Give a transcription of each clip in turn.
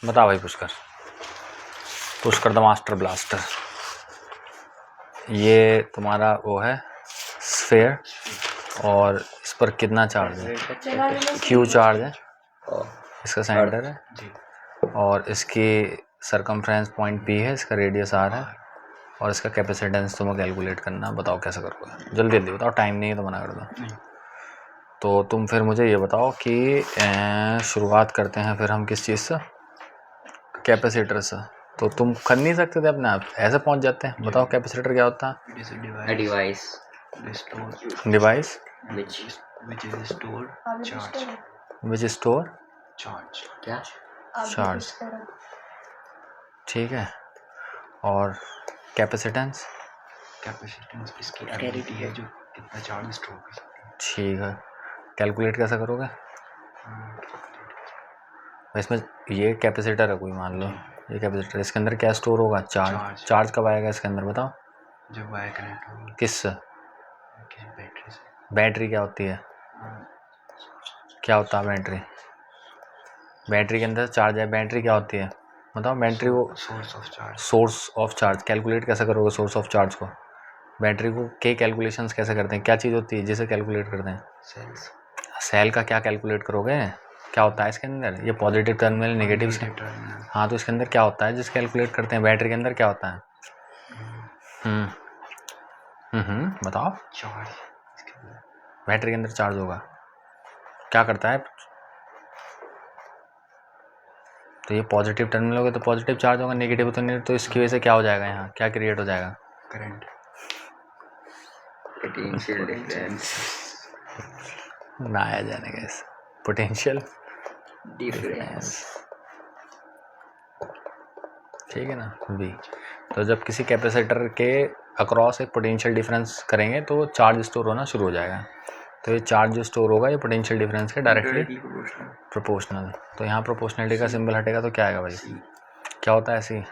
बता भाई Pushkar the master blaster. ये तुम्हारा वो है स्फेयर और इस पर कितना चार्ज है? क्यू चार्ज है, इसका सेंटर है और इसकी सरकमफ्रेंस पॉइंट पी है, इसका रेडियस आर है और इसका कैपेसिटेंस तुम्हें कैलकुलेट करना है। बताओ कैसे करोगे? जल्दी जल्दी बताओ, टाइम नहीं है तो मना कर दो। तो तुम फिर मुझे ये बताओ कि शुरुआत करते हैं फिर हम किस चीज़ से? कैपेसिटर से। तो तुम कर नहीं सकते थे अपने आप, ऐसे पहुंच जाते हैं। बताओ कैपेसिटर क्या होता है? डिवाइस विच स्टोर क्या चार्ज, ठीक है। और कैपेसिटेंस इसकी एबिलिटी है जो कितना चार्ज स्टोर कर सकती है। ठीक है। कैलकुलेट कैसे करोगे? इसमें ये कैपेसिटर है कोई, मान लो ये कैपेसिटर, इसके अंदर क्या स्टोर होगा? चार्ज। चार्ज कब आएगा इसके अंदर बताओ? जब वायर कनेक्ट होगा किससे? बैटरी से। बैटरी क्या होती है? क्या होता है बैटरी? बैटरी के अंदर चार्ज है, बैटरी क्या होती है बताओ? बैटरी वो सोर्स ऑफ चार्ज। कैलकुलेट कैसे करोगे सोर्स ऑफ चार्ज को? बैटरी को के कैलकुलेशंस कैसे करते हैं? क्या चीज़ होती है जिसे कैलकुलेट करते हैं? सेल का क्या कैलकुलेट करोगे? क्या होता है इसके अंदर? ये पॉजिटिव टर्मिनल, नेगेटिव टर्मिनल। हाँ, तो इसके अंदर क्या होता है जिसे कैलकुलेट करते हैं? बैटरी के अंदर क्या होता है? बताओ। बैटरी के अंदर चार्ज होगा, क्या करता है? तो ये पॉजिटिव टर्मिनल होगा तो पॉजिटिव चार्ज होगा, नेगेटिव तो नेगेटिव। तो इसकी वजह से क्या हो जाएगा? यहाँ क्या क्रिएट हो जाएगा? करंट। पोटेंशियल डिफरेंस ना आया जाने का इस पोटेंशियल डिफरेंस। ठीक है ना बी। तो जब किसी कैपेसिटर के अक्रॉस एक पोटेंशियल डिफरेंस करेंगे तो चार्ज स्टोर होना शुरू हो जाएगा। तो ये चार्ज जो स्टोर होगा ये पोटेंशियल डिफरेंस के डायरेक्टली प्रोपोर्शनल। तो यहाँ प्रोपोर्शनलिटी का सिंबल हटेगा तो क्या आएगा भाई? क्या होता है ऐसी?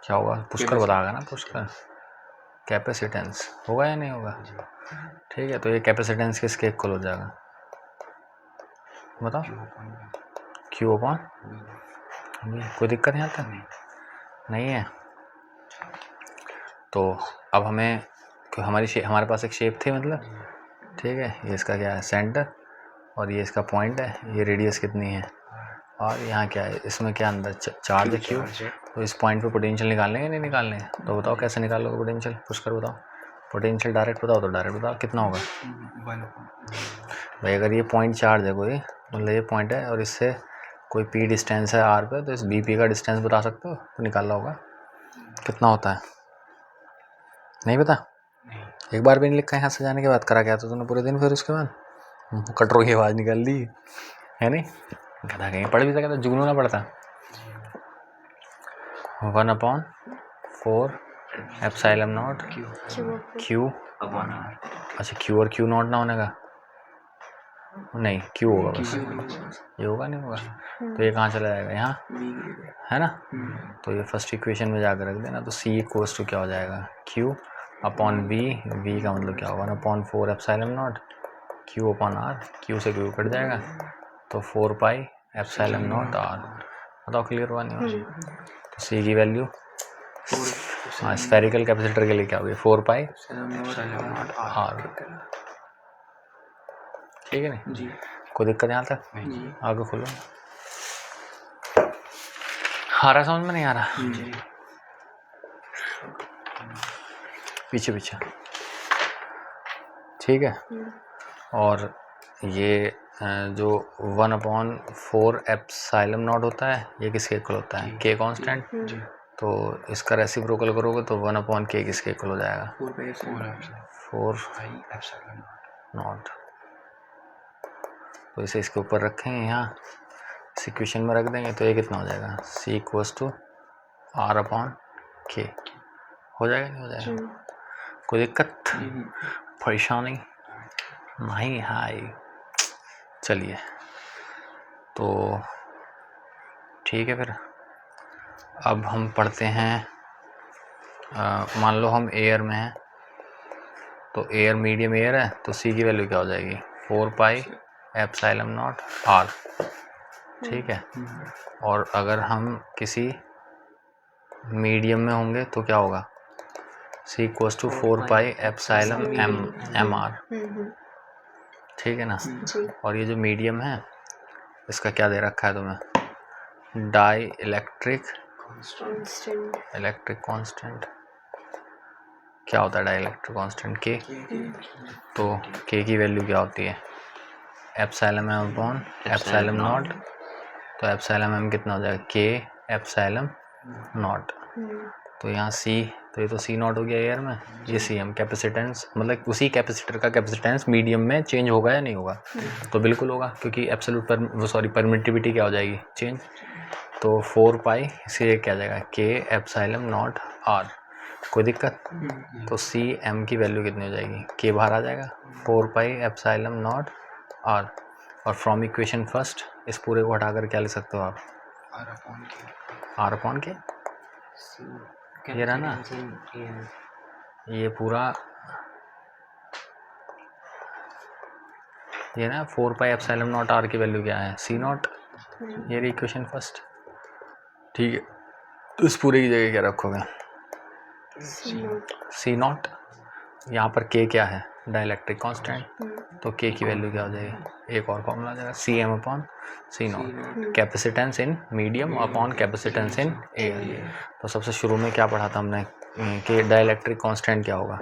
क्या होगा? पुष्कर बताएगा ना। पुष्कर कैपेसिटेंस होगा या नहीं होगा? ठीक है। तो ये कैपेसिटेंस किसके इक्वल हो जाएगा बताओ? Q upon. कोई दिक्कत यहाँ तक नहीं है? तो अब हमें हमारे पास एक शेप थी मतलब, ठीक है। ये इसका क्या है? सेंटर। और ये इसका पॉइंट है। ये रेडियस कितनी है? और यहाँ क्या है? इसमें क्या अंदर चार्ज है क्यू। तो इस पॉइंट पे पोटेंशियल निकालने या नहीं निकालने? तो बताओ कैसे निकालोगे पोटेंशियल? पुष्कर बताओ। पोटेंशियल डायरेक्ट बताओ तो डायरेक्ट बताओ कितना होगा भाई? अगर ये पॉइंट चार्ज है कोई, मतलब ये पॉइंट है और इससे कोई पी डिस्टेंस है आर पे, तो इस बी पी का डिस्टेंस बता सकते हो? तो निकालना होगा कितना होता है? नहीं पता? एक बार भी नहीं लिखा यहाँ से जाने के बाद? करा क्या तो तूने पूरे दिन फिर उसके बाद कटरों की आवाज़ निकाल दी है नहीं? गधा कहीं पढ़ भी सका तो जुगनू ना पड़ता। 1/4 एप्सिलॉन नॉट क्यू। अच्छा क्यू और क्यू नॉट ना होने का? नहीं, क्यू होगा बस। ये होगा नहीं होगा? तो ये कहाँ चला जाएगा? यहाँ है ना? तो ये फर्स्ट इक्वेशन में जाकर रख देना। तो सी इक्वल्स टू क्या हो जाएगा? Q upon we. वी का मतलब क्या होगा? 1/4 epsilon not Q upon R. Q से क्यू कट जाएगा तो 4 पाई एप्सिलॉन नॉट आर। बताओ क्लियर हुआ नहीं हुआ? तो सी की वैल्यू हाँ स्फेरिकल कैपेसिटर के लिए क्या होगी? 4 पाई आर। ठीक है नहीं जी? कोई दिक्कत यहाँ तक? आगे खोलो। आ रहा समझ में? नहीं आ रहा? पीछे पीछे ठीक है। और ये जो 1/4 एप्सिलॉन नॉट होता है ये किसके इक्वल होता है? के कांस्टेंट। तो इसका रेसिप्रोकल करोगे तो 1/k किसके इक्वल हो जाएगा? 4 एप्सिलॉन नॉट। तो इसे इसके ऊपर रखेंगे, यहाँ इस इक्वेशन में रख देंगे तो ये कितना हो जाएगा? सी इक्वल्स टू r/k हो जाएगा नहीं हो जाएगा? कोई दिक्कत परेशानी नहीं? हाय चलिए तो ठीक है। फिर अब हम पढ़ते हैं, मान लो हम एयर में हैं तो एयर मीडियम एयर है तो सी की वैल्यू क्या हो जाएगी? 4 पाई एप्सिलॉन नॉट आर। ठीक है। और अगर हम किसी मीडियम में होंगे तो क्या होगा, C equals to 4 pi epsilon M R, ठीक है ना। और ये जो मीडियम है इसका क्या दे रखा है तुम्हें, डाई इलेक्ट्रिक कांस्टेंट। क्या होता है डाई इलेक्ट्रिक कांस्टेंट, के। तो के की वैल्यू क्या होती है, epsilon M upon epsilon not. तो एप्सिलॉन एम कितना हो जाएगा, के एप्सिलॉन नॉट। तो यहाँ सी, तो ये तो सी नॉट हो गया एयर में, ये सी एम कैपेसिटेंस, मतलब उसी कैपेसिटर का कैपेसिटेंस मीडियम में चेंज होगा या नहीं होगा, तो बिल्कुल होगा, क्योंकि एब्सोल्यूट परमिटिविटी क्या हो जाएगी, चेंज। तो 4 पाई इसे क्या आ जाएगा, के एप्सिलॉन नॉट आर। कोई दिक्कत, तो सी एम की वैल्यू कितनी हो जाएगी, के बाहर आ जाएगा, 4 पाई एप्सिलॉन नॉट आर। और फ्रॉम इक्वेशन फर्स्ट इस पूरे को हटाकर क्या लिख सकते हो आप, आर अपॉन के। ये रहा ना, ये पूरा ये ना 4 पाई एप्सिलॉन नॉट आर की वैल्यू क्या है, सी नॉट। ये रही इक्वेशन फर्स्ट, ठीक है। तो इस पूरे की जगह क्या रखोगे, सी नॉट। यहाँ पर के क्या है, डाइलेक्ट्रिक कांस्टेंट, तो के की वैल्यू क्या हो जाएगी, एक और फॉर्मूला आ जाएगा, C M upon C not, capacitance in medium upon capacitance in air. तो सबसे शुरू में क्या पढ़ा था हमने कि डाइलेक्ट्रिक कांस्टेंट क्या होगा,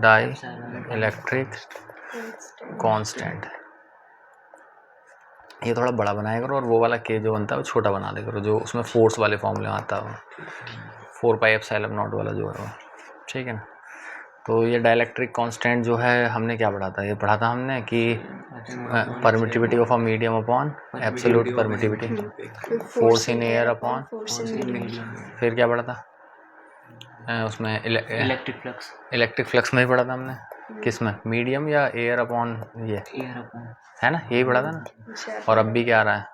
डाई इलेक्ट्रिक कांस्टेंट। ये थोड़ा बड़ा बनाया करो, और वो वाला के जो बनता है वो छोटा बना दे करो, जो उसमें फोर्स वाले फॉर्मूले आता है, 4 पाई एप्सिलॉन नॉट वाला जो है वो, ठीक है ना। तो ये डाइलेक्ट्रिक कांस्टेंट जो है हमने क्या पढ़ा था, ये पढ़ा था हमने कि permittivity of a medium upon absolute permittivity, force in air upon, फिर क्या पढ़ा था उसमें इलेक्ट्रिक फ्लक्स में ही पढ़ा था हमने, किस में, मीडियम या एयर अपॉन, ये है ना, यही पढ़ा था ना। और अब भी क्या आ रहा है,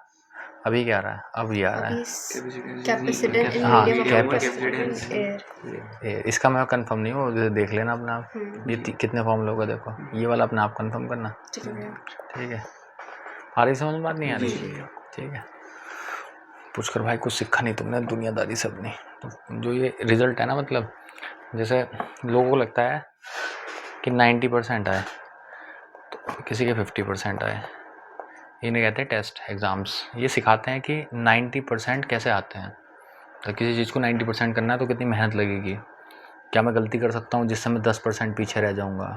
अभी क्या आ रहा है, अब ये आ रहा है हाँ कैपेसिटेंस। इसका मैं कंफर्म नहीं हूँ, देख लेना अपना आप, ये कितने फॉर्मूले होगा देखो, ये वाला अपना आप कंफर्म करना, ठीक है। आ रही समझ में बात, नहीं आ रही, ठीक है। पूछकर भाई कुछ सीखा नहीं तुमने दुनियादारी से अपनी। तो जो ये रिजल्ट है ना, मतलब जैसे लोगों को लगता है कि 90% आए, तो किसी के 50% आए, इन्हें कहते हैं टेस्ट एग्ज़ाम्स। ये सिखाते हैं कि 90% कैसे आते हैं। तो किसी चीज़ को 90% करना है तो कितनी मेहनत लगेगी, क्या मैं गलती कर सकता हूँ जिससे मैं 10% पीछे रह जाऊँगा।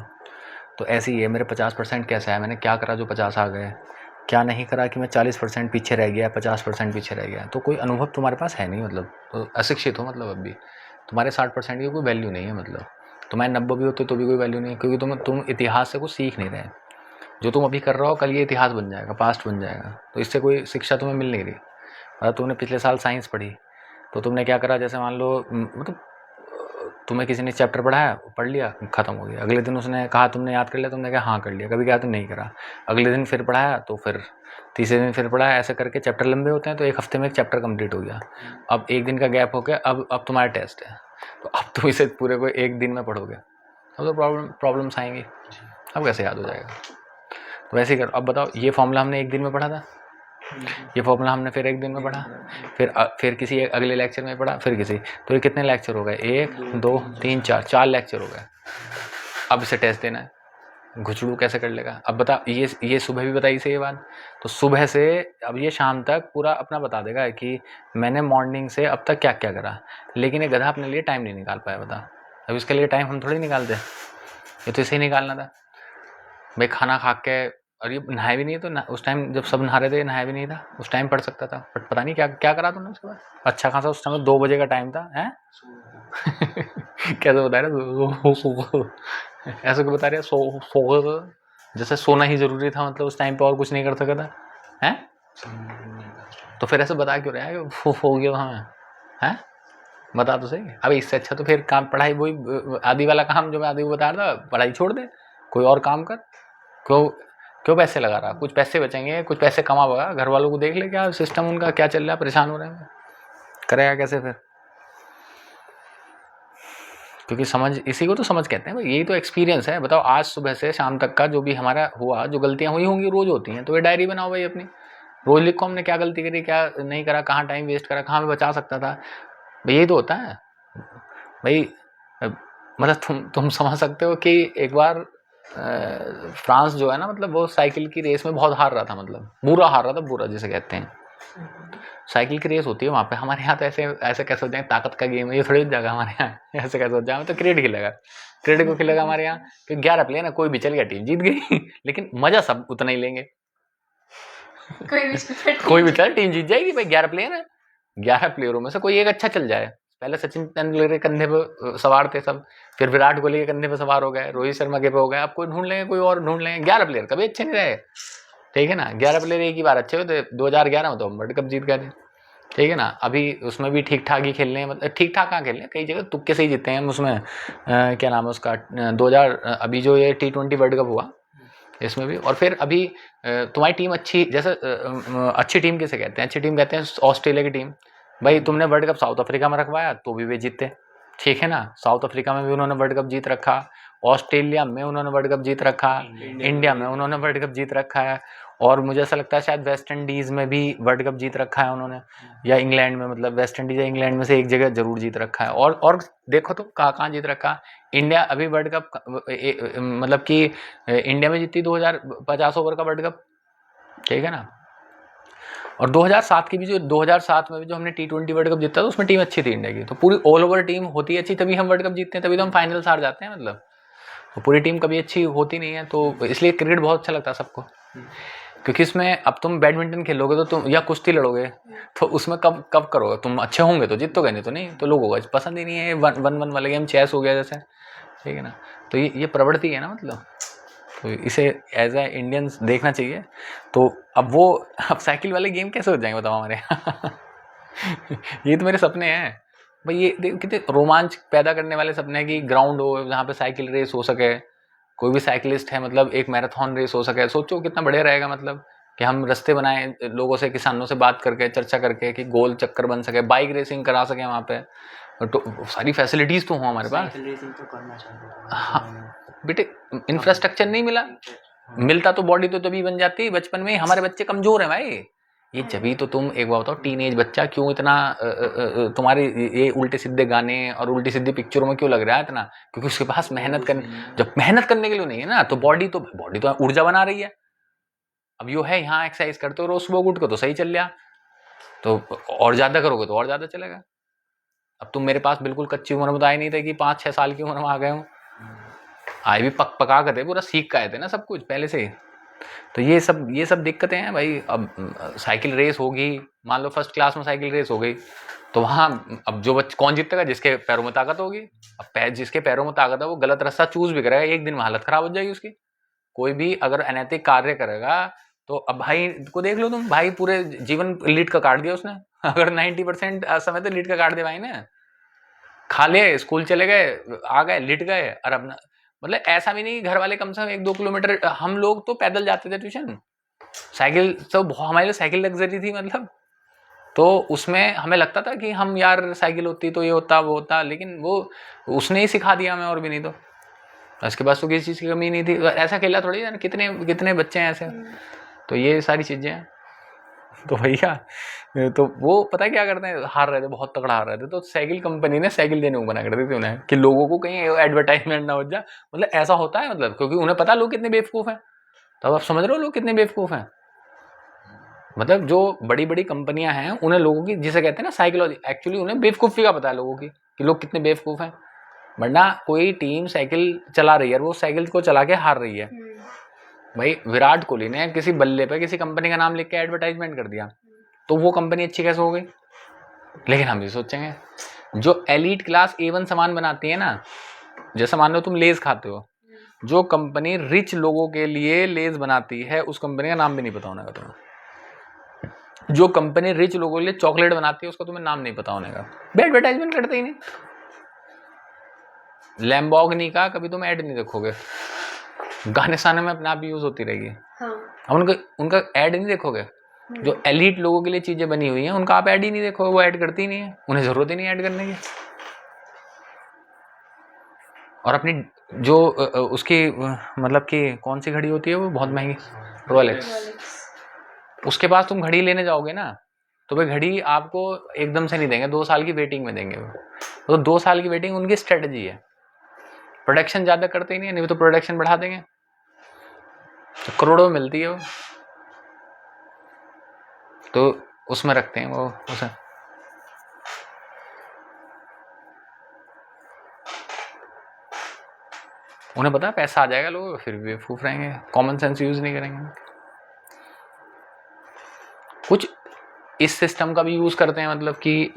तो ऐसे ही है, मेरे 50% कैसे आया, मैंने क्या करा जो 50 आ गए, क्या नहीं करा कि मैं 40% पीछे रह गया, 50% पीछे रह गया। तो कोई अनुभव तुम्हारे पास है नहीं, मतलब तो अशिक्षित हो, मतलब अभी तुम्हारे 60% की कोई वैल्यू नहीं है, मतलब तुम्हारे 90 भी होते तो भी कोई वैल्यू नहीं है, क्योंकि तुम इतिहास से कुछ सीख नहीं रहे। जो तुम अभी कर रहे हो कल ये इतिहास बन जाएगा, पास्ट बन जाएगा, तो इससे कोई शिक्षा तुम्हें मिल नहीं रही। अगर तुमने पिछले साल साइंस पढ़ी तो तुमने क्या करा, जैसे मान लो मतलब तुम्हें किसी ने चैप्टर पढ़ाया, पढ़ लिया, ख़त्म हो गया। अगले दिन उसने कहा तुमने याद कर लिया, तुमने कहा हाँ कर लिया, कभी कहा तो नहीं करा। अगले दिन फिर पढ़ाया तो फिर तीसरे दिन फिर पढ़ाया, ऐसे करके चैप्टर लंबे होते हैं। तो एक हफ्ते में एक चैप्टर कंप्लीट हो गया। अब एक दिन का गैप हो गया, अब तुम्हारा टेस्ट है, तो अब तुम इसे पूरे को एक दिन में पढ़ोगे, अब तो प्रॉब्लम्स आएंगी, अब कैसे याद हो जाएगा। तो वैसे ही कर। अब बताओ, ये फॉर्मूला हमने एक दिन में पढ़ा था, ये फॉर्मूला हमने फिर एक दिन में पढ़ा, फिर किसी अगले लेक्चर में पढ़ा, फिर किसी, तो ये कितने लेक्चर हो गए, 1 2 3 4 लेक्चर हो गए। अब इसे टेस्ट देना है, घुचड़ू कैसे कर लेगा। अब बता, ये सुबह भी बताई से ये बात, तो सुबह से अब ये शाम तक पूरा अपना बता देगा कि मैंने मॉर्निंग से अब तक क्या क्या करा। लेकिन ये गधा अपने लिए टाइम नहीं निकाल पाया, बता। अब इसके लिए टाइम हम थोड़ी निकालते, ये तो इसे ही निकालना था भाई। खाना खा के, और ये नहाए भी नहीं, तो उस टाइम जब सब नहा रहे थे नहाया भी नहीं था, उस टाइम पढ़ सकता था, बट पता नहीं क्या क्या करा तुमने उसके बाद। अच्छा खासा उस टाइम 2 बजे का टाइम था, हैं कैसे बता रहे, ऐसे क्यों बता रहे, सो जैसे सोना ही जरूरी था, मतलब उस टाइम पे और कुछ नहीं कर सकता था, हैं। तो फिर ऐसे बता क्यों रहे हैं हो गया हमें, हैं, बता तो सही। अब इससे अच्छा तो फिर काम, पढ़ाई, वही आदि वाला काम जो मैं आदि को बता रहा था, पढ़ाई छोड़ दे, कोई और काम कर। क्यों पैसे लगा रहा, कुछ पैसे बचेंगे, कुछ पैसे कमाएगा, घर वालों को देख ले क्या सिस्टम उनका क्या चल रहा है, परेशान हो रहे हैं, करेगा कैसे फिर। क्योंकि समझ, इसी को तो समझ कहते हैं भाई, यही तो एक्सपीरियंस है। बताओ, आज सुबह से शाम तक का जो भी हमारा हुआ, जो गलतियां हुई होंगी, रोज होती हैं, तो ये डायरी बनाओ भाई अपनी, रोहित को हमने क्या गलती करी, क्या नहीं करा, कहाँ टाइम वेस्ट करा, कहाँ पे बचा सकता था भाई, यही तो होता है भाई। मतलब तुम समझ सकते हो कि एक बार फ्रांस जो है ना, मतलब वो साइकिल की रेस में बहुत हार रहा था, मतलब बुरा हार रहा था, बुरा जिसे कहते हैं। साइकिल की रेस होती है वहाँ पे, हमारे यहाँ तो ऐसे ऐसे कैसे हो जाए, ताकत का गेम है ये, थोड़ी जगह हमारे यहाँ ऐसे कैसे हो जाए, तो क्रिकेट खेलेगा, क्रिकेट को खेलेगा हमारे यहाँ, कि 11 प्लेयर है, कोई भी चल गया, टीम जीत गई लेकिन मजा सब उतना ही लेंगे, कोई भी चल टीम जीत जाएगी भाई, 11 प्लेयर है, 11 प्लेयरों में से कोई एक अच्छा चल जाए। पहले सचिन तेंदुलकर के कंधे पे सवार थे सब, फिर विराट कोहली के कंधे पे सवार हो गए, रोहित शर्मा के पे हो गए, अब कोई ढूंढ लेंगे, कोई और ढूंढ लेंगे, 11 प्लेयर कभी अच्छे नहीं रहे, ठीक है ना। 11 प्लेयर एक ही बार अच्छे हुए थे 2011 में, तो हम वर्ल्ड कप जीत गए थे, ठीक है ना। अभी उसमें भी ठीक ठाक ही खेलने हैं, मतलब ठीक ठाक कहाँ खेलने, कई जगह तुक्के से ही जीते हैं हम उसमें। क्या नाम है उसका, 2000 अभी जो ये T20 वर्ल्ड कप हुआ इसमें भी। और फिर अभी तुम्हारी टीम अच्छी, जैसे अच्छी टीम किसे कहते हैं, अच्छी टीम कहते हैं ऑस्ट्रेलिया की टीम। भाई तुमने वर्ल्ड कप साउथ अफ्रीका में रखवाया तो भी वे जीते, ठीक है ना। साउथ अफ्रीका में भी उन्होंने वर्ल्ड कप जीत रखा, ऑस्ट्रेलिया में उन्होंने वर्ल्ड कप जीत रखा, इंडिया में उन्होंने वर्ल्ड कप जीत रखा है, और मुझे ऐसा लगता है शायद वेस्ट इंडीज में भी वर्ल्ड कप जीत रखा है उन्होंने, या इंग्लैंड में, मतलब वेस्ट इंडीज या इंग्लैंड में से एक जगह जरूर जीत रखा है। और देखो तो कहाँ कहाँ जीत रखा। इंडिया अभी वर्ल्ड कप मतलब कि इंडिया में जीती 2050 ओवर का वर्ल्ड कप, ठीक है ना। और 2007 की भी, जो 2007 में भी जो हमने T20 वर्ल्ड कप जीता था, उसमें टीम अच्छी थी इंडिया की, तो पूरी ऑल ओवर टीम होती अच्छी तभी हम वर्ल्ड कप जीतते हैं, तभी तो हम फाइनल्स हार जाते हैं, मतलब तो पूरी टीम कभी अच्छी होती नहीं है। तो इसलिए क्रिकेट बहुत अच्छा लगता है सबको, क्योंकि इसमें अब तुम बैडमिंटन खेलोगे तो तुम, या कुश्ती लड़ोगे तो उसमें कब कब करोगे, तुम अच्छे होंगे तो जीतोगे, नहीं तो नहीं। तो लोगों को पसंद ही नहीं है वन वाले गेम, चेस हो गया जैसे, ठीक है ना। तो ये प्रवृत्ति है ना, मतलब तो इसे एज ए इंडियंस देखना चाहिए। तो अब साइकिल वाले गेम कैसे हो जाएंगे बताओ हमारे ये तो मेरे सपने हैं भाई, ये कितने रोमांच पैदा करने वाले सपने हैं कि ग्राउंड हो जहाँ पे साइकिल रेस हो सके, कोई भी साइकिलिस्ट है, मतलब एक मैराथन रेस हो सके, सोचो कितना बढ़िया रहेगा। मतलब कि हम रास्ते बनाएं लोगों से, किसानों से बात करके, चर्चा करके, कि गोल चक्कर बन सके, बाइक रेसिंग करा सके वहाँ पे, तो सारी फैसिलिटीज तो हो हमारे पास। हाँ बेटे, इंफ्रास्ट्रक्चर नहीं मिला, मिलता तो बॉडी तो तभी बन जाती। बचपन में हमारे बच्चे कमजोर हैं भाई, ये जभी तो तुम एक बार बताओ, टीनेज बच्चा क्यों इतना तुम्हारे ये उल्टे सीधे गाने और उल्टी सीधी पिक्चरों में क्यों लग रहा है इतना, क्योंकि उसके पास मेहनत करने, जब मेहनत करने के लिए नहीं है ना, तो बॉडी तो ऊर्जा बना रही है। अब यो है यहाँ एक्सरसाइज करते हो रोज सुबह उठ के तो सही चल लिया, तो और ज्यादा करोगे तो और ज्यादा चलेगा। अब तुम मेरे पास बिल्कुल कच्ची उम्र में तो आए नहीं थे कि 5-6 साल की उम्र में आ गए हूँ, आए भी पका कर थे, पूरा सीख का आए थे ना सब कुछ पहले से ही। तो ये सब दिक्कतें हैं भाई। अब साइकिल रेस होगी, मान लो फर्स्ट क्लास में साइकिल रेस हो गई, तो वहाँ अब जो कौन जीतेगा, जिसके पैरों में ताकत होगी। अब जिसके पैरों में ताकत है वो गलत रास्ता चूज भी करेगा, एक दिन में हालत खराब हो जाएगी उसकी। कोई भी अगर अनैतिक कार्य करेगा तो अब भाई को देख लो तुम, भाई पूरे जीवन लीड का काट दिया उसने अगर 90% समय तो लीड का काट दिया भाई ने, खा ले, स्कूल चले गए, आ गए, लिट गए। और अब मतलब ऐसा भी नहीं, घर वाले कम से कम 1-2 किलोमीटर, हम लोग तो पैदल जाते थे ट्यूशन, साइकिल तो हमारे लिए साइकिल लग्जरी थी, मतलब तो उसमें हमें लगता था कि हम यार साइकिल होती तो ये होता वो होता, लेकिन वो उसने ही सिखा दिया हमें, और भी नहीं तो उसके पास तो किसी चीज़ की कमी नहीं थी। ऐसा खेला थोड़ी है, कितने कितने बच्चे हैं ऐसे। तो ये सारी चीज़ें हैं। तो भैया तो वो पता है क्या करते हैं, हार रहे थे, बहुत तगड़ा हार रहे थे, तो साइकिल कंपनी ने साइकिल देने को मना कर दी थी उन्हें, कि लोगों को कहीं एडवर्टाइजमेंट ना हो जाए। मतलब ऐसा होता है, मतलब क्योंकि उन्हें पता लोग कितने बेवकूफ़ हैं। तो अब आप समझ रहे हो लोग कितने बेवकूफ़ हैं। मतलब जो बड़ी बड़ी कंपनियां हैं, उन्हें लोगों की, जिसे कहते हैं ना साइकोलॉजी, एक्चुअली उन्हें बेवकूफ़ी का पता है लोगों की, कि लोग कितने बेवकूफ़ हैं। वरना कोई टीम साइकिल चला रही है और वो साइकिल को चला के हार रही है, भाई विराट कोहली ने किसी बल्ले पे किसी कंपनी का नाम लिख के एडवर्टाइजमेंट कर दिया, तो वो कंपनी अच्छी कैसे हो गई। लेकिन हम ये सोचेंगे, जो एलीट क्लास A1 सामान बनाती है ना, जैसे मान लो तुम लेज खाते हो, जो कंपनी रिच लोगों के लिए लेज बनाती है, उस कंपनी का नाम भी नहीं पता होने का तुम्हें। जो कंपनी रिच लोगों के लिए चॉकलेट बनाती है, उसका तुम्हें नाम नहीं पता होने का, एडवर्टाइजमेंट करते ही नहीं। लैम्बोर्गिनी का कभी तुम ऐड नहीं देखोगे, गाने साने में अपने आप यूज होती रहेगी। हाँ। उनका ऐड नहीं देखोगे। जो एलीट लोगों के लिए चीजें बनी हुई हैं, उनका आप ऐड ही नहीं देखोगे, वो ऐड करती ही नहीं है, उन्हें जरूरत ही नहीं ऐड करने की। और अपनी जो उसकी मतलब कि कौन सी घड़ी होती है वो बहुत महंगी, रोलेक्स, उसके पास तुम घड़ी लेने जाओगे ना, तो भाई घड़ी आपको एकदम से नहीं देंगे, 2 साल की वेटिंग में देंगे वो। तो 2 साल की वेटिंग उनकी स्ट्रेटजी है। प्रोडक्शन ज़्यादा करते ही नहीं है, नहीं तो प्रोडक्शन बढ़ा देंगे, तो करोड़ों में मिलती है वो, तो उसमें रखते हैं वो उसे। उन्हें पता है पैसा आ जाएगा, लोग फिर भी बेवकूफ रहेंगे, कॉमन सेंस यूज नहीं करेंगे। कुछ इस सिस्टम का भी यूज करते हैं, मतलब कि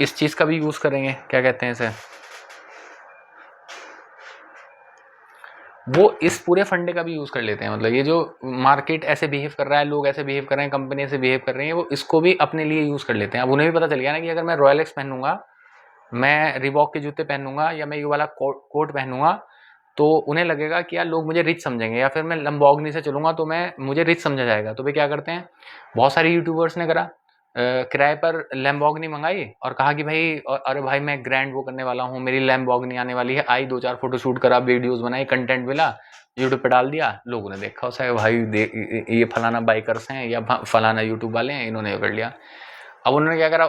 इस चीज का भी यूज करेंगे, क्या कहते हैं इसे, वो इस पूरे फंडे का भी यूज कर लेते हैं। मतलब ये जो मार्केट ऐसे बिहेव कर रहा है, लोग ऐसे बिहेव कर रहे हैं, कंपनी ऐसे बिहेव कर रही है, वो इसको भी अपने लिए यूज कर लेते हैं। अब उन्हें भी पता चल गया ना कि अगर मैं रॉयल एक्स पहनूंगा, मैं रिबॉक के जूते पहनूंगा, या मैं ये वाला कोट पहनूंगा, तो उन्हें लगेगा कि यार लोग मुझे रिच समझेंगे, या फिर मैं लंबोर्गिनी से चलूंगा तो मुझे रिच समझा जाएगा। तो वे क्या करते हैं, बहुत सारे यूट्यूबर्स ने करा, किराए पर लैम्बोर्गिनी मंगाई और कहा कि भाई अरे भाई मैं ग्रैंड वो करने वाला हूँ, मेरी लैम्बोर्गिनी आने वाली है, आई 2-4 फोटो शूट करा, वीडियोस बनाई, कंटेंट मिला, यूट्यूब पे डाल दिया, लोगों ने देखा उसे, भाई ये फलाना बाइकर्स हैं या फलाना यूट्यूब वाले हैं, इन्होंने कर लिया। अब उन्होंने क्या करा,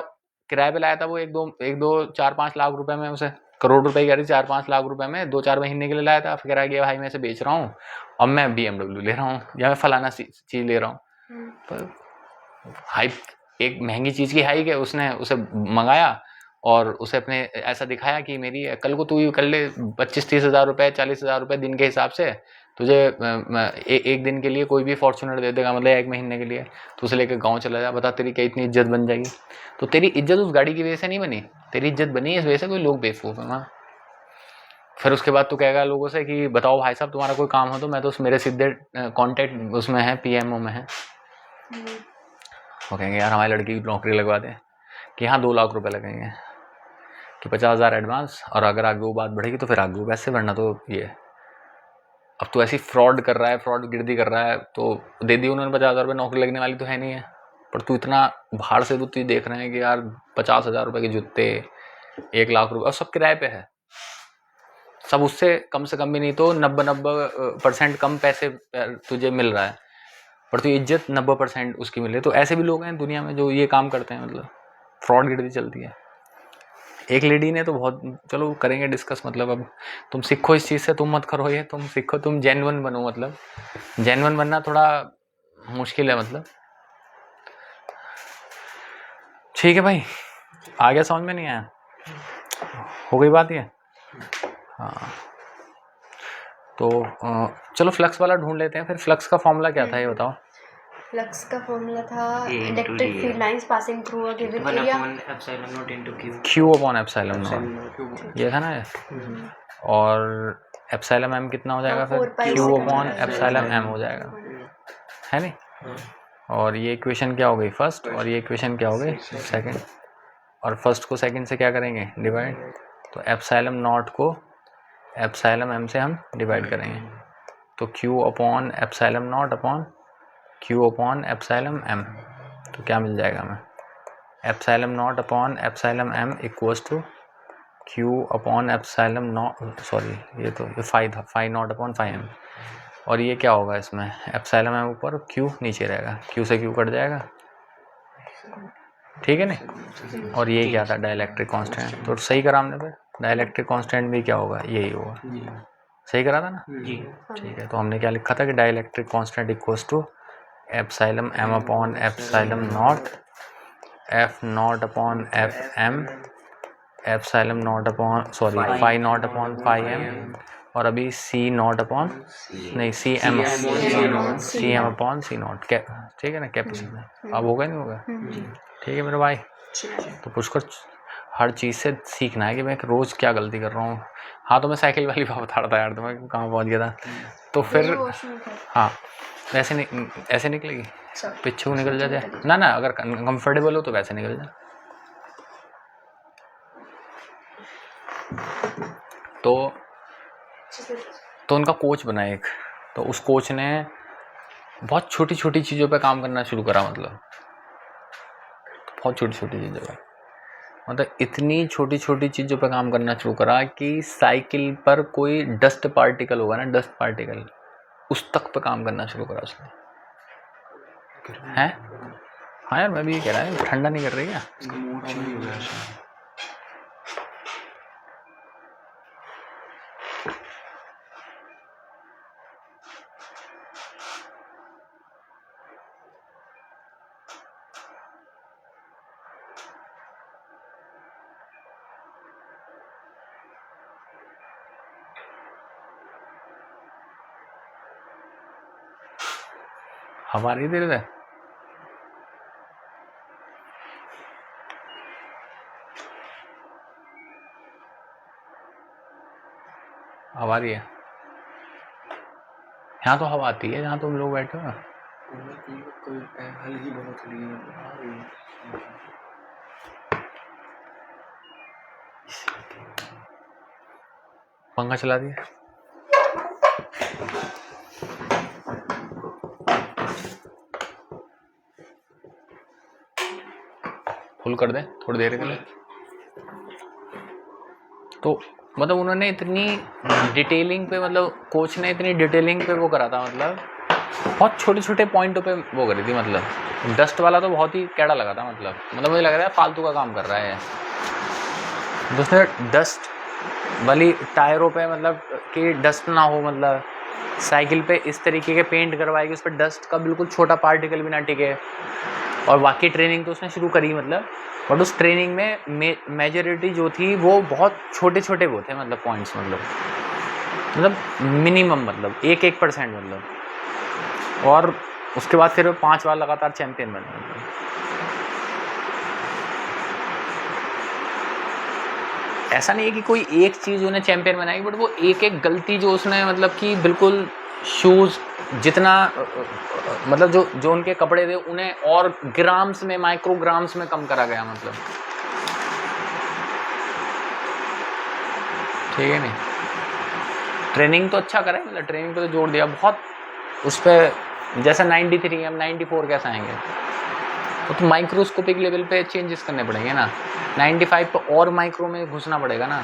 किराए पे लाया था वो 1-2-4-5 लाख रुपए में, उसे करोड़ रुपए की गाड़ी 4-5 लाख रुपए में 2-4 महीने के लिए लाया था। फिर कह गया भाई मैं इसे बेच रहा हूँ और मैं BMW ले रहा हूँ या मैं फलाना चीज ले रहा हूँ। पर हाइप, एक महंगी चीज की हाइक है, उसने उसे मंगाया और उसे अपने ऐसा दिखाया कि मेरी कल को तू कर ले 25-30 हज़ार रुपए, 40 हज़ार रुपए दिन के हिसाब से, तुझे एक दिन के लिए कोई भी फॉर्चूनर दे देगा, मतलब 1 महीने के लिए, तो उसे लेकर गांव चला जा, बता तेरी क्या इतनी इज्जत बन जाएगी। तो तेरी इज्जत उस गाड़ी की वजह से नहीं बनी, तेरी इज्जत बनी इस वजह से कोई लोग बेवकूफ है वहाँ। फिर उसके बाद तू कहेगा लोगों से कि बताओ भाई साहब तुम्हारा कोई काम हो तो, मैं तो मेरे सीधे कॉन्टेक्ट उसमें है, PMO में है। वो कहेंगे यार हमारी लड़की की नौकरी लगवा दें, कि हाँ 2 लाख रुपए लगेंगे, कि 50,000 एडवांस, और अगर आगे वो बात बढ़ेगी तो फिर आगे वो पैसे बढ़ना। तो ये अब तो ऐसी फ्रॉड कर रहा है, फ्रॉड गिरदी कर रहा है, तो दे दी उन्होंने 50,000 रुपये, नौकरी लगने वाली तो है नहीं है, पर तू इतना बाहर से तू देख रहे हैं कि यार 50,000 रुपये के जूते, 1 लाख रुपये, और सब किराए पे है, सब उससे कम से कम भी नहीं तो 90% कम पैसे तुझे मिल रहा है, पर तो इज्जत 90% उसकी मिले। तो ऐसे भी लोग हैं दुनिया में जो ये काम करते हैं, मतलब फ्रॉड गिरदी चलती है। एक लेडी ने तो बहुत, चलो करेंगे डिस्कस, मतलब अब तुम सीखो इस चीज़ से, तुम मत करो ये, तुम सीखो, तुम जेन्युइन बनो, मतलब जेन्युइन बनना थोड़ा मुश्किल है, मतलब ठीक है भाई, आ गया, समझ में नहीं आया, हो गई बात ये। हाँ तो चलो फ्लक्स वाला ढूंढ लेते हैं फिर। फ्लक्स का फॉर्मूला क्या था ये बताओ। फ्लक्स का फॉर्मूला था electric field lines passing through a given area, Q upon epsilon not, ये था ना ये, और एप्सिलॉन m कितना हो जाएगा फिर, Q अपॉन एप्सिलॉन m हो जाएगा, है नहीं। और ये इक्वेशन क्या हो गई फर्स्ट, और ये इक्वेशन क्या हो गई सेकंड, और फर्स्ट को सेकंड से क्या करेंगे डिवाइड, तो एप्सिलॉन नॉट को एप्सिलॉन m से हम डिवाइड करेंगे, तो Q upon epsilon not upon Q upon epsilon m, तो क्या मिल जाएगा हमें, epsilon not upon epsilon m equals to Q upon epsilon not, sorry ये तो ये फाई था, phi not upon phi m, और ये क्या होगा इसमें, एप्सिलॉन m ऊपर, Q नीचे रहेगा, Q से Q कट जाएगा, ठीक है नहीं। और ये क्या था, डाइलेक्ट्रिक कांस्टेंट, तो सही करा हमने फिर, डाइलेक्ट्रिक कांस्टेंट भी क्या होगा, यही होगा, सही करा था ना जी, ठीक है। तो हमने क्या लिखा था कि dielectric constant equals to epsilon m upon epsilon not, F not upon F m, epsilon not upon sorry phi not upon phi m, और अभी C नॉट अपॉन नहीं C m upon C not, ठीक है ना, capacity. अब होगा नहीं होगा, ठीक है मेरे भाई। तो पुष्कर हर चीज़ से सीखना है कि मैं रोज़ क्या गलती कर रहा हूँ। हाँ तो मैं साइकिल वाली बात बता रहा था यार, तो मैं कहाँ पहुँच गया था, तो फिर हाँ वैसे नहीं, ऐसे निकलेगी, पीछे को निकल जाए ना, ना अगर कंफर्टेबल हो तो वैसे निकल जाए। तो उनका कोच बना एक, तो उस कोच ने बहुत छोटी छोटी चीज़ों पे काम करना शुरू करा, मतलब बहुत छोटी छोटी चीज़ों पे, मतलब इतनी छोटी छोटी चीज़ों पे काम करना शुरू करा कि साइकिल पर कोई डस्ट पार्टिकल होगा ना, डस्ट पार्टिकल, उस तक पे काम करना शुरू करा उसने, हैं हाँ यार मैं भी ये कह रहा है, ठंडा नहीं कर रही क्या? इसका मूड चेंज हो गया शायद। हवा नहीं दे रहे? हवा रही है? यहाँ तो हवा आती है जहाँ तुम लोग बैठे हो। कोई हल्की बहुत थोड़ी आ रही है। पंखा चला दिया? फुल कर दे थोड़ी देर के लिए। तो मतलब उन्होंने इतनी डिटेलिंग पे, मतलब कोच ने इतनी डिटेलिंग पे वो करा था, मतलब बहुत छोटे छोटे पॉइंटों पे वो करी थी। मतलब डस्ट वाला तो बहुत ही कैड़ा लगा था, मतलब मुझे लग रहा है फालतू का काम कर रहा है। तो उसने डस्ट वाली टायरों पे मतलब कि डस्ट ना हो, मतलब साइकिल पे इस तरीके के पेंट करवाए कि उस पर डस्ट का बिल्कुल छोटा पार्टिकल भी ना टिके। और बाकी ट्रेनिंग तो उसने शुरू करी, मतलब बट उस ट्रेनिंग में मेजॉरिटी जो थी वो बहुत छोटे छोटे वो थे, मतलब पॉइंट्स, मतलब मिनिमम, मतलब 1% मतलब। और उसके बाद फिर 5 बार लगातार चैंपियन बने। मतलब ऐसा नहीं है कि कोई एक चीज़ उन्हें चैंपियन बनाई, बट वो एक एक गलती जो उसने मतलब कि बिल्कुल शूज़ जितना मतलब जो उनके कपड़े थे उन्हें और ग्राम्स में, माइक्रोग्राम्स में कम करा गया, मतलब ठीक है नहीं। ट्रेनिंग तो अच्छा करा है, मतलब ट्रेनिंग पे तो जोर दिया बहुत उस पर। जैसा 93 हम 94 कैसे आएंगे? तो माइक्रोस्कोपिक लेवल पे चेंजेस करने पड़ेंगे ना। 95 पे और माइक्रो में घुसना पड़ेगा ना।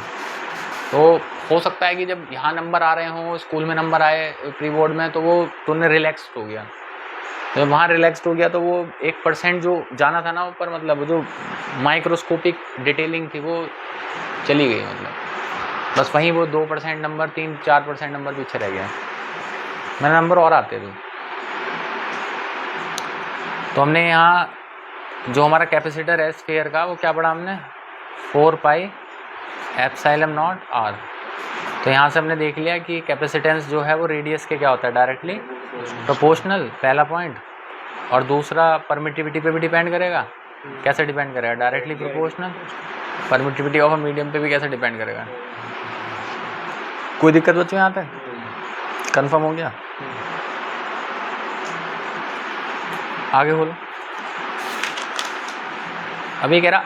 तो हो सकता है कि जब यहाँ नंबर आ रहे हों, स्कूल में नंबर आए प्री बोर्ड में, तो वो तुमने रिलैक्स्ड हो गया। जब वहाँ रिलैक्स्ड हो गया तो वो 1% जो जाना था ना ऊपर, मतलब जो माइक्रोस्कोपिक डिटेलिंग थी वो चली गई, मतलब बस वहीं वो 2% नंबर, 3-4% नंबर पीछे रह गया। मेरे नंबर और आते थे। तो हमने यहाँ जो हमारा कैपेसिटर है स्फीयर का, वो क्या पढ़ा हमने? 4 पाई एप्सिलॉन नॉट r। तो यहाँ से हमने देख लिया कि कैपेसिटेंस जो है वो रेडियस के क्या होता है, डायरेक्टली प्रोपोर्शनल, पहला पॉइंट। और दूसरा परमिटिविटी पे भी डिपेंड करेगा। कैसे डिपेंड करेगा? Directly proportional. Permittivity of a medium पे भी कैसे डिपेंड करेगा? कोई दिक्कत बच्चों यहाँ पे? कंफर्म हो गया? आगे बोलो। अभी कह रहा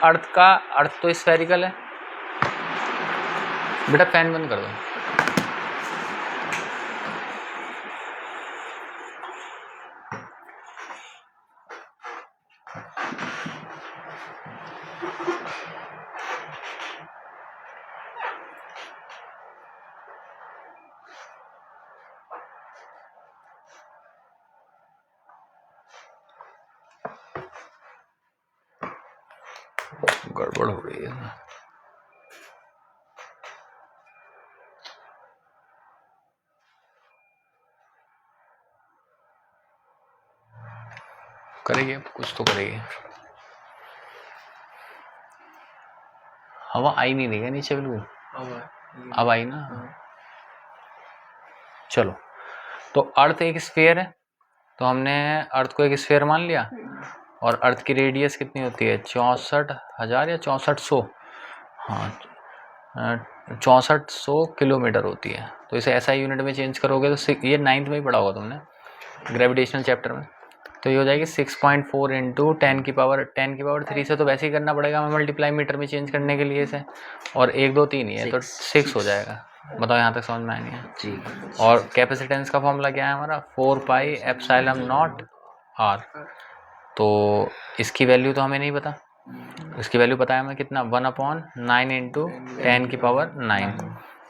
अर्थ तो स्फेरिकल है। बेटा फैन बंद कर दो। गड़बड़ हो रही है। करेगी अब, कुछ तो करेगी। हवा आई नहीं रही है नीचे बिल्कुल। अब आई ना। चलो, तो अर्थ एक स्फीयर है, तो हमने अर्थ को एक स्फीयर मान लिया। और अर्थ की रेडियस कितनी होती है? 64,000 या 6400, हाँ 6400 किलोमीटर होती है। तो इसे ऐसा यूनिट में चेंज करोगे तो ये 9th में ही पढ़ा होगा तुमने, ग्रेविटेशनल चैप्टर में। तो ये हो जाएगी 6.4 इंटू 10⁻³ से तो वैसे ही करना पड़ेगा हमें मल्टीप्लाई मीटर में चेंज करने के लिए से। और 1 2 3 ही है तो 6 हो जाएगा। बताओ यहाँ तक समझ में आया नहीं है? जी। और कैपेसिटेंस का फॉर्मूला क्या है हमारा? 4 पाई एप्सिलॉन नॉट r। तो इसकी वैल्यू तो हमें नहीं पता। इसकी वैल्यू पता है हमें कितना? 1/9 इंटू 10⁻⁹।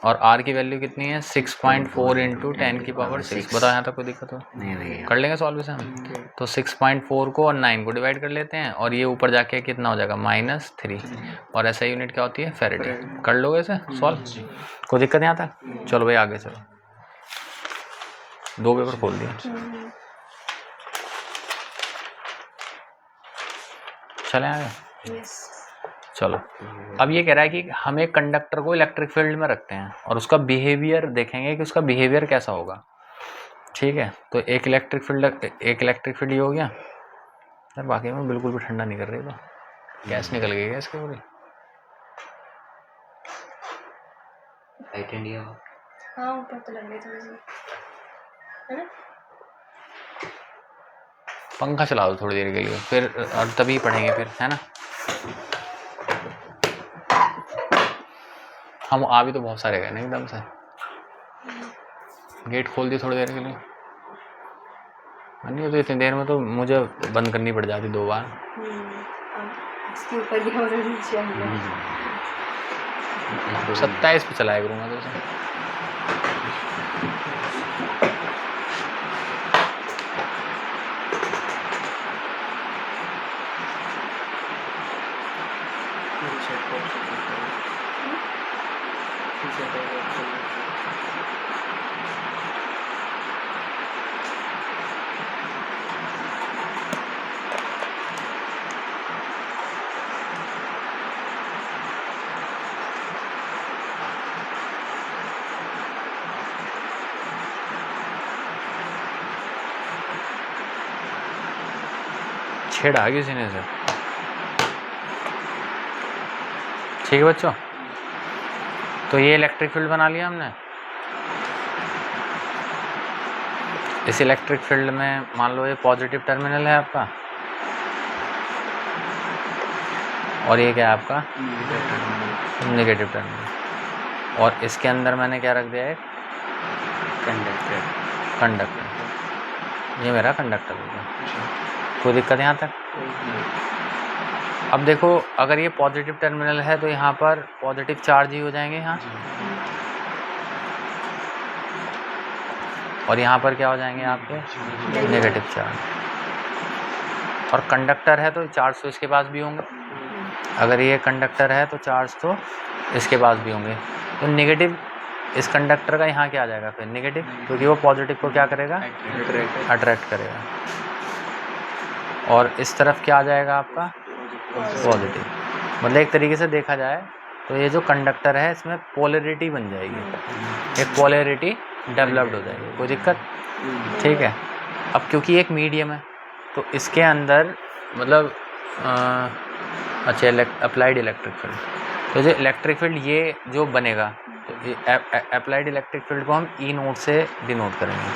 और आर की वैल्यू कितनी है 6.4 इंटू 10 की पावर 6। बताओ यहाँ तक कोई दिक्कत हो? नहीं भैया। कर लेंगे सॉल्यूशन। तो 6.4 को और 9 को डिवाइड कर लेते हैं और ये ऊपर जाके कितना हो जाएगा -3। और ऐसा यूनिट क्या होती है? फेरेडे। कर लोगे इसे सॉल्व? कोई दिक्कत यहाँ तक? चलो भाई आगे चलो। 2 पेपर खोल दिए। चले आगे। यस। चलो अब ये कह रहा है कि हम एक कंडक्टर को इलेक्ट्रिक फील्ड में रखते हैं और उसका बिहेवियर देखेंगे कि उसका बिहेवियर कैसा होगा। ठीक है, तो एक इलेक्ट्रिक फील्ड ये हो गया यार। बाकी में बिल्कुल भी ठंडा नहीं कर रही, तो गैस निकल गई है इसके पूरी। Light India. हाँ ऊपर तो लग रही थोड़ी सी, है ना? पंखा चला दो थोड़ी देर के लिए, फिर और तभी पढ़ेंगे फिर, है ना? हम आ भी तो बहुत सारे गए ना एकदम से। गेट खोल दिए थोड़ी देर के लिए। नहीं तो इतनी देर में तो मुझे बंद करनी पड़ जाती 2 बार। अब इसके ऊपर भी होना नहीं चाहिए। 27 पे चलाया करूँगा तो उसे। छेड़ा किसी ने से। ठीक है बच्चों, तो ये इलेक्ट्रिक फील्ड बना लिया हमने। इस इलेक्ट्रिक फील्ड में मान लो ये पॉजिटिव टर्मिनल है आपका और ये क्या है आपका? Negative terminal. और इसके अंदर मैंने क्या रख दिया है? कंडक्टर। ये मेरा कंडक्टर होगा। कोई दिक्कत यहाँ तक? अब देखो अगर ये पॉजिटिव टर्मिनल है तो यहाँ पर पॉजिटिव चार्ज ही हो जाएंगे यहाँ, और यहाँ पर क्या हो जाएंगे आपके? Negative charge. और कंडक्टर है तो चार्ज तो इसके पास भी होंगे। अगर ये कंडक्टर है तो चार्ज तो इसके पास भी होंगे। तो नेगेटिव इस कंडक्टर का यहाँ क्या आ जाएगा फिर? नेगेटिव, क्योंकि वो पॉजिटिव को क्या करेगा? अट्रैक्ट करेगा। और इस तरफ क्या आ जाएगा आपका? पॉजिटिव। मतलब एक तरीके से देखा जाए तो ये जो कंडक्टर है इसमें पोलैरिटी बन जाएगी, एक पोलैरिटी डेवलप्ड हो जाएगी। कोई दिक्कत? ठीक है। अब क्योंकि एक मीडियम है तो इसके अंदर मतलब अच्छा अप्लाइड इलेक्ट्रिक फील्ड, तो जो इलेक्ट्रिक फील्ड ये जो बनेगा तो अप्लाइड इलेक्ट्रिक फील्ड को हम ई नोट से डिनोट करेंगे।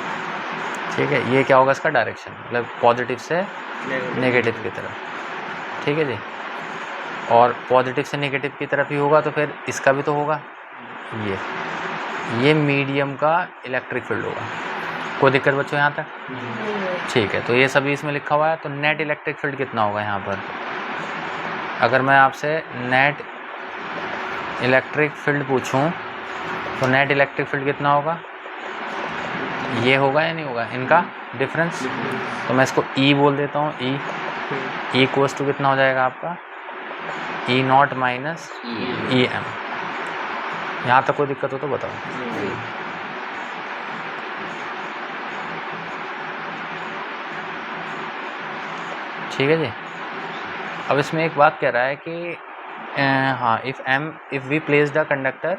ठीक है, ये क्या होगा इसका डायरेक्शन? मतलब पॉजिटिव से नेगेटिव की तरफ। ठीक है जी। और पॉजिटिव से नेगेटिव की तरफ ही होगा तो फिर इसका भी तो होगा। ये मीडियम का इलेक्ट्रिक फील्ड होगा। कोई दिक्कत बच्चों यहाँ तक? ठीक है, तो ये सभी इसमें लिखा हुआ है। तो नेट इलेक्ट्रिक फील्ड कितना होगा यहाँ पर? अगर मैं आपसे नेट इलेक्ट्रिक फील्ड पूछूं तो नेट इलेक्ट्रिक फील्ड कितना होगा? ये होगा या नहीं होगा इनका डिफरेंस? तो मैं इसको ई बोल देता हूँ। ई इक्वल्स टू कितना हो जाएगा आपका? ई नॉट माइनस ई एम। यहाँ तक कोई दिक्कत हो तो बताओ। ठीक है जी। अब इसमें एक बात कह रहा है कि हाँ, if we placed a conductor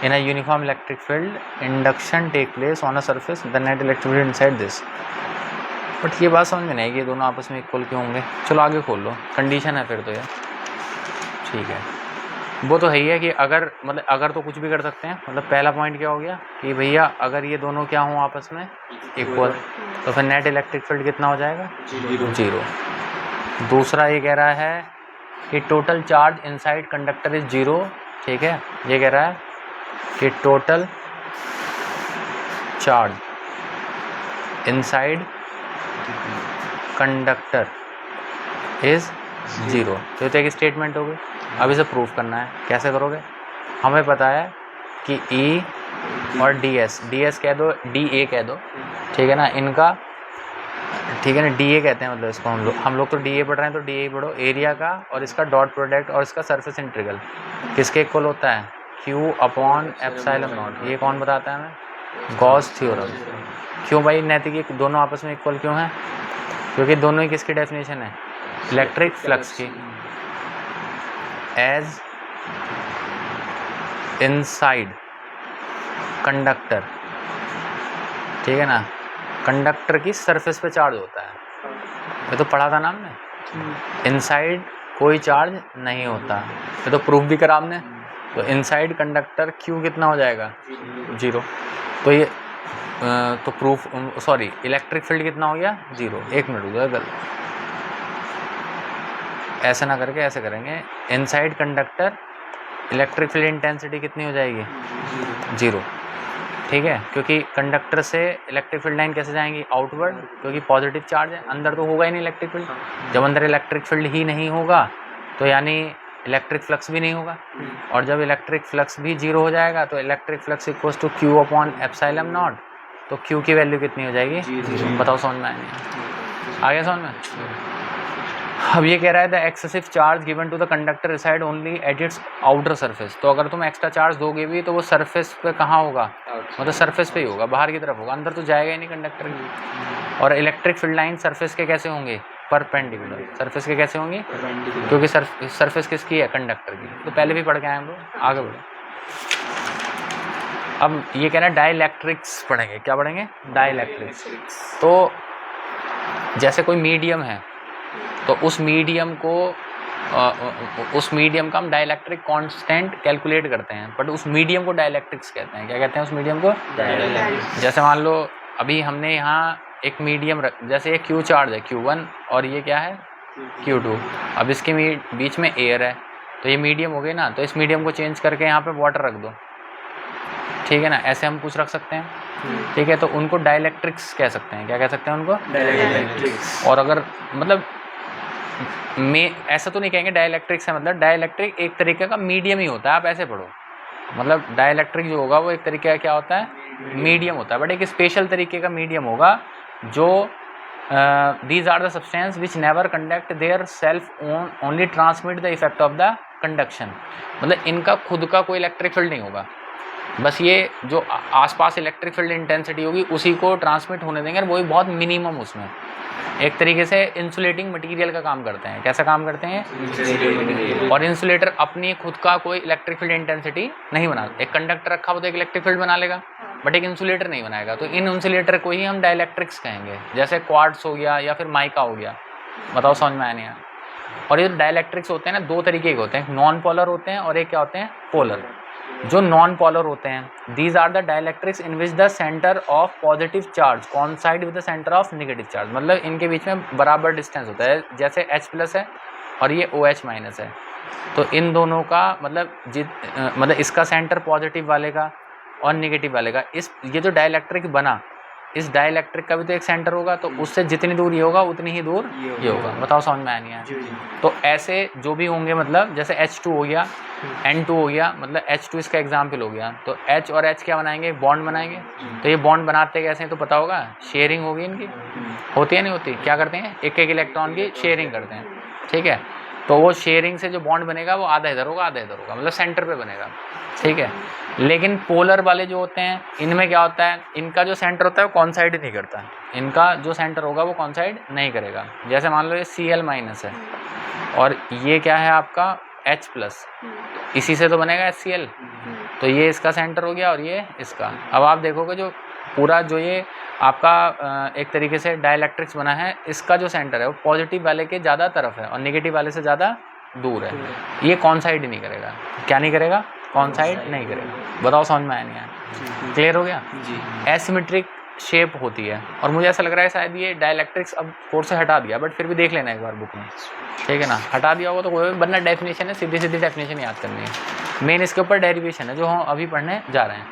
in a uniform electric field, induction take place on a surface, the net electric field inside this। But ये बात समझ में नहीं आएगी, ये दोनों आपस में इक्वल क्यों होंगे? चलो आगे खोल लो, कंडीशन है फिर तो ये। ठीक है, वो तो है ही है कि अगर मतलब अगर तो कुछ भी कर सकते हैं। मतलब पहला पॉइंट क्या हो गया कि भैया अगर ये दोनों क्या हों आपस में इक्वल, तो फिर नेट इलेक्ट्रिक फील्ड कितना हो जाएगा? 0। दूसरा ये कह रहा है कि total charge inside conductor is 0। ठीक है, ये कह रहा है कि total charge inside conductor is 0। तो ये तो एक स्टेटमेंट हो गई। अब इसे प्रूफ करना है। कैसे करोगे? हमें पता है कि ई और डी एस कह दो, डी ए कह दो, ठीक है ना, इनका, ठीक है ना, डी ए कहते हैं मतलब इसको हम लोग तो डी ए पढ़ रहे हैं तो डी ए पढ़ो। एरिया का और इसका डॉट प्रोडक्ट और इसका सरफेस इंटीग्रल किसके इक्वल होता है? Q upon epsilon not. ये कौन बताता है हमें? Gauss theorem. क्यों भाई नैतिक दोनों आपस में इक्वल क्यों हैं? क्योंकि दोनों ही किसकी डेफिनेशन है? इलेक्ट्रिक फ्लक्स की। एज इनसाइड कंडक्टर, ठीक है ना, कंडक्टर की सरफेस पे चार्ज होता है, ये तो पढ़ा था ना हमने। इनसाइड कोई चार्ज नहीं होता, ये तो प्रूफ भी करा हमने। तो इनसाइड कंडक्टर क्यू कितना हो जाएगा? 0। तो ये तो प्रूफ, सॉरी, इलेक्ट्रिक फील्ड कितना हो गया? 0। 1 मिनट हो जाएगा, ऐसा ना करके ऐसे करेंगे। Inside conductor electric field intensity कितनी हो जाएगी? 0, ठीक है, क्योंकि कंडक्टर से इलेक्ट्रिक फील्ड लाइन कैसे जाएंगी? आउटवर्ड, क्योंकि पॉजिटिव चार्ज है, अंदर तो होगा ही नहीं इलेक्ट्रिक फील्ड। जब अंदर इलेक्ट्रिक फील्ड ही नहीं होगा तो यानी इलेक्ट्रिक फ्लक्स भी नहीं होगा, और जब इलेक्ट्रिक फ्लक्स भी 0 हो जाएगा तो electric flux equal to Q upon epsilon not. तो क्यू की वैल्यू कितनी हो जाएगी? बताओ, समझ में आ गया समझ में? अब ये कह रहा है the excessive charge given to the conductor reside only at its outer surface. तो अगर तुम एक्स्ट्रा चार्ज दोगे भी तो वो सरफेस पे कहाँ होगा? मतलब सरफेस पे ही होगा, बाहर की तरफ होगा, अंदर तो जाएगा ही नहीं कंडक्टर की। और इलेक्ट्रिक फील्ड लाइन सरफेस के कैसे होंगे? परपेंडिकुलर। सरफेस के कैसे होंगे? क्योंकि सरफेस किसकी है? कंडक्टर की। तो पहले भी पढ़ के आए हम लोग, आगे बढ़ो। अब ये कह रहा है डाइइलेक्ट्रिक्स पढ़ेंगे। क्या पढ़ेंगे? डाइइलेक्ट्रिक्स। तो जैसे कोई मीडियम है तो उस मीडियम का हम डाइइलेक्ट्रिक कांस्टेंट कैलकुलेट करते हैं, बट उस मीडियम को डाइइलेक्ट्रिक्स कहते हैं। क्या कहते हैं उस मीडियम को? डाइइलेक्ट्रिक्स। जैसे मान लो अभी हमने यहाँ एक मीडियम जैसे ये क्यू चार्ज है Q1 और ये क्या है? Q2। अब इसके बीच में एयर है तो ये मीडियम हो गई ना, तो इस मीडियम को चेंज करके यहाँ पे वाटर रख दो, ठीक है ना, ऐसे हम कुछ रख सकते हैं, ठीक है। तो उनको डाइइलेक्ट्रिक्स कह सकते हैं। क्या कह सकते हैं उनको? डाइइलेक्ट्रिक्स। और अगर मतलब में ऐसा तो नहीं कहेंगे डाइइलेक्ट्रिक्स है, मतलब डाइइलेक्ट्रिक एक तरीके का मीडियम ही होता है, आप ऐसे पढ़ो। मतलब डाइइलेक्ट्रिक जो होगा वो एक तरीके का क्या होता है? मीडियम होता है, बट एक स्पेशल तरीके का मीडियम होगा जो these are the substance which never conduct their self only transmit the effect of the conduction. मतलब इनका खुद का कोई इलेक्ट्रिक फील्ड नहीं होगा, बस ये जो आसपास इलेक्ट्रिक फील्ड इंटेंसिटी होगी उसी को ट्रांसमिट होने देंगे, और वो भी बहुत मिनिमम। उसमें एक तरीके से इंसुलेटिंग मटेरियल का काम करते हैं। कैसा काम करते हैं? और इंसुलेटर अपनी खुद का कोई इलेक्ट्रिक फील्ड इंटेंसिटी नहीं बना। एक कंडक्टर रखा हो तो एक इलेक्ट्रिक फील्ड बना लेगा, बट एक इंसुलेटर नहीं बनाएगा। तो इन इंसुलेटर को ही हम डाइइलेक्ट्रिक्स कहेंगे, जैसे क्वार्ट्स हो गया या फिर माइका हो गया। बताओ समझ में आने। और ये डाइइलेक्ट्रिक्स होते हैं ना, दो तरीके के होते हैं, नॉन पोलर होते हैं और एक क्या होते हैं? पोलर। जो नॉन पोलर होते हैं, these are the dielectrics in which the centre of positive charge coincide with the centre of negative charge. मतलब इनके बीच में बराबर डिस्टेंस होता है, जैसे H+ है और ये OH- है। तो इन दोनों का मतलब इसका सेंटर पॉजिटिव वाले का और नेगेटिव वाले का, ये जो डाइइलेक्ट्रिक बना, इस डाइइलेक्ट्रिक का भी तो एक सेंटर होगा, तो उससे जितनी दूर ये होगा उतनी ही दूर ये होगा। बताओ समझ में आनी है? तो ऐसे जो भी होंगे, मतलब जैसे H2 हो गया, N2 हो गया, मतलब H2 इसका एग्जाम्पल हो गया। तो H और H क्या बनाएंगे? बॉन्ड बनाएंगे। तो ये बॉन्ड बनाते कैसे हैं तो पता होगा, शेयरिंग होगी इनकी, होती है नहीं होती? क्या करते हैं? एक एक इलेक्ट्रॉन की शेयरिंग करते हैं, ठीक है। तो वो शेयरिंग से जो बॉन्ड बनेगा वो आधा इधर होगा आधा इधर होगा, मतलब सेंटर पे बनेगा, ठीक है। लेकिन पोलर वाले जो होते हैं इनमें क्या होता है? इनका जो सेंटर होता है वो कॉन्साइड नहीं करता, इनका जो सेंटर होगा वो कॉन्साइड नहीं करेगा। जैसे मान लो ये Cl- है और ये क्या है आपका? H+, इसी से तो बनेगा HCl। तो ये इसका सेंटर हो गया और ये इसका। अब आप देखोगे जो पूरा जो ये आपका एक तरीके से डाइइलेक्ट्रिक्स बना है, इसका जो सेंटर है वो पॉजिटिव वाले के ज़्यादा तरफ है और नेगेटिव वाले से ज़्यादा दूर है। ये कॉन्साइड नहीं करेगा। क्या नहीं करेगा? कॉन्साइड नहीं करेगा। बताओ समझ में आया नहीं आया? क्लियर हो गया? एसिमेट्रिक शेप होती है, और मुझे ऐसा लग रहा है शायद ये डाइइलेक्ट्रिक्स अब कोर्स से हटा दिया, बट फिर भी देख लेना एक बार बुक में, ठीक है ना। हटा दिया होगा तो कोई, वरना डेफिनेशन है, सीधी सीधी डेफिनेशन याद करनी है। मेन इसके ऊपर डेरिवेशन है जो हम अभी पढ़ने जा रहे हैं।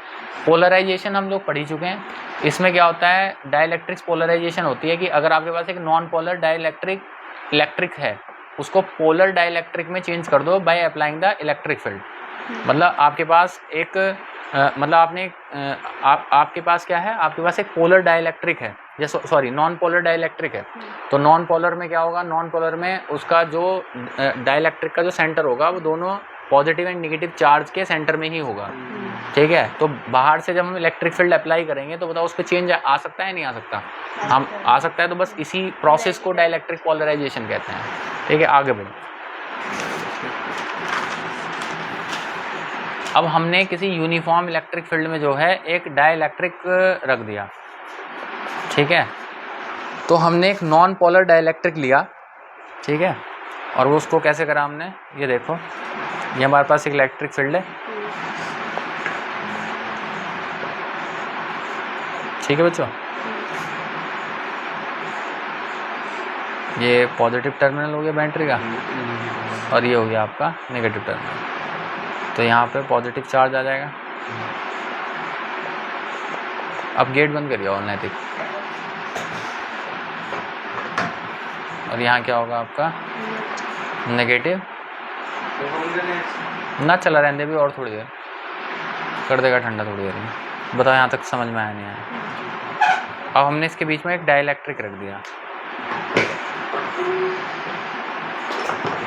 पोलराइजेशन हम लोग पढ़ ही चुके हैं। इसमें क्या होता है? डाइइलेक्ट्रिक्स पोलराइजेशन होती है कि अगर आपके पास एक नॉन पोलर डाइइलेक्ट्रिक है, उसको पोलर डाइइलेक्ट्रिक में चेंज कर दो by applying the electric field. मतलब आपके पास एक मतलब आपके पास क्या है, आपके पास एक पोलर डाइलेक्ट्रिक है, या सॉरी नॉन पोलर डाइलेक्ट्रिक है। तो नॉन पोलर में क्या होगा, नॉन पोलर में उसका जो डाइलेक्ट्रिक का जो सेंटर होगा वो दोनों पॉजिटिव एंड निगेटिव चार्ज के सेंटर में ही होगा, ठीक है। तो बाहर से जब हम इलेक्ट्रिक फील्ड अप्लाई करेंगे तो बताओ उस पर चेंज आ सकता है नहीं आ सकता, हम आ सकता है। तो बस इसी प्रोसेस को डाइलेक्ट्रिक पोलराइजेशन कहते हैं, ठीक है। आगे बढ़ो। अब हमने किसी यूनिफॉर्म इलेक्ट्रिक फील्ड में जो है एक डाइलेक्ट्रिक रख दिया, ठीक है। तो हमने एक नॉन पोलर डाइलेक्ट्रिक लिया, ठीक है, और वो उसको कैसे करा हमने, ये देखो, ये हमारे पास एक इलेक्ट्रिक फील्ड है, ठीक है बच्चों। ये पॉजिटिव टर्मिनल हो गया बैटरी का और ये हो गया आपका नेगेटिव टर्मिनल। तो यहाँ पे पॉजिटिव चार्ज आ जाएगा। अब गेट बंद करिए और नैतिक, और यहाँ क्या होगा आपका नेगेटिव, ना चला रहने भी और थोड़ी देर कर देगा ठंडा थोड़ी देर में। बताओ यहाँ तक समझ में आया नहीं आया। अब हमने इसके बीच में एक डाइलेक्ट्रिक रख दिया,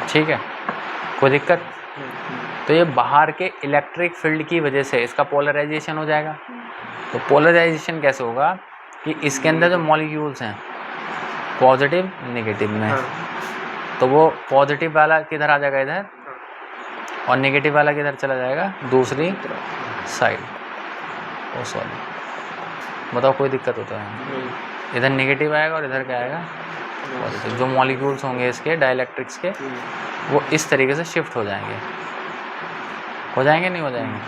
ठीक है, कोई दिक्कत। तो ये बाहर के इलेक्ट्रिक फील्ड की वजह से इसका पोलराइजेशन हो जाएगा। तो पोलराइजेशन कैसे होगा कि इसके अंदर जो मॉलिक्यूल्स हैं पॉजिटिव नेगेटिव में, तो वो पॉजिटिव वाला किधर आ जाएगा इधर, और नेगेटिव वाला किधर चला जाएगा दूसरी साइड। ओ सॉरी, बताओ कोई दिक्कत होता है, इधर नेगेटिव आएगा और इधर क्या आएगा पॉजिटिव। जो मॉलिक्यूल्स होंगे इसके डाइलेक्ट्रिक्स के वो इस तरीके से शिफ्ट हो जाएंगे, नहीं हो जाएंगे,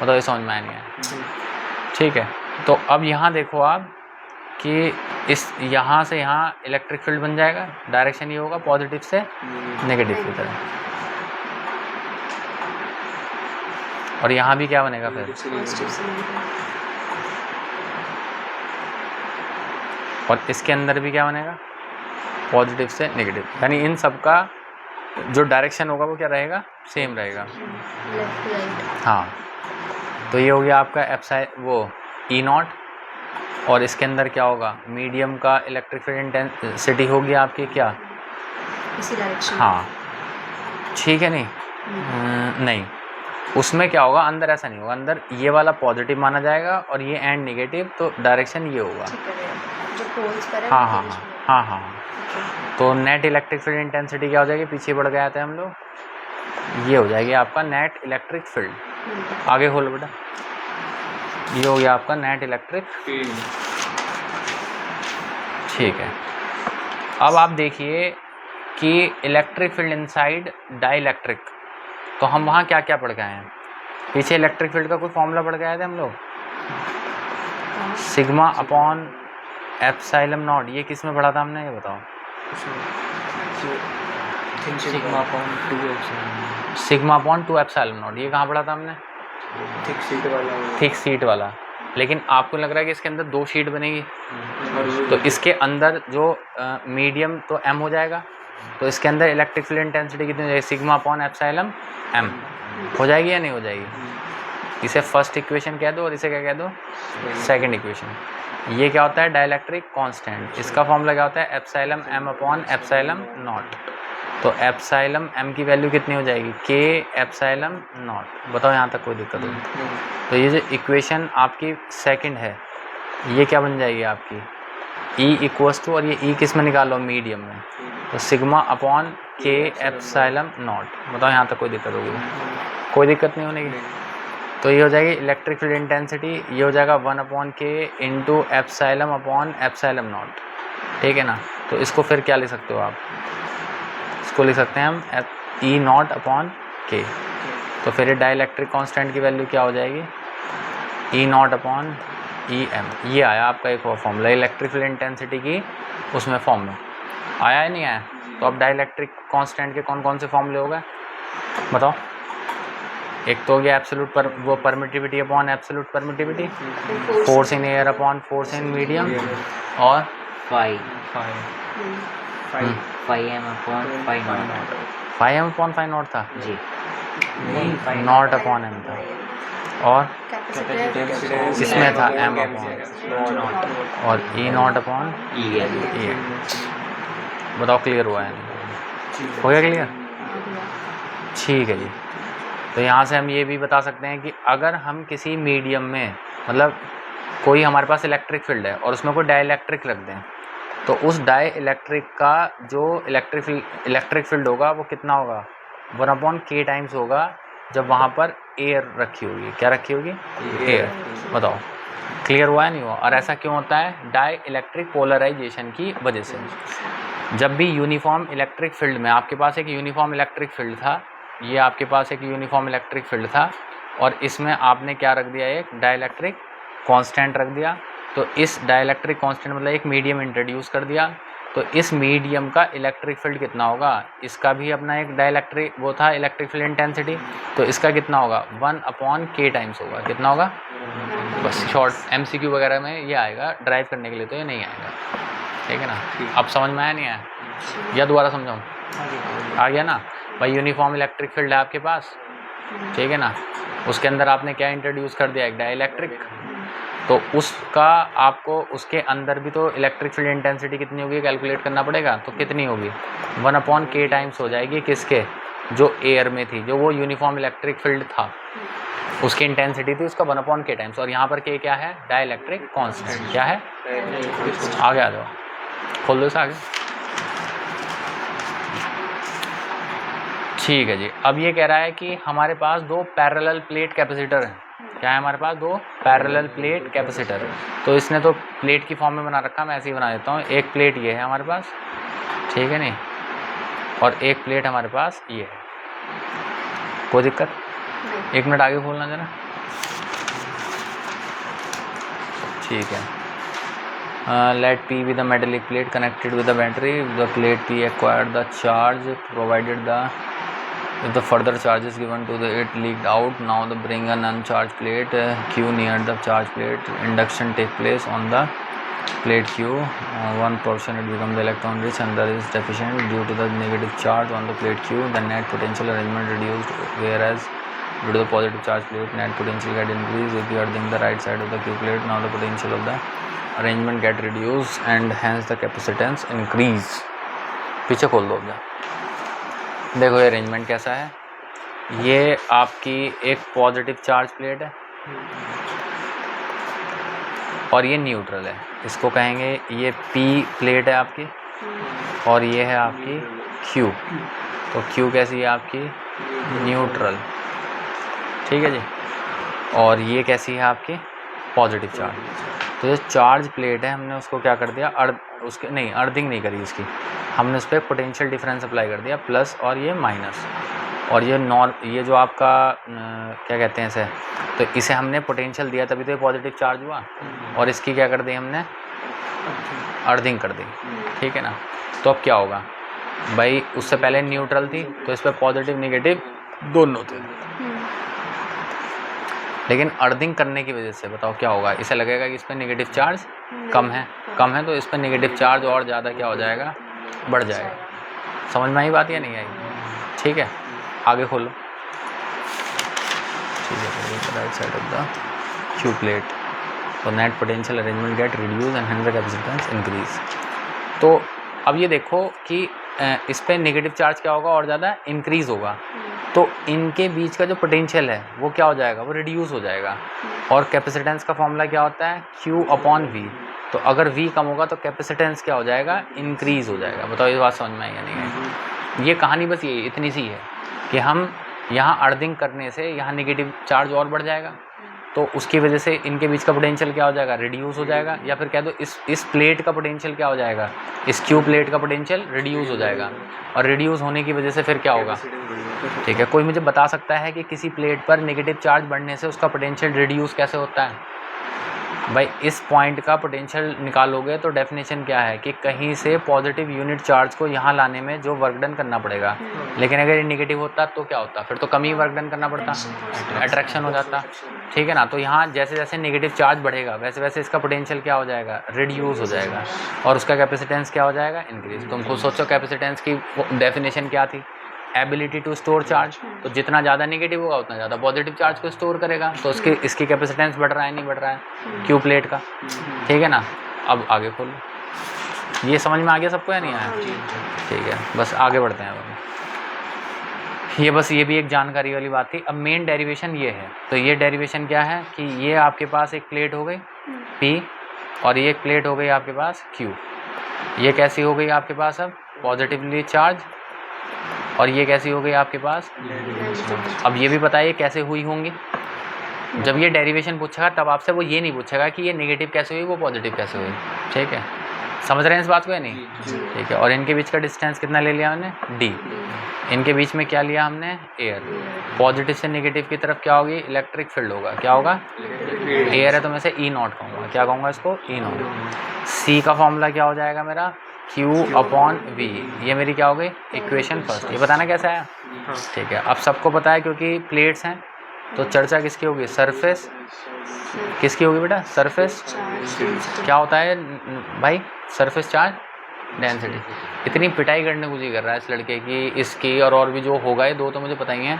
बताओ ये समझ में आया नहीं आया, ठीक है। तो अब यहाँ देखो आप कि इस यहाँ से यहाँ इलेक्ट्रिक फील्ड बन जाएगा, डायरेक्शन ये होगा पॉजिटिव से नेगेटिव की तरह, और यहाँ भी क्या बनेगा फिर, और इसके अंदर भी क्या बनेगा पॉजिटिव से नेगेटिव, यानी इन सब का जो डायरेक्शन होगा वो क्या रहेगा, सेम रहेगा। हाँ, तो ये हो गया आपका एप्साइलन वो ई नॉट, और इसके अंदर क्या होगा मीडियम का इलेक्ट्रिक फील्ड इंटेंसिटी होगी आपकी क्या इसी डायरेक्शन। हाँ, ठीक है। नहीं नहीं, उसमें क्या होगा, अंदर ऐसा नहीं होगा, अंदर ये वाला पॉजिटिव माना जाएगा और ये एंड नेगेटिव, तो डायरेक्शन ये होगा। जो पोल्स पर है, हाँ। तो नेट इलेक्ट्रिक फील्ड इंटेंसिटी क्या हो जाएगी, पीछे बढ़ गए थे हम लोग, ये हो जाएगी आपका नेट इलेक्ट्रिक फील्ड। आगे खोलो बेटा, ये हो गया आपका नेट इलेक्ट्रिक फील्ड, ठीक है। अब आप देखिए कि इलेक्ट्रिक फील्ड इनसाइड डाइलेक्ट्रिक, तो हम वहाँ क्या क्या पढ़ गए हैं, पीछे इलेक्ट्रिक फील्ड का कोई फॉर्मूला पढ़ गए थे हम लोग, सिग्मा अपॉन एप्सिलॉन नॉट। ये किस में पढ़ा था हमने, ये बताओ। सिग्मा अपॉन 2 एप्सिलॉन नॉट, ये कहाँ पढ़ा था हमने, थिक सीट वाला। लेकिन आपको लग रहा है कि इसके अंदर 2 शीट बनेगी, तो इसके अंदर जो मीडियम तो m हो जाएगा, तो इसके अंदर इलेक्ट्रिक फील्ड इंटेंसिटी कितनी हो जाएगी, सिग्मा अपॉन एप्सिलॉन m हो जाएगी या नहीं हो जाएगी। इसे फर्स्ट इक्वेशन कह दो और इसे क्या कह दो, सेकंड इक्वेशन। ये क्या होता है, डाइलेक्ट्रिक कांस्टेंट। इसका फॉर्मूला क्या होता है, epsilon m upon epsilon not. तो एप्सिलॉन m की वैल्यू कितनी हो जाएगी, k एप्सिलॉन नॉट। बताओ यहाँ तक कोई दिक्कत होगी। तो ये जो इक्वेशन आपकी सेकंड है, ये क्या बन जाएगी आपकी, E इक्वल्स टू, और ये E किस में निकालो, मीडियम में, तो sigma upon k epsilon not. बताओ यहाँ तक कोई दिक्कत होगी, कोई दिक्कत नहीं होने की। तो ये हो जाएगी इलेक्ट्रिक फील्ड इंटेंसिटी, ये हो जाएगा 1 अपॉन के into epsilon upon epsilon not, ठीक है ना। तो इसको फिर क्या लिख सकते हो आप, इसको लिख सकते हैं हम ई नॉट अपॉन के। तो फिर ये डाइलेक्ट्रिक कांस्टेंट की वैल्यू क्या हो जाएगी, ई नॉट अपॉन ई एम। ये आया आपका एक और फॉर्मूला इलेक्ट्रिक फील्ड इंटेंसिटी की, उसमें फॉर्मूला आया है नहीं आया। तो अब डाइलेक्ट्रिक कांस्टेंट के कौन कौन से फॉर्मूले हो गए बताओ। एक तो हो गया एब्सोल्यूट पर वो permittivity upon absolute permittivity, force in air upon force in medium, और five M upon five naught five naught था जी। नॉट अपॉन एम था, और कैपेसिटेंस इसमें था एम अपॉन, और ई नॉट अपॉन ई है। बताओ क्लियर हुआ है नहीं? हो गया क्लियर? ठीक है जी। तो यहाँ से हम ये भी बता सकते हैं कि अगर हम किसी मीडियम में, मतलब कोई हमारे पास इलेक्ट्रिक फील्ड है और उसमें कोई डाइइलेक्ट्रिक रख दें, तो उस डाइइलेक्ट्रिक का जो इलेक्ट्रिक फील्ड होगा वो कितना होगा? 1/k टाइम्स होगा, जब वहाँ पर एयर रखी होगी। क्या रखी होगी? एयर। बताओ क्लियर हुआ है नहीं हुआ? और ऐसा क्यों होता है? डाइइलेक्ट्रिक पोलराइजेशन की वजह से। जब भी यूनिफॉर्म इलेक्ट्रिक फील्ड में, आपके पास एक यूनिफॉर्म इलेक्ट्रिक फील्ड था, ये आपके पास एक यूनिफॉर्म इलेक्ट्रिक फील्ड था, और इसमें आपने क्या रख दिया? एक डाइइलेक्ट्रिक कांस्टेंट रख दिया। तो इस डाइइलेक्ट्रिक कांस्टेंट मतलब एक मीडियम इंट्रोड्यूस कर दिया, तो इस मीडियम का इलेक्ट्रिक फील्ड कितना होगा? इसका भी अपना एक डाइइलेक्ट्रिक वो था, इलेक्ट्रिक फील्ड इंटेंसिटी, तो इसका कितना होगा? 1/k टाइम्स होगा। कितना होगा? बस शॉर्ट MCQ वगैरह में ये आएगा, ड्राइव करने के लिए तो ये नहीं आएगा। ठीक है ना? अब समझ में आया नहीं आया? या दोबारा समझाऊँ? आ गया ना? भाई यूनिफॉर्म इलेक्ट्रिक फील्ड है आपके पास, ठीक है ना? उसके अंदर आपने क्या इंट्रोड्यूस कर दिया? एक डाइइलेक्ट्रिक। तो उसका आपको उसके अंदर भी तो इलेक्ट्रिक फील्ड इंटेंसिटी कितनी होगी कैलकुलेट करना पड़ेगा। तो कितनी होगी? 1/k टाइम्स हो जाएगी। किसके? जो एयर में थी, जो वो यूनिफॉर्म इलेक्ट्रिक फील्ड था, उसकी इंटेंसिटी थी उसका 1/k टाइम्स। और यहाँ पर k क्या है? Dielectric constant. क्या है? आगे आ जाओ, खोल दो इसे आगे। ठीक है जी। अब ये कह रहा है कि हमारे पास दो पैरेलल प्लेट कैपेसिटर हैं। क्या है हमारे पास? दो पैरेलल प्लेट कैपेसिटर। तो इसने तो प्लेट की फॉर्म में बना रखा, मैं ऐसे ही बना देता हूँ। एक प्लेट ये है हमारे पास, ठीक है नहीं, और एक प्लेट हमारे पास ये है। कोई दिक्कत? एक मिनट आगे खोलना जरा। ठीक है। Let P be the metallic plate connected with the battery. The plate P acquired the charge provided if the further charge is given to it leaked out. Now the bring an uncharged plate Q near the charged plate. Induction take place on the plate Q. One portion it becomes the electron rich and the other is deficient due to the negative charge on the plate Q. The net potential arrangement reduced, whereas due to the positive charge plate net potential get increased if you are in the right side of the Q plate. Now the potential of the arrangement get reduced and hence the capacitance increase. पीछे खोल दो अपना। देखो ये arrangement कैसा है। ये आपकी एक पॉजिटिव चार्ज प्लेट है और ये न्यूट्रल है। इसको कहेंगे ये P प्लेट है आपकी, और ये है आपकी Q। तो Q कैसी है आपकी? न्यूट्रल। ठीक है जी। और ये कैसी है आपकी? Positive charge. तो ये चार्ज प्लेट है, हमने उसको क्या कर दिया? उसके नहीं, अर्थिंग नहीं करी इसकी, हमने उस पर पोटेंशियल डिफरेंस अप्लाई कर दिया, प्लस और ये माइनस। और ये जो आपका क्या कहते हैं इसे, तो इसे हमने पोटेंशियल दिया तभी तो ये पॉजिटिव चार्ज हुआ, और इसकी क्या कर दी हमने? अर्थिंग कर दी। ठीक है ना? तो अब क्या होगा भाई? उससे पहले न्यूट्रल थी तो इस पर पॉजिटिव नेगेटिव दोनों थे, लेकिन अर्थिंग करने की वजह से बताओ क्या होगा? इसे लगेगा कि इस पर नेगेटिव चार्ज कम है तो इस पर नेगेटिव चार्ज और ज़्यादा क्या हो जाएगा? बढ़ जाएगा। समझ में आई बात या नहीं आई? ठीक है, आगे खोलो। ठीक है, right side of the Q plate, तो net potential arrangement get reduce and hence the capacitance increase. तो अब ये देखो कि इस पर नेगेटिव चार्ज क्या होगा? और ज़्यादा इंक्रीज़ होगा। तो इनके बीच का जो पोटेंशियल है वो क्या हो जाएगा? वो रिड्यूस हो जाएगा। और कैपेसिटेंस का फॉर्मूला क्या होता है? Q/V। तो अगर V कम होगा तो कैपेसिटेंस क्या हो जाएगा? इंक्रीज़ हो जाएगा। बताओ ये बात समझ में आई या नहीं आई? ये कहानी बस ये इतनी सी है कि हम यहाँ अर्थिंग करने से यहाँ नेगेटिव चार्ज और बढ़ जाएगा, तो उसकी वजह से इनके बीच का पोटेंशियल क्या हो जाएगा? रिड्यूस हो जाएगा। या फिर कह दो इस प्लेट का पोटेंशियल क्या हो जाएगा? इस Q प्लेट का पोटेंशियल रिड्यूस हो जाएगा। और रिड्यूस होने की वजह से फिर क्या होगा? ठीक है, कोई मुझे बता सकता है कि किसी प्लेट पर नेगेटिव चार्ज बढ़ने से उसका पोटेंशियल रिड्यूस कैसे होता है? भाई इस पॉइंट का पोटेंशियल निकालोगे तो डेफिनेशन क्या है कि कहीं से पॉजिटिव यूनिट चार्ज को यहाँ लाने में जो वर्क डन करना पड़ेगा, लेकिन अगर ये नेगेटिव होता तो क्या होता? फिर तो कम ही वर्क डन करना पड़ता, अट्रैक्शन हो जाता। ठीक है ना? तो यहाँ जैसे जैसे नेगेटिव चार्ज बढ़ेगा वैसे वैसे इसका पोटेंशियल क्या हो जाएगा? रिड्यूस हो जाएगा। और उसका कैपेसिटेंस क्या हो जाएगा? इंक्रीज। तुम खुद सोचो कैपेसिटेंस की डेफिनेशन क्या थी? एबिलिटी टू स्टोर चार्ज, तो जितना ज़्यादा नेगेटिव होगा उतना ज़्यादा पॉजिटिव चार्ज को स्टोर करेगा, तो इसकी कैपेसिटेंस बढ़ रहा है नहीं बढ़ रहा है क्यू प्लेट का, ठीक है ना। अब आगे खोलो, ये समझ में आ गया सबको या नहीं आया? ठीक है, बस आगे बढ़ते हैं अब। ये बस ये भी एक जानकारी वाली बात थी। अब मेन डेरिवेशन ये है, तो ये डेरिवेशन क्या है कि ये आपके पास एक प्लेट हो गई P और ये एक प्लेट हो गई आपके पास Q। ये कैसी हो गई आपके पास अब पॉजिटिवली चार्ज, और ये कैसी हो गई आपके पास। अब ये भी बताइए कैसे हुई होंगी। जब ये डेरिवेशन पूछेगा तब आपसे वो ये नहीं पूछेगा कि ये नेगेटिव कैसे हुई वो पॉजिटिव कैसे हुई, ठीक है। समझ रहे हैं इस बात को या नहीं? ठीक है। और इनके बीच का डिस्टेंस कितना ले लिया हमने D। इनके बीच में क्या लिया हमने एयर। पॉजिटिव से नेगेटिव की तरफ क्या होगी इलेक्ट्रिक फील्ड होगा, क्या होगा एयर है तो मैं से E नॉट कहूँगा, क्या कहूँगा इसको E नॉट। C का फॉर्मूला क्या हो जाएगा मेरा Q/V, ये मेरी क्या हो गई इक्वेशन फर्स्ट। ये बताना कैसा है, ठीक है। अब सबको पता है क्योंकि प्लेट्स हैं तो चर्चा किसकी होगी सरफेस किसकी होगी बेटा सरफेस क्या होता है भाई सरफेस चार्ज डेंसिटी। इतनी पिटाई करने को जी कर रहा है इस लड़के की इसकी और भी जो होगा ये दो तो मुझे पता ही है।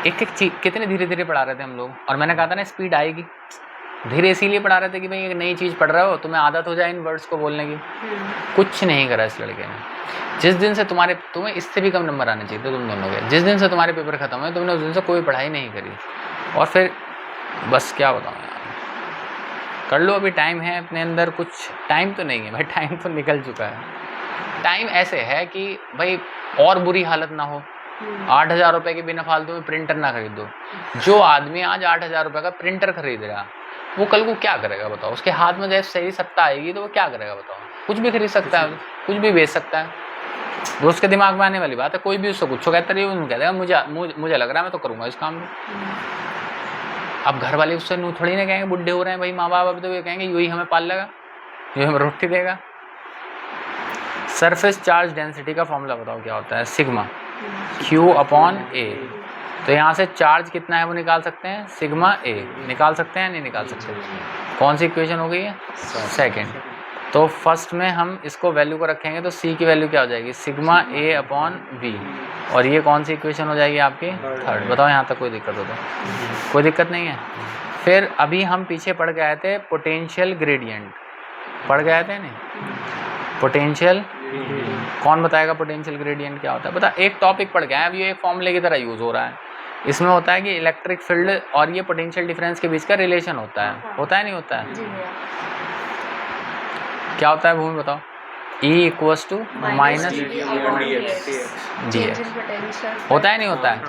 एक एक चीज कितने धीरे धीरे पढ़ा रहे थे हम लोग, और मैंने कहा था ना स्पीड आएगी, धीरे इसीलिए पढ़ा रहे थे कि भाई एक नई चीज़ पढ़ रहे हो तुम्हें आदत हो जाए इन वर्ड्स को बोलने की। कुछ नहीं करा इस लड़के ने। जिस दिन से तुम्हें इससे भी कम नंबर आने चाहिए थे तुम दोनों के, जिस दिन से तुम्हारे पेपर खत्म हुए तुमने उस दिन से कोई पढ़ाई नहीं करी, और फिर बस क्या बताऊँ यार, कर लो अभी टाइम है अपने अंदर। कुछ टाइम तो नहीं है भाई, टाइम तो निकल चुका है। टाइम ऐसे है कि भाई और बुरी हालत ना हो, 8,000 रुपये के बिना फालतू में प्रिंटर ना खरीद दो। जो आदमी आज 8,000 रुपये का प्रिंटर खरीद रहा वो कल को क्या करेगा बताओ। उसके हाथ में जैसे सही सत्ता आएगी तो वो क्या करेगा बताओ। कुछ भी खरीद सकता है, कुछ भी बेच सकता है, वो उसके दिमाग में आने वाली बात है। कोई भी उससे कुछ कहता रही कह देगा मुझे लग रहा है मैं तो करूँगा इस काम को। अब घर वाले उससे नू थोड़ी ना कहेंगे बुढ़े हो रहे हैं भाई माँ बाप, अभी तो ये कहेंगे यही हमें पाल लेगा, यही हमें रोटी देगा। सरफेस चार्ज डेंसिटी का फॉर्मूला बताओ क्या होता है सिग्मा Q/A। तो यहाँ से चार्ज कितना है वो निकाल सकते हैं सिग्मा A निकाल सकते हैं नहीं निकाल सकते। कौन सी इक्वेशन हो गई है सेकंड। तो फर्स्ट में हम इसको वैल्यू को रखेंगे तो C की वैल्यू क्या हो जाएगी सिग्मा A/V, और ये कौन सी इक्वेशन हो जाएगी आपकी थर्ड। बताओ यहाँ तक कोई दिक्कत हो तो? कोई दिक्कत नहीं है। फिर अभी हम पीछे पढ़ के आए थे पोटेंशियल ग्रेडियंट, पढ़ के आए थे नहीं पोटेंशियल। कौन बताएगा पोटेंशियल ग्रेडियंट क्या होता है? बता, एक टॉपिक पढ़ के आए, अब ये एक फॉर्मूले की तरह यूज़ हो रहा है। इसमें होता है कि इलेक्ट्रिक फील्ड और ये पोटेंशियल डिफरेंस के बीच का रिलेशन होता है नहीं होता है? क्या होता है भूमि बताओ। E - dx होता है नहीं होता है?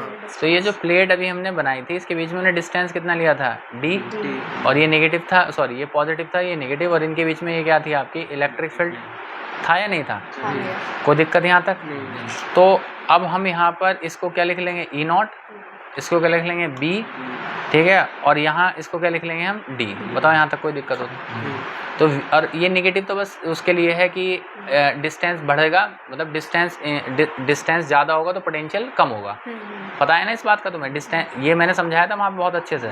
तो ये जो प्लेट अभी हमने बनाई थी इसके बीच में हमने डिस्टेंस कितना लिया था D, और ये नेगेटिव था, सॉरी ये पॉजिटिव था ये नेगेटिव, और इनके बीच में ये क्या थी आपकी इलेक्ट्रिक फील्ड था या नहीं था? कोई दिक्कत यहाँ तक? तो अब हम यहाँ पर इसको क्या लिख लेंगे E नॉट, इसको क्या लिख लेंगे B, ठीक है, और यहाँ इसको क्या लिख लेंगे हम D। बताओ यहाँ तक कोई दिक्कत होती? तो और ये नेगेटिव तो बस उसके लिए है कि डिस्टेंस बढ़ेगा, मतलब डिस्टेंस ज़्यादा होगा तो पोटेंशियल कम होगा। पता है ना इस बात का तुम्हें? डिस्टेंस ये मैंने समझाया था वहाँ पे बहुत अच्छे से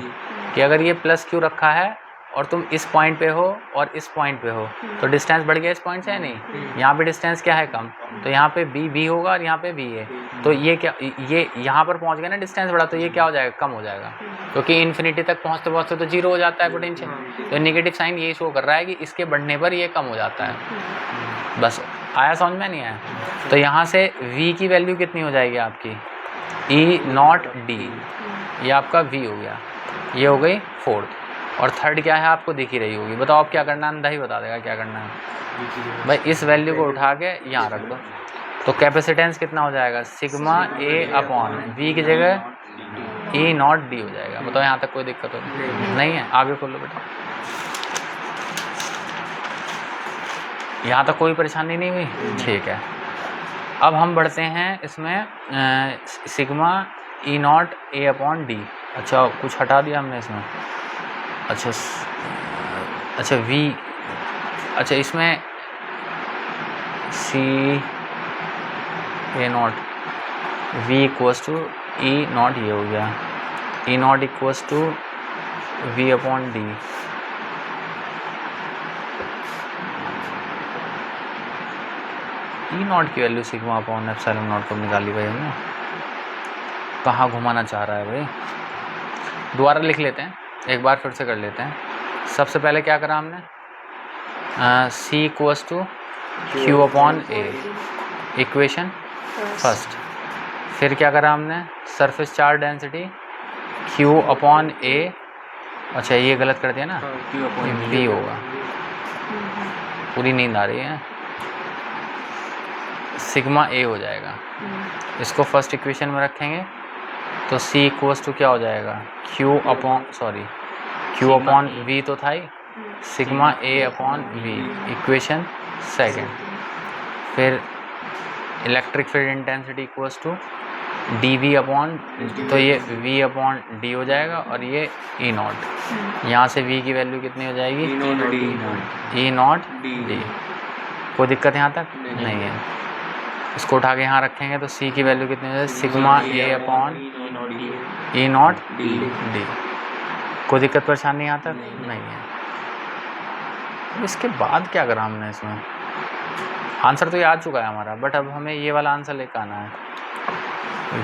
कि अगर ये प्लस Q रखा है और तुम इस पॉइंट पे हो और इस पॉइंट पे हो तो डिस्टेंस बढ़ गया इस पॉइंट से है नहीं। यहाँ पे डिस्टेंस क्या है कम, तो यहाँ पे B होगा और यहाँ पे B है, तो ये क्या ये यहाँ पर पहुँच गया ना डिस्टेंस बढ़ा, तो ये क्या हो जाएगा कम हो जाएगा, क्योंकि इन्फिनिटी तक पहुँचते पहुँचते तो जीरो हो जाता है पोटेंशियल। तो नेगेटिव साइन यही शो कर रहा है कि इसके बढ़ने पर ये कम हो जाता है। बस आया समझ में? नहीं आया? तो यहाँ से V की वैल्यू कितनी हो जाएगी आपकी E नॉट D, ये आपका V हो गया, ये हो गई फोर्थ, और थर्ड क्या है आपको दिख ही रही होगी। बताओ आप क्या करना है, अंधा ही बता देगा क्या करना है भाई। इस वैल्यू को उठा के यहाँ रख दो, तो कैपेसिटेंस कितना हो जाएगा सिग्मा A/V की जगह E नॉट D हो जाएगा। बताओ यहाँ तक कोई दिक्कत हो नहीं है? आगे खोलो बेटा, यहाँ तक कोई परेशानी नहीं हुई? ठीक है। अब हम बढ़ते हैं इसमें सिग्मा E नॉट A/D। अच्छा कुछ हटा दिया हमने इसमें, अच्छा V, अच्छा इसमें A naught V equals to E naught, ये हो गया E naught equals to V/D। E naught की value sigma upon epsilon naught कब निकाली भाई हमने? कहाँ घुमाना चाह रहा है भाई? दोबारा लिख लेते हैं, एक बार फिर से कर लेते हैं। सबसे पहले क्या करा हमने? C equals to Q upon A, equation first. फिर क्या करा हमने? Surface charge density Q upon A, अच्छा ये गलत कर दिया ना, वी होगा, पूरी नींद आ रही है, सिग्मा ए हो जाएगा। इसको फर्स्ट इक्वेशन में रखेंगे तो सी इक्वल्स टू क्या हो जाएगा? क्यू अपॉन वी तो था ही, sigma A upon V, equation second. फिर electric field intensity equals to D V upon, तो ये वी अपॉन डी हो जाएगा और ये ई नॉट। यहाँ से वी की वैल्यू कितनी हो जाएगी? ई नॉट डी। कोई दिक्कत यहाँ तक नहीं है। इसको उठा के यहाँ रखेंगे तो सी की वैल्यू कितनी हो जाएगी? Sigma A upon E not D. कोई दिक्कत परेशानी यहाँ तक नहीं है। इसके बाद क्या करा हमने इसमें? आंसर तो ये आ चुका है हमारा, बट अब हमें ये वाला आंसर लेकर आना है।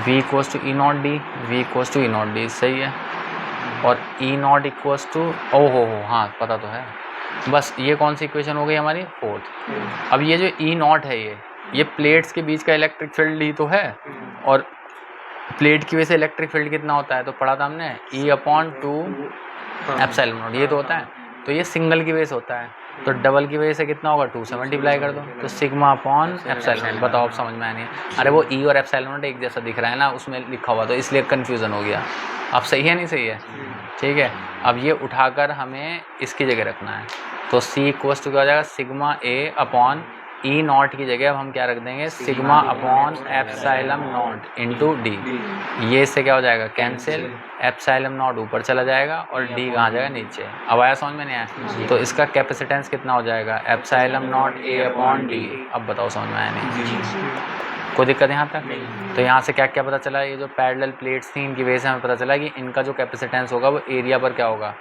v equals to E not D, V equals to E not D, सही है। और ई नॉट इक्वल्स टू, ओ हो हाँ पता तो है। बस ये कौन सी इक्वेशन हो गई हमारी? फोर्थ। अब ये जो ई नॉट है, ये प्लेट्स के बीच का इलेक्ट्रिक फील्ड ही तो है, और प्लेट की वजह से इलेक्ट्रिक फील्ड कितना होता है तो पढ़ा था हमने, ई अपॉन टू एप्सिलॉन नॉट, ये तो होता है। तो ये सिंगल की वजह से होता है, तो डबल की वजह से कितना होगा? 2 से मल्टीप्लाई कर दो, तो सिग्मा अपॉन एप्सिलॉन। बताओ अब समझ में आया नहीं? अरे वो ई और एप्सिलॉन एक जैसा दिख रहा है ना, उसमें लिखा हुआ, तो इसलिए कन्फ्यूज़न हो गया। अब सही है नहीं सही है? ठीक है। अब ये उठाकर हमें इसकी जगह रखना है, तो सी इक्वल्स टू क्या हो जाएगा? Sigma A upon E naught की जगह अब हम क्या रख देंगे? Sigma upon epsilon not into D. ये इससे क्या हो जाएगा? कैंसिल, एप्सिलॉन नॉट ऊपर चला जाएगा और डी कहाँ जाएगा? नीचे। अब आया समझ में नहीं आया? तो इसका कैपेसिटेंस कितना हो जाएगा? Epsilon not a upon D. अब बताओ समझ में आया नहीं? कोई दिक्कत यहाँ तक? तो यहाँ से क्या क्या पता चला? ये जो पैरेलल प्लेट्स थी इनकी वजह से हमें पता चला कि इनका जो कैपेसिटेंस होगा वो एरिया पर क्या होगा?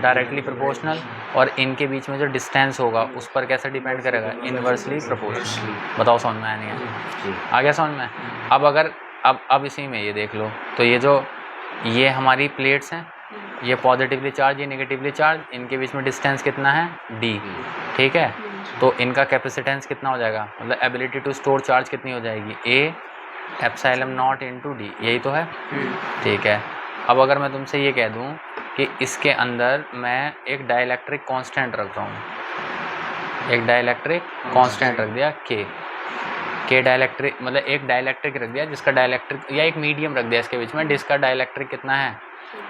डायरेक्टली प्रोपोर्शनल, और इनके बीच में जो डिस्टेंस होगा उस पर कैसे डिपेंड करेगा? Inversely proportional. बताओ समझ में आया नहीं है? आ गया समझ में? अब अगर अब इसी में ये देख लो, तो ये हमारी प्लेट्स हैं, ये पॉजिटिवली चार्ज, ये नेगेटिवली चार्ज, इनके बीच में डिस्टेंस कितना है? डी। ठीक है। तो इनका कैपेसिटेंस कितना हो जाएगा? मतलब एबिलिटी टू स्टोर चार्ज कितनी हो जाएगी? A epsilon not into D, यही तो है। ठीक है। अब अगर मैं तुमसे ये कह दूं कि इसके अंदर मैं एक डाइलेक्ट्रिक कांस्टेंट रख रहा हूँ, एक डाइलेक्ट्रिक कांस्टेंट रख दिया के डाइलेक्ट्रिक, मतलब एक डाइलेक्ट्रिक रख दिया जिसका डाइलेक्ट्रिक, या एक मीडियम रख दिया इसके बीच में जिसका डाइलेक्ट्रिक कितना है?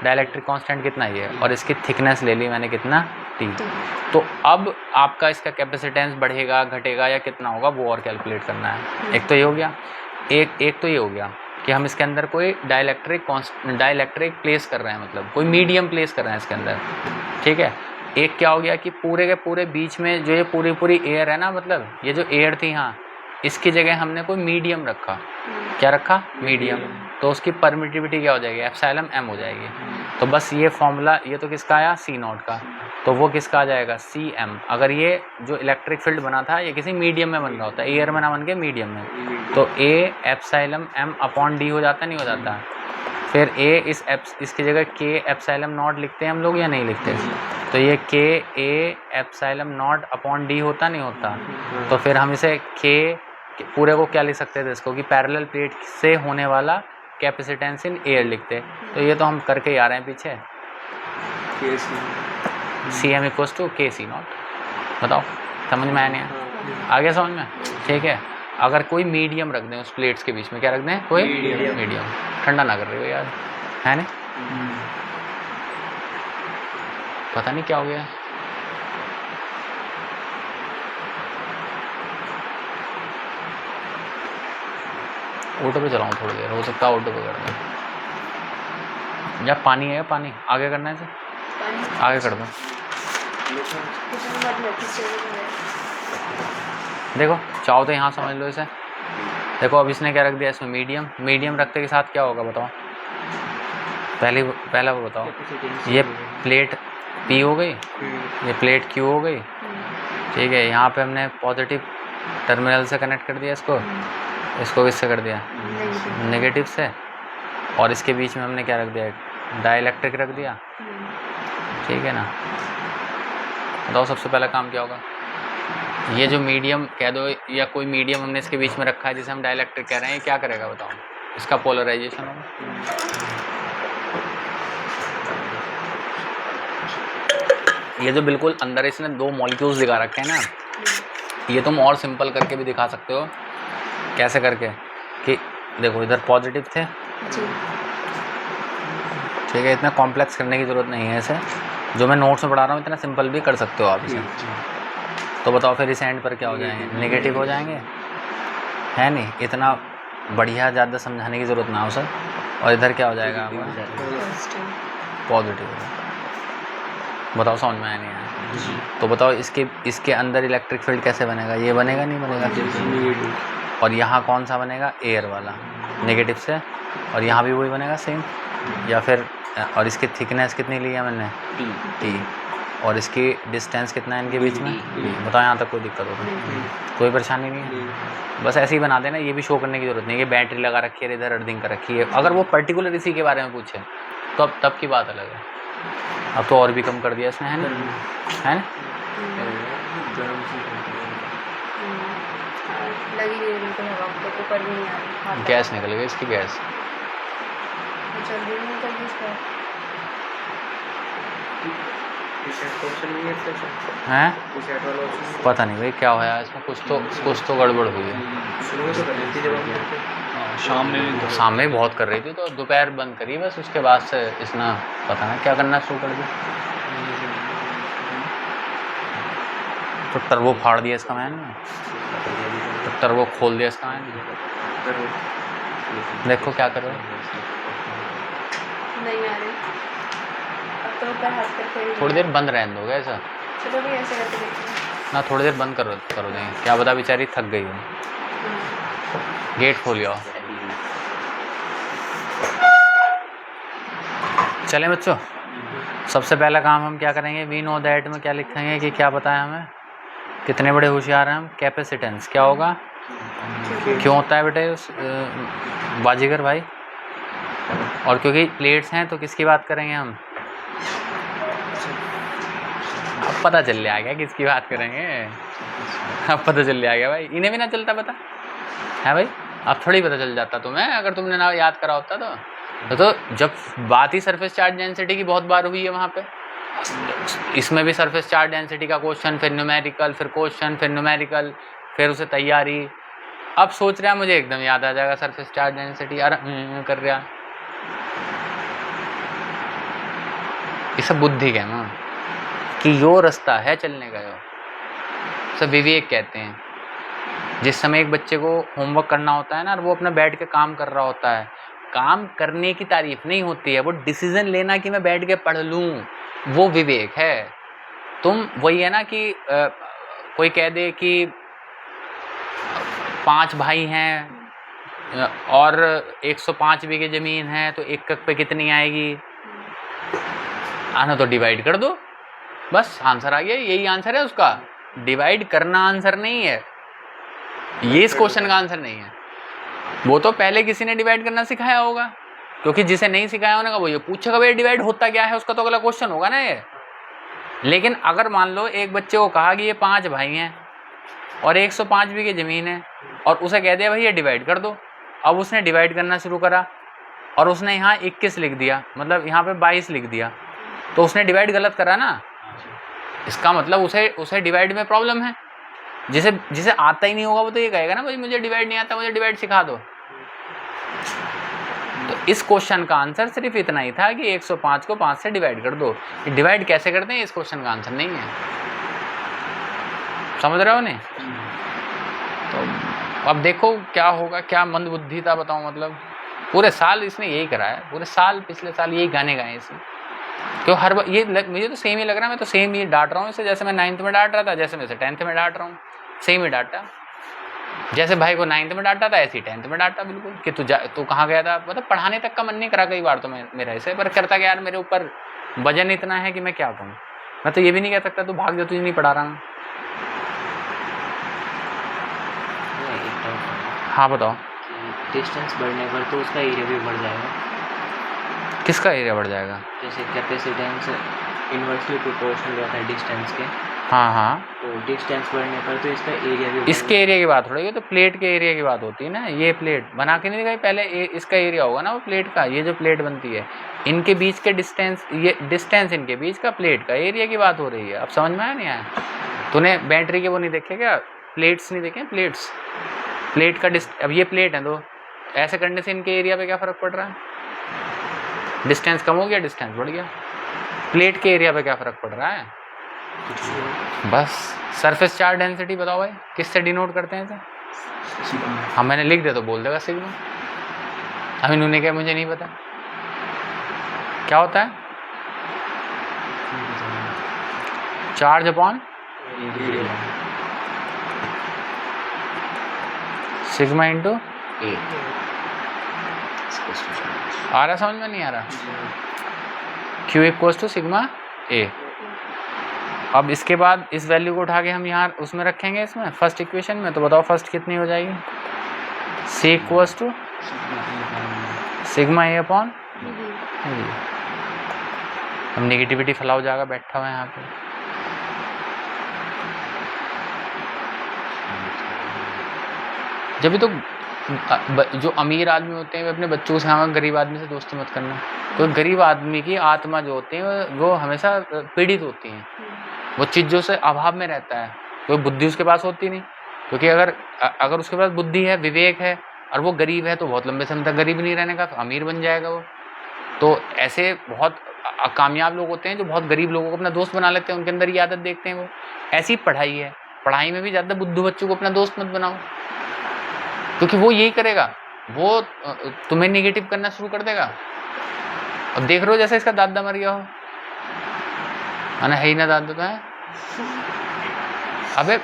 डाइलेक्ट्रिक कांस्टेंट कितना ही है, और इसकी थिकनेस ले ली मैंने कितना? टी। तो अब आपका इसका कैपेसिटेंस बढ़ेगा घटेगा या कितना होगा वो और कैलकुलेट करना है। एक तो ये हो गया, एक तो ये हो गया कि हम इसके अंदर कोई डाइलेक्ट्रिक प्लेस कर रहे हैं, मतलब कोई मीडियम प्लेस कर रहे हैं इसके अंदर। ठीक है। एक क्या हो गया कि पूरे के पूरे बीच में जो ये पूरी एयर है ना, मतलब ये जो एयर थी, हाँ, इसकी जगह हमने कोई मीडियम रखा। क्या रखा? मीडियम। तो उसकी परमिटिविटी क्या हो जाएगी? एप्सिलॉन एम हो जाएगी। तो बस ये फॉर्मूला, ये तो किसका आया? सी नॉट का, तो वो किसका आ जाएगा? C M. अगर ये जो इलेक्ट्रिक फील्ड बना था ये किसी मीडियम में बन रहा होता है, एयर में ना बन के मीडियम में, तो A epsilon M upon D हो जाता, नहीं हो जाता? फिर ए इसकी जगह के एप्सिलॉन नॉट लिखते हैं हम लोग या नहीं लिखते? तो ये के A epsilon not upon D होता, नहीं होता? तो फिर हम इसे के पूरे को क्या लिख सकते थे इसको कि पैरेलल प्लेट से होने वाला कैपेसिटेंस इन एयर लिखते। तो ये तो हम करके ही आ रहे हैं पीछे, सी एम इक्वल्स टू के सी नॉट। बताओ समझ में आया नहीं? आ गया समझ में? ठीक है। अगर कोई मीडियम रख दें उस प्लेट्स के बीच में, क्या रख दें? कोई मीडियम। ठंडा ना कर रहे हो यार, है नहीं? पता नहीं क्या हो गया। ऑटो पे चलाऊँ थोड़ी देर, हो सकता है ऑटो पे कर दें। या पानी है, पानी आगे करना है, आगे कर दो। देखो चाहो तो यहाँ समझ लो इसे। देखो अब इसने क्या रख दिया इसमें? मीडियम रखते के साथ क्या होगा बताओ? पहला वो बताओ। ये प्लेट P हो गई, ये प्लेट Q हो गई। ठीक है। यहाँ पे हमने पॉजिटिव टर्मिनल से कनेक्ट कर दिया इसको, इसको किससे कर दिया, नेगेटिव से, और इसके बीच में हमने क्या रख दिया, डाइलेक्ट्रिक रख दिया, ठीक है ना। बताओ सबसे पहला काम क्या होगा, ये जो मीडियम कह दो या कोई मीडियम हमने इसके बीच में रखा है जिसे हम डाइलेक्ट्रिक कह रहे हैं, ये क्या करेगा बताओ, इसका पोलराइजेशन होगा। ये जो बिल्कुल अंदर इसने दो मॉलिक्यूल्स दिखा रखे हैं ना, ये तुम और सिंपल करके भी दिखा सकते हो। कैसे करके कि देखो इधर पॉजिटिव थे, ठीक है, इतना कॉम्प्लेक्स करने की ज़रूरत नहीं है इसे, जो मैं नोट्स में पढ़ा रहा हूँ इतना सिंपल भी कर सकते हो आप इसे। तो बताओ फिर इस एंड पर क्या हो जाएंगे, नेगेटिव हो जाएंगे, है नहीं, इतना बढ़िया ज़्यादा समझाने की ज़रूरत ना हो सर। और इधर क्या हो जाएगा आपका, पॉजिटिव। बताओ समझ में आया नहीं आया? तो बताओ इसके अंदर इलेक्ट्रिक फील्ड कैसे बनेगा, ये बनेगा नहीं बनेगा, और यहाँ कौन सा बनेगा, एयर वाला, नेगेटिव से, और यहाँ भी वही बनेगा सेम, या फिर और इसकी थिकनेस कितनी ली है मैंने, टी, और इसकी डिस्टेंस कितना है इनके बीच में, बताओ यहाँ तक कोई दिक्कत होगी, कोई परेशानी नहीं है। बस ऐसे ही बना देना, ये भी शो करने की जरूरत नहीं है, ये बैटरी लगा रखी है, इधर अर्थिंग कर रखी है। अगर वो पर्टिकुलर इसी के बारे में पूछे तो अब तब की बात अलग है। अब तो और भी कम कर दिया इसने, है ना, है ना, लगी नहीं बिल्कुल हवा, तो ऊपर भी नहीं आ रही, गैस निकल गई इसकी, गैस जल्दी नहीं निकल गई इसका। हैं, पता नहीं भाई क्या होया इसमें, कुछ तो गड़बड़ हुई है। शाम में बहुत कर रही थी, तो दोपहर बंद करी बस, उसके बाद से इसने पता नहीं क्या करना शुरू कर दिया। तो टर्बो फाड़ दिया इसका मैंने, तो टर्बो खोल दिया इसका मैंने, देखो क्या कर रहे हो, नहीं आ रही, अब तो ऊपर हाथ करके थोड़ी देर बंद रहने दोगे ऐसा, चलो भी ऐसे करके देखते ना, थोड़ी देर बंद करो देंगे, क्या बता बेचारी थक गई हो। गेट खोलियो। चलें बच्चों, सबसे पहला काम हम क्या करेंगे, वी नो दैट में क्या लिखेंगे कि क्या पता है हमें, कितने बड़े होशियार हैं हम, कैपेसिटेंस क्या होगा, क्यों होता है बेटे बाजीगर भाई, और क्योंकि प्लेट्स हैं तो किसकी बात करेंगे हम, अब पता चल आ गया किसकी बात करेंगे, अब पता चल आ गया भाई, इन्हें भी ना चलता पता है भाई, अब थोड़ी पता चल जाता तुम्हें, अगर तुमने ना याद करा होता तो जब बात ही सरफेस चार्ज डेंसिटी की बहुत बार हुई है वहाँ पे, इसमें भी सरफेस चार्ज डेंसिटी का क्वेश्चन, फिर न्यूमेरिकल, फिर क्वेश्चन, फिर न्यूमेरिकल, फिर उसे तैयारी। अब सोच रहा मुझे एकदम याद आ जाएगा सरफेस चार्ज डेंसिटी, यार कर रहा, ये सब बुद्धि है ना, कि यो रास्ता है चलने का, यो सब विवेक कहते हैं। जिस समय एक बच्चे को होमवर्क करना होता है ना, और वो अपना बैठ के काम कर रहा होता है, काम करने की तारीफ नहीं होती है, वो डिसीजन लेना कि मैं बैठ के पढ़ लूँ, वो विवेक है। तुम वही है ना कि कोई कह दे कि 5 भाई हैं और 105 बीघे ज़मीन है, तो एक कक पे कितनी आएगी, आना तो डिवाइड कर दो, बस आंसर आ गया, यही आंसर है उसका। डिवाइड करना आंसर नहीं है, ये इस क्वेश्चन का आंसर नहीं है। वो तो पहले किसी ने डिवाइड करना सिखाया होगा, क्योंकि जिसे नहीं सिखाया होगा वो ये पूछेगा भाई डिवाइड होता क्या है, उसका तो अगला क्वेश्चन होगा ना ये। लेकिन अगर मान लो एक बच्चे को कहा कि ये 5 भाई हैं और 105 बीघे ज़मीन है, और उसे कह दिया भाई ये डिवाइड कर दो, अब उसने डिवाइड करना शुरू करा और उसने यहाँ 21 लिख दिया, मतलब यहाँ पे 22 लिख दिया, तो उसने डिवाइड गलत करा ना। इसका मतलब उसे डिवाइड में प्रॉब्लम है। जिसे आता ही नहीं होगा वो तो ये कहेगा ना भाई मुझे डिवाइड नहीं आता, मुझे डिवाइड सिखा दो। तो इस क्वेश्चन का आंसर सिर्फ इतना ही था कि 105 को 5 से डिवाइड कर दो। डिवाइड कैसे करते हैं इस क्वेश्चन का आंसर नहीं है, समझ रहे हो नहीं? तो अब देखो क्या होगा, क्या मंदबुद्धि था बताओ। मतलब पूरे साल इसने यही करा है, पूरे साल पिछले साल यही गाने गाए इसे। क्यों हर बार ये मुझे तो सेम ही लग रहा है, मैं तो सेम ही डांट रहा हूँ इसे, जैसे मैं 9th में डांट रहा था, जैसे मैं इसे 10th में डांट रहा हूँ, सेम ही डांटा। जैसे भाई को 9th में डांटा था ऐसे ही 10th में डांटा बिल्कुल, कि तू कहाँ गया था। मतलब पढ़ाने तक का मन नहीं करा कई बार तो मेरा ऐसे, पर करता कि यार मेरे ऊपर वजन इतना है कि मैं क्या कहूँ। मैं तो ये भी नहीं कह सकता तू भाग जा, तुझे नहीं पढ़ा रहा। हाँ बताओ। डिस्टेंस बढ़ने पर तो उसका एरिया भी बढ़ जाएगा। किसका एरिया बढ़ जाएगा? जैसे कैपेसिटेंस इन्वर्सली प्रोपोर्शनल होता है डिस्टेंस के, हाँ हाँ, तो डिस्टेंस बढ़ने पर तो इसका एरिया भी इसके एरिया की बात हो रही है, तो प्लेट के एरिया की बात होती है ना। ये प्लेट बना के नहीं दिखाई पहले, इसका एरिया होगा ना वो प्लेट का। ये जो प्लेट बनती है इनके बीच के डिस्टेंस, ये डिस्टेंस इनके बीच का प्लेट का एरिया की बात हो रही है। अब समझ में आया नहीं आया? तूने बैटरी के वो नहीं देखे क्या, प्लेट्स नहीं देखे? प्लेट्स, प्लेट का अब ये प्लेट है, तो ऐसे करने से इनके एरिया पे क्या फ़र्क पड़ रहा है? डिस्टेंस कम हो गया, डिस्टेंस बढ़ गया। प्लेट के एरिया पे क्या फ़र्क पड़ रहा है? बस। सरफेस चार्ज डेंसिटी बताओ भाई, किससे डिनोट करते हैं इसे? हाँ मैंने लिख दिया तो बोल देगा सिग्मा। अभी इन्होंने क्या, मुझे नहीं पता क्या होता है। चार्ज अपॉन सिग्मा इंटू ए। आ रहा समझ में? नहीं आ रहा? Q इक्वल्स टू सिग्मा ए। अब इसके बाद इस वैल्यू को उठा के हम यहाँ उसमें रखेंगे, इसमें फर्स्ट इक्वेशन में। तो बताओ फर्स्ट कितनी हो जाएगी? C equals to sigma A upon. अब नेगेटिविटी फैलाओ जाएगा, बैठा हुआ है यहाँ पे। जब भी तो जो अमीर आदमी होते हैं वे अपने बच्चों से हाँ गरीब आदमी से दोस्ती मत करना। तो गरीब आदमी की आत्मा जो होती है वो हमेशा पीड़ित होती है, वो चीज़ों से अभाव में रहता है। कोई बुद्धि उसके पास होती नहीं, क्योंकि अगर उसके पास बुद्धि है, विवेक है, और वो गरीब है तो बहुत लंबे समय तक गरीब नहीं रहने का, अमीर बन जाएगा वो। तो ऐसे बहुत कामयाब लोग होते हैं जो बहुत गरीब लोगों को अपना दोस्त बना लेते हैं, उनके अंदर ये आदत देखते हैं वो। ऐसी पढ़ाई है, पढ़ाई में भी ज़्यादा बुद्धू बच्चों को अपना दोस्त मत बनाओ, क्योंकि वो यही करेगा, वो तुम्हें निगेटिव करना शुरू कर देगा। अब देख रहे हो जैसे इसका दादा मर गया हो, है ही ना दादा तो है। अबे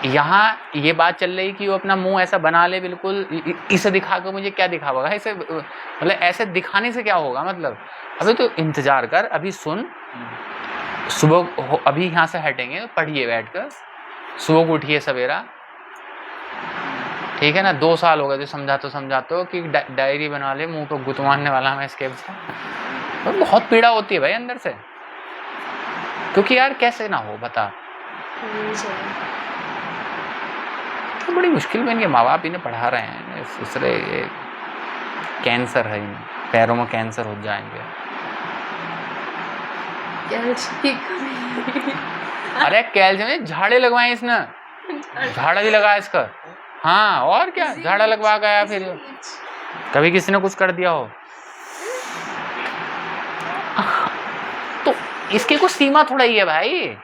यहाँ ये बात चल रही कि वो अपना मुंह ऐसा बना ले बिल्कुल, इसे दिखा कर मुझे क्या दिखावा, इसे मतलब ऐसे दिखाने से क्या होगा मतलब। अबे तो इंतजार कर, अभी सुन, सुबह अभी यहाँ से हटेंगे, पढ़िए बैठकर, सुबह को उठिए सवेरा, ठीक है ना। 2 साल हो गए तो समझाते हो कि डायरी बना ले, मुंह पर गुत मारने वाला मैं इसके से। और बहुत पीड़ा होती है भाई अंदर से, क्योंकि यार कैसे ना हो बता। तो बड़ी मुश्किल में इनके माँ बाप इन्हें पढ़ा रहे हैं, दूसरे ये कैंसर है, इन्हें पैरों में कैंसर हो जाएंगे। अरे कैल्शियम झाड़े लगवाए इसने, झाड़ा भी लगा इसका। हाँ और क्या, झाड़ा लगवा गया फिर कभी किसी ने कुछ कर दिया हो तो इसकी कुछ सीमा थोड़ा ही है भाई।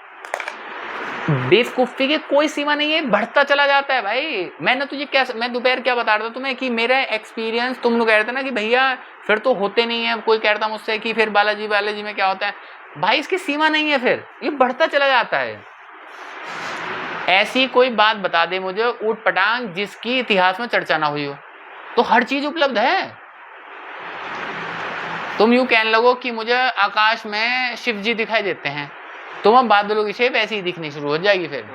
बेवकूफी की कोई सीमा नहीं है, बढ़ता चला जाता है भाई। मैं दोपहर क्या बता रहा था तुम्हें कि मेरा एक्सपीरियंस, तुम लोग कह रहे थे ना कि भैया फिर तो होते नहीं है, कोई कह रहा था मुझसे कि फिर बालाजी में क्या होता है। भाई इसकी सीमा नहीं है, फिर ये बढ़ता चला जाता है। ऐसी कोई बात बता दे मुझे ऊट पटांग जिसकी इतिहास में चर्चा ना हुई हो, तो हर चीज उपलब्ध है। तुम यूं कहने लगो कि मुझे आकाश में शिव जी दिखाई देते हैं, तो वह बादलों की शेप ऐसी ही दिखनी शुरू हो जाएगी। फिर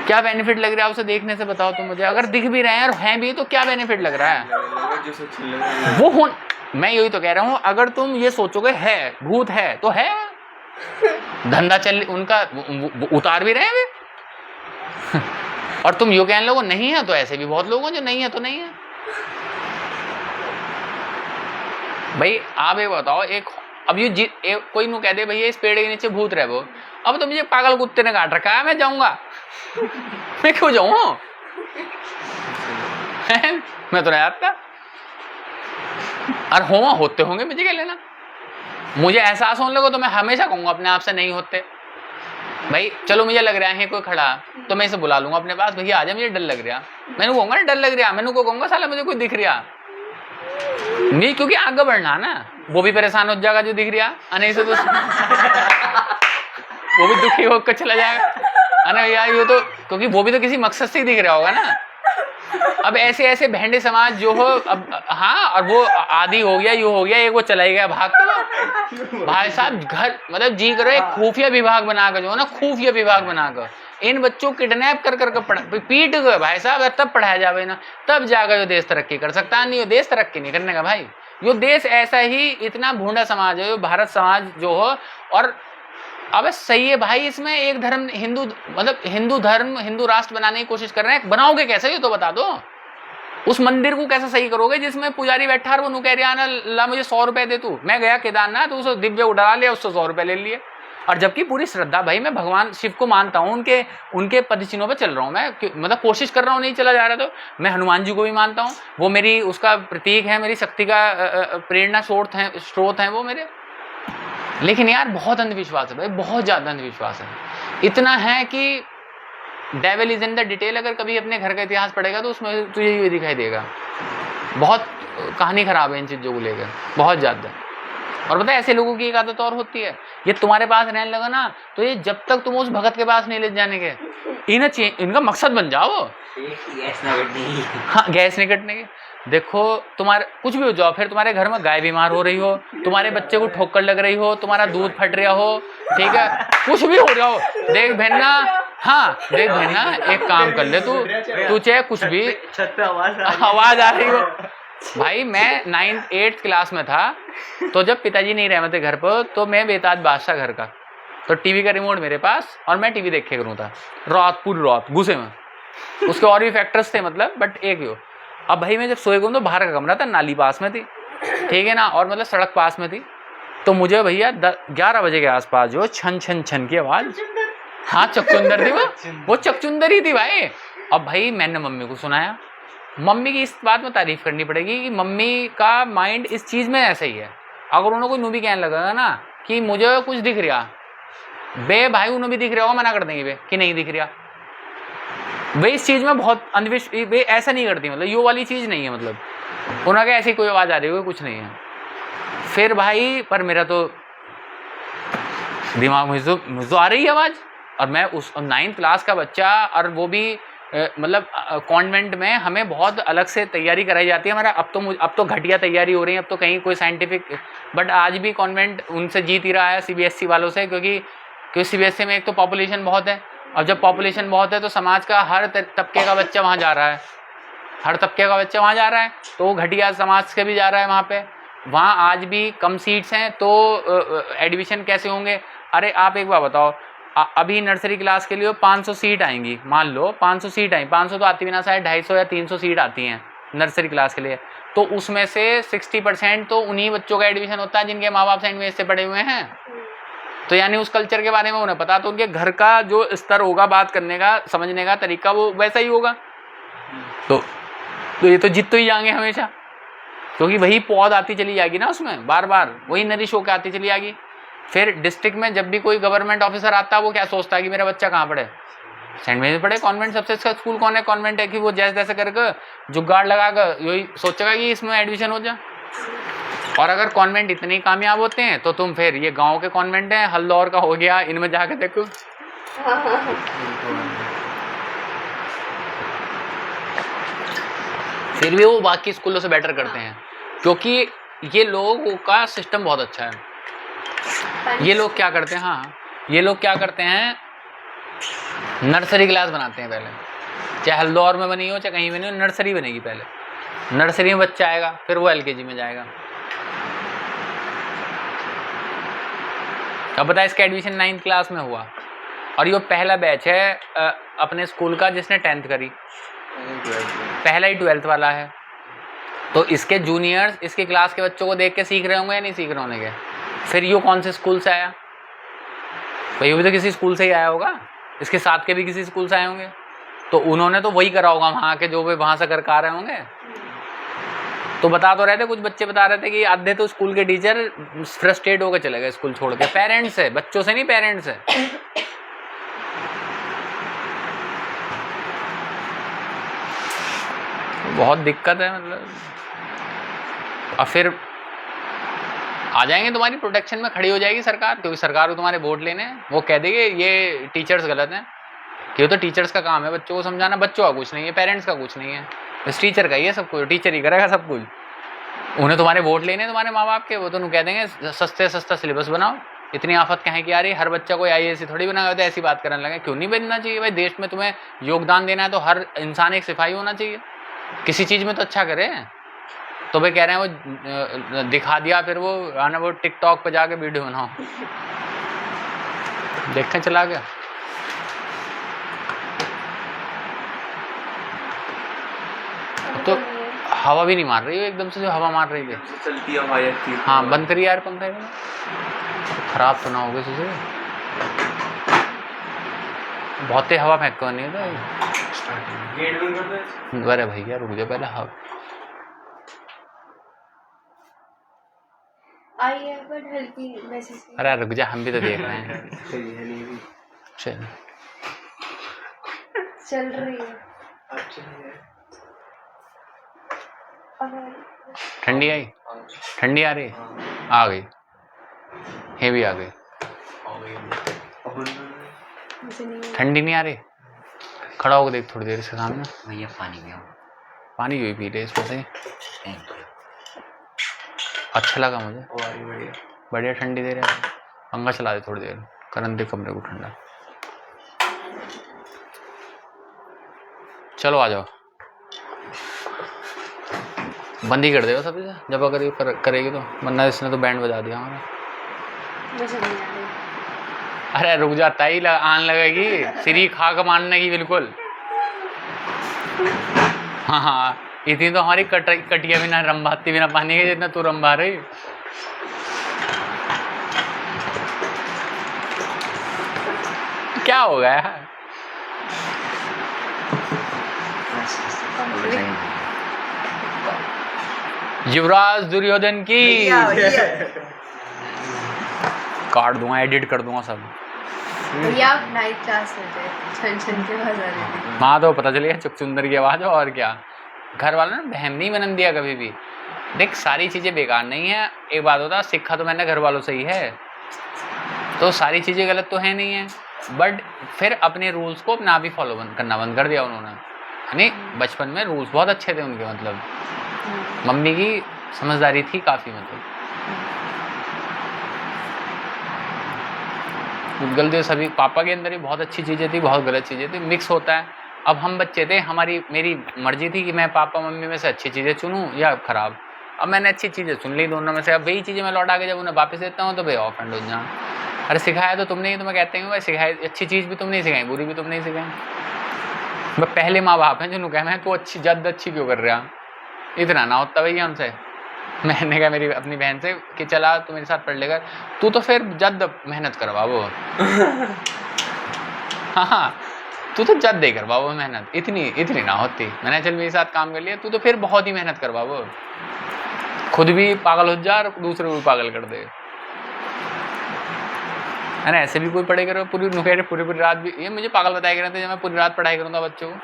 क्या बेनिफिट लग रहा है उसे देखने से, बताओ तुम मुझे। अगर दिख भी रहे हैं और हैं भी तो क्या बेनिफिट लग रहा है वो हो। मैं यही तो कह रहा हूं, अगर तुम ये सोचोगे है भूत है तो है, धंधा चल उनका वो उतार भी रहे हैं और तुम यूं कहने लोगों नहीं है, तो ऐसे भी बहुत लोग हैं जो नहीं है तो नहीं है। भाई आप ये बताओ, अब ये कोई नु कह दे भैया इस पेड़ के नीचे भूत रहे वो, अब तो मुझे पागल कुत्ते ने काट रखा है, मैं जाऊंगा मैं क्यों जाऊं मैं तो नहीं आता। और होते होंगे, मुझे क्या लेना। मुझे एहसास होने लगा तो मैं हमेशा कहूंगा अपने आप से नहीं होते। भाई चलो मुझे लग रहा है कोई खड़ा, तो मैं इसे बुला लूंगा अपने पास, भैया आजा मुझे डर लग रहा। मैंने कहूंगा ना डर लग रहा, मैंने को कहूंगा साला मुझे कोई दिख रहा नहीं, क्योंकि आगे बढ़ना ना, वो भी परेशान हो जाएगा जो दिख रहा, नहीं से तो वो भी दुखी होकर चला जाएगा। अरे भैया ये तो, क्योंकि वो भी तो किसी मकसद से ही दिख रहा होगा ना। अब ऐसे ऐसे भेंडे समाज जो हो, अब हाँ, और वो आदि हो गया, यू हो गया, एक वो चला ही गया भाग कर। भाई साहब घर मतलब जी करो एक खुफिया विभाग बनाकर, जो है ना खुफिया विभाग बनाकर, इन बच्चों को किडनैप कर कर पीट गए भाई साहब, तब पढ़ाया जावे ना, तब जाकर यो देश तरक्की कर सकता है। नहीं यो देश तरक्की नहीं करने का भाई, यो देश ऐसा ही इतना भूंडा समाज है, यो भारत समाज जो हो। और अब सही है भाई, इसमें एक धर्म हिंदू, मतलब हिंदू धर्म हिंदू राष्ट्र बनाने की कोशिश कर रहे हैं, बनाओगे कैसे ये तो बता दो। उस मंदिर को कैसे सही करोगे जिसमें पुजारी बैठा और वो कह रहा ना ला मुझे 100 रुपए दे तू। मैं गया केदारनाथ तो उसे दिव्य उड़ा लिया, उससे 100 रुपए ले लिए, और जबकि पूरी श्रद्धा भाई मैं भगवान शिव को मानता हूँ, उनके पदचिन्हों पे चल रहा हूँ मैं, मतलब कोशिश कर रहा हूँ, नहीं चला जा रहा। तो मैं हनुमान जी को भी मानता हूँ, वो मेरी उसका प्रतीक है, मेरी शक्ति का प्रेरणा स्रोत है वो मेरे। लेकिन यार बहुत अंधविश्वास है भाई, बहुत ज़्यादा अंधविश्वास है। इतना है कि devil is in the detail. अगर कभी अपने घर का इतिहास पढ़ेगा तो उसमें तुझे ये दिखाई देगा, बहुत कहानी खराब है इन चीज़ों को लेकर, बहुत ज़्यादा। और पता है ऐसे लोगों की एक आदत और होती है, ये तुम्हारे पास रहने लगा ना तो ये जब तक तुम उस भगत के पास नहीं ले जाने के, इनका मकसद बन जाओ। हाँ, गैस नहीं कटने की। देखो तुम्हारे कुछ भी हो जाओ, फिर तुम्हारे घर में गाय बीमार हो रही हो, तुम्हारे बच्चे को ठोकर लग रही हो, तुम्हारा दूध फट रहा हो, ठीक है, कुछ भी हो रहा हो, देख बहना, हाँ देख बहना, एक काम कर ले तू चाहे कुछ भी, छत पे आवाज आ रही हो। भाई मैं 9th 8th क्लास में था, तो जब पिताजी नहीं रहे थे घर पर, तो मैं बेताज बादशाह घर का, तो टीवी का रिमोट मेरे पास और मैं टीवी देखे करूँ था रात, पूरी रात गुस्से में। उसके और भी फैक्टर्स थे मतलब, बट एक ही। अब भाई मैं जब सोए गूँ तो बाहर का कमरा था, नाली पास में थी, ठीक है ना, और मतलब सड़क पास में थी। तो मुझे भैया 11 बजे के आसपास जो छन छन छन की आवाज़, हाँ चकचुंदर थी वो चकचुंदर ही थी भाई। अब भाई मैंने मम्मी को सुनाया। मम्मी की इस बात में तारीफ करनी पड़ेगी कि मम्मी का माइंड इस चीज़ में ऐसा ही है। अगर उन्होंने कोई नू भी कहने लगा ना कि मुझे कुछ दिख रहा, बे भाई उन्हें भी दिख रहा होगा, मना कर देंगे बे कि नहीं दिख रहा। वे इस चीज़ में बहुत अंधविश्वास, वे ऐसा नहीं करती, मतलब यो वाली चीज़ नहीं है, मतलब उन्होंने कहा ऐसी कोई आवाज़ आ रही होगी, कुछ नहीं है। फिर भाई पर मेरा तो दिमाग में मुझे आ रही है आवाज़, और मैं उस 9th क्लास का बच्चा, और वो भी मतलब कॉन्वेंट में हमें बहुत अलग से तैयारी कराई जाती है हमारा। अब तो घटिया तैयारी हो रही है, अब तो कहीं कोई साइंटिफिक, बट आज भी कॉन्वेंट उनसे जीत ही रहा है CBSE वालों से, क्योंकि CBSE में एक तो पॉपुलेशन बहुत है, और जब पॉपुलेशन बहुत है तो समाज का हर तबके का बच्चा वहाँ जा रहा है, हर तबके का बच्चा वहाँ जा रहा है, तो वो घटिया समाज के भी जा रहा है वहाँ पे। वहाँ आज भी कम सीट्स हैं, तो एडमिशन कैसे होंगे? अरे आप एक बार बताओ, अभी नर्सरी क्लास के लिए 500 सीट आएंगी, मान लो 500 सीट आई, 500 तो आती भी ना, शायद 250 या 300 सीट आती हैं नर्सरी क्लास के लिए, तो उसमें से 60% तो उन्हीं बच्चों का एडमिशन होता है जिनके माँ बाप सेंट मेरिज से पढ़े हुए हैं। तो यानी उस कल्चर के बारे में उन्हें पता, तो उनके घर का जो स्तर होगा बात करने का, समझने का तरीका, वो वैसा ही होगा। तो ये तो जीत तो ही जाएंगे हमेशा, क्योंकि वही पौध आती चली जाएगी ना, उसमें बार बार वही नरिश होकर आती चली जाएगी। फिर डिस्ट्रिक्ट में जब भी कोई गवर्नमेंट ऑफिसर आता है, वो क्या सोचता है कि मेरा बच्चा कहाँ पढ़े, सेंट मेरिज पढ़े। कॉन्वेंट सबसे अच्छा स्कूल कौन है? कॉन्वेंट है कि वो जैसे तैसे करके जुगाड़ लगाकर यही सोचेगा कि इसमें एडमिशन हो जाए। और अगर कॉन्वेंट इतने कामयाब होते हैं तो तुम फिर ये गांव के कॉन्वेंट हैं, हल्दौर का हो गया, इनमें जाके देखो। फिर भी वो बाकी स्कूलों से बेटर करते हैं, क्योंकि ये लोगों का सिस्टम बहुत अच्छा है। ये लोग क्या करते हैं, हाँ ये लोग क्या करते हैं, नर्सरी क्लास बनाते हैं पहले, चाहे हल्दौर में बनी हो चाहे कहीं बनी हो, नर्सरी बनेगी पहले। नर्सरी में बच्चा आएगा, फिर वो LKG में जाएगा। अब बताए इसका एडमिशन 9th क्लास में हुआ, और ये पहला बैच है अपने स्कूल का जिसने 10th करी, पहला ही 12th वाला है। तो इसके जूनियर्स इसके क्लास के बच्चों को देख के सीख रहे होंगे या नहीं सीख रहे होंगे? फिर ये कौन से स्कूल से आया? तो ये भी तो किसी स्कूल से ही आया होगा, इसके साथ के भी किसी स्कूल से आए होंगे, तो उन्होंने तो वही करा होगा वहाँ के, जो वे वहाँ से कर रहे होंगे। तो बता तो रहे थे, कुछ बच्चे बता रहे थे कि आधे तो स्कूल के टीचर फ्रस्ट्रेट होकर चले गए स्कूल छोड़ के, पेरेंट्स है, बच्चों से नहीं, पेरेंट्स है। बहुत दिक्कत है मतलब। और फिर आ जाएंगे, तुम्हारी प्रोटेक्शन में खड़ी हो जाएगी सरकार, क्योंकि सरकार को तुम्हारे वोट लेने हैं। वो कह देगी ये टीचर्स गलत हैं, कि तो टीचर्स का काम है बच्चों को समझाना, बच्चों का कुछ नहीं है, पेरेंट्स का कुछ नहीं है, बस टीचर का ही है सब कुछ, टीचर ही करेगा सब कुछ। उन्हें तुम्हारे वोट लेने, तुम्हारे माँ बाप के, वो तो कह देंगे सस्ते सस्ता सिलेबस बनाओ, इतनी आफत कहीं की आ रही है, हर बच्चा कोई IAS थोड़ी बना होता है, ऐसी बात करने लगे। क्यों नहीं बनना चाहिए भाई? देश में तुम्हें योगदान देना है तो हर इंसान एक सिपाही होना चाहिए, किसी चीज़ में तो अच्छा करे। तो भाई कह रहे हैं वो दिखा दिया, फिर वो आना वो टिकटॉक पे जाके वीडियो बनाओ, देखते चला गया। तो हवा भी नहीं मार रही है एकदम से, जो हवा मार रही है चलती हवा है। हाँ बंद करिए यार पंखा, खराब तो ना हो गए तुझे, बहुत ही हवा फेंक नहीं है। अरे भैया रुक जाओ पहले। हवा आई है बट हल्की वैसे सी। अरे रुक जा, हम भी तो देख रहे हैं। चल चल रही है। ठंडी आई, ठंडी आ रही, आ गई, ये भी आ गई। ठंडी नहीं आ रही, खड़ा होकर देख थोड़ी देर इसके सामने। भैया पानी में पानी भी पी रहे इसमें से, अच्छा लगा मुझे, बढ़िया ठंडी दे रहे। पंखा चला दे थोड़ी देर, करन दे कमरे को ठंडा। चलो आ जाओ, बंद ही कर देगा सभी से जब अगर ये करेगी तो, वरना इसने तो बैंड बजा दिया हमारा। मुझे नहीं आ रही। अरे रुक जाता ही आन लगेगी, सिरी खा के मारने की बिल्कुल। हाँ इतनी तो हमारी कटिया भी ना रंभाती बिना पानी के, जितना तू रंभा रही। क्या हो गया यार? युवराज दुर्योधन की काट दूंगा, एडिट कर दूंगा सब। भैया आप नाइट क्लास में थे, छन के आवाज आ रही थी। माँ तो पता चली चुकचुंदर की आवाज़, और क्या। घर वालों ने बहम नहीं बनन दिया कभी भी। देख सारी चीज़ें बेकार नहीं है, एक बात होता, सीखा तो मैंने घर वालों से ही है, तो सारी चीज़ें गलत तो है नहीं है, बट फिर अपने रूल्स को अपना भी फॉलो करना बंद कर दिया उन्होंने। यानी बचपन में रूल्स बहुत अच्छे थे उनके, मतलब मम्मी की समझदारी थी काफ़ी, मतलब गलती सभी। पापा के अंदर भी बहुत अच्छी चीज़ें थी, बहुत गलत चीज़ें थी, मिक्स होता है। अब हम बच्चे थे, मेरी मर्जी थी कि मैं पापा मम्मी में से अच्छी चीज़ें चुनूं या ख़राब। अब मैंने अच्छी चीज़ें चुन ली दोनों में से, अब वही चीज़ें मैं लौटा के जब उन्हें वापस देता हूँ तो भाई ऑफेंड हो जाऊँ। अरे सिखाया तो तुमने ही, तो मैं कहते हैं भाई सिखाई, अच्छी चीज़ भी तुमने सिखाई, बुरी भी तुमने सिखाई। मैं पहले माँ बाप हैं जो कह मैं तू अच्छी जद अच्छी क्यों कर रहा, इतना ना होता भैया हमसे। मैंने कहा मेरी अपनी बहन से कि चला तू मेरे साथ पढ़ लेगा, तू तो फिर जद मेहनत करवा वो। हाँ तू तो जद दे करवा वो मेहनत, इतनी ना होती। मैंने चल मेरे साथ काम कर लिया, तू तो फिर बहुत ही मेहनत करवा वो, खुद भी पागल हो जा और दूसरे को भी पागल कर दे। है ना, ऐसे भी कोई पढ़ाई करो पूरी रात भी, ये मुझे पागल बताया कर रहे थे जब मैं पूरी रात पढ़ाई करूँगा बच्चों को।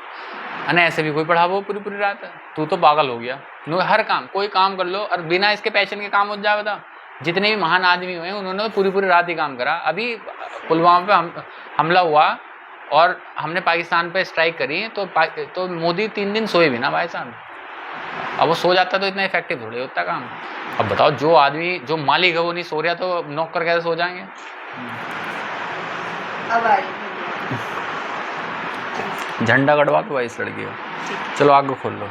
है ना, ऐसे भी कोई पढ़ावो पूरी रात, तू तो पागल हो गया। हर काम, कोई काम कर लो और बिना इसके पैशन के काम हो जाए। बता, जितने भी महान आदमी हुए उन्होंने तो पूरी रात ही काम करा। अभी पुलवामा पे हमला हुआ और हमने पाकिस्तान पे स्ट्राइक करी, तो मोदी 3 दिन सोए भी ना भाई साहब। अब वो सो जाता तो इतना इफेक्टिव थोड़ी होता काम। अब बताओ, जो आदमी जो मालिक है वो नहीं सो रहा तो नौकर कैसे सो जाएंगे। अब आ रही झंडा गड़वा दो भाई इस लड़की को। चलो आगे खोल लो।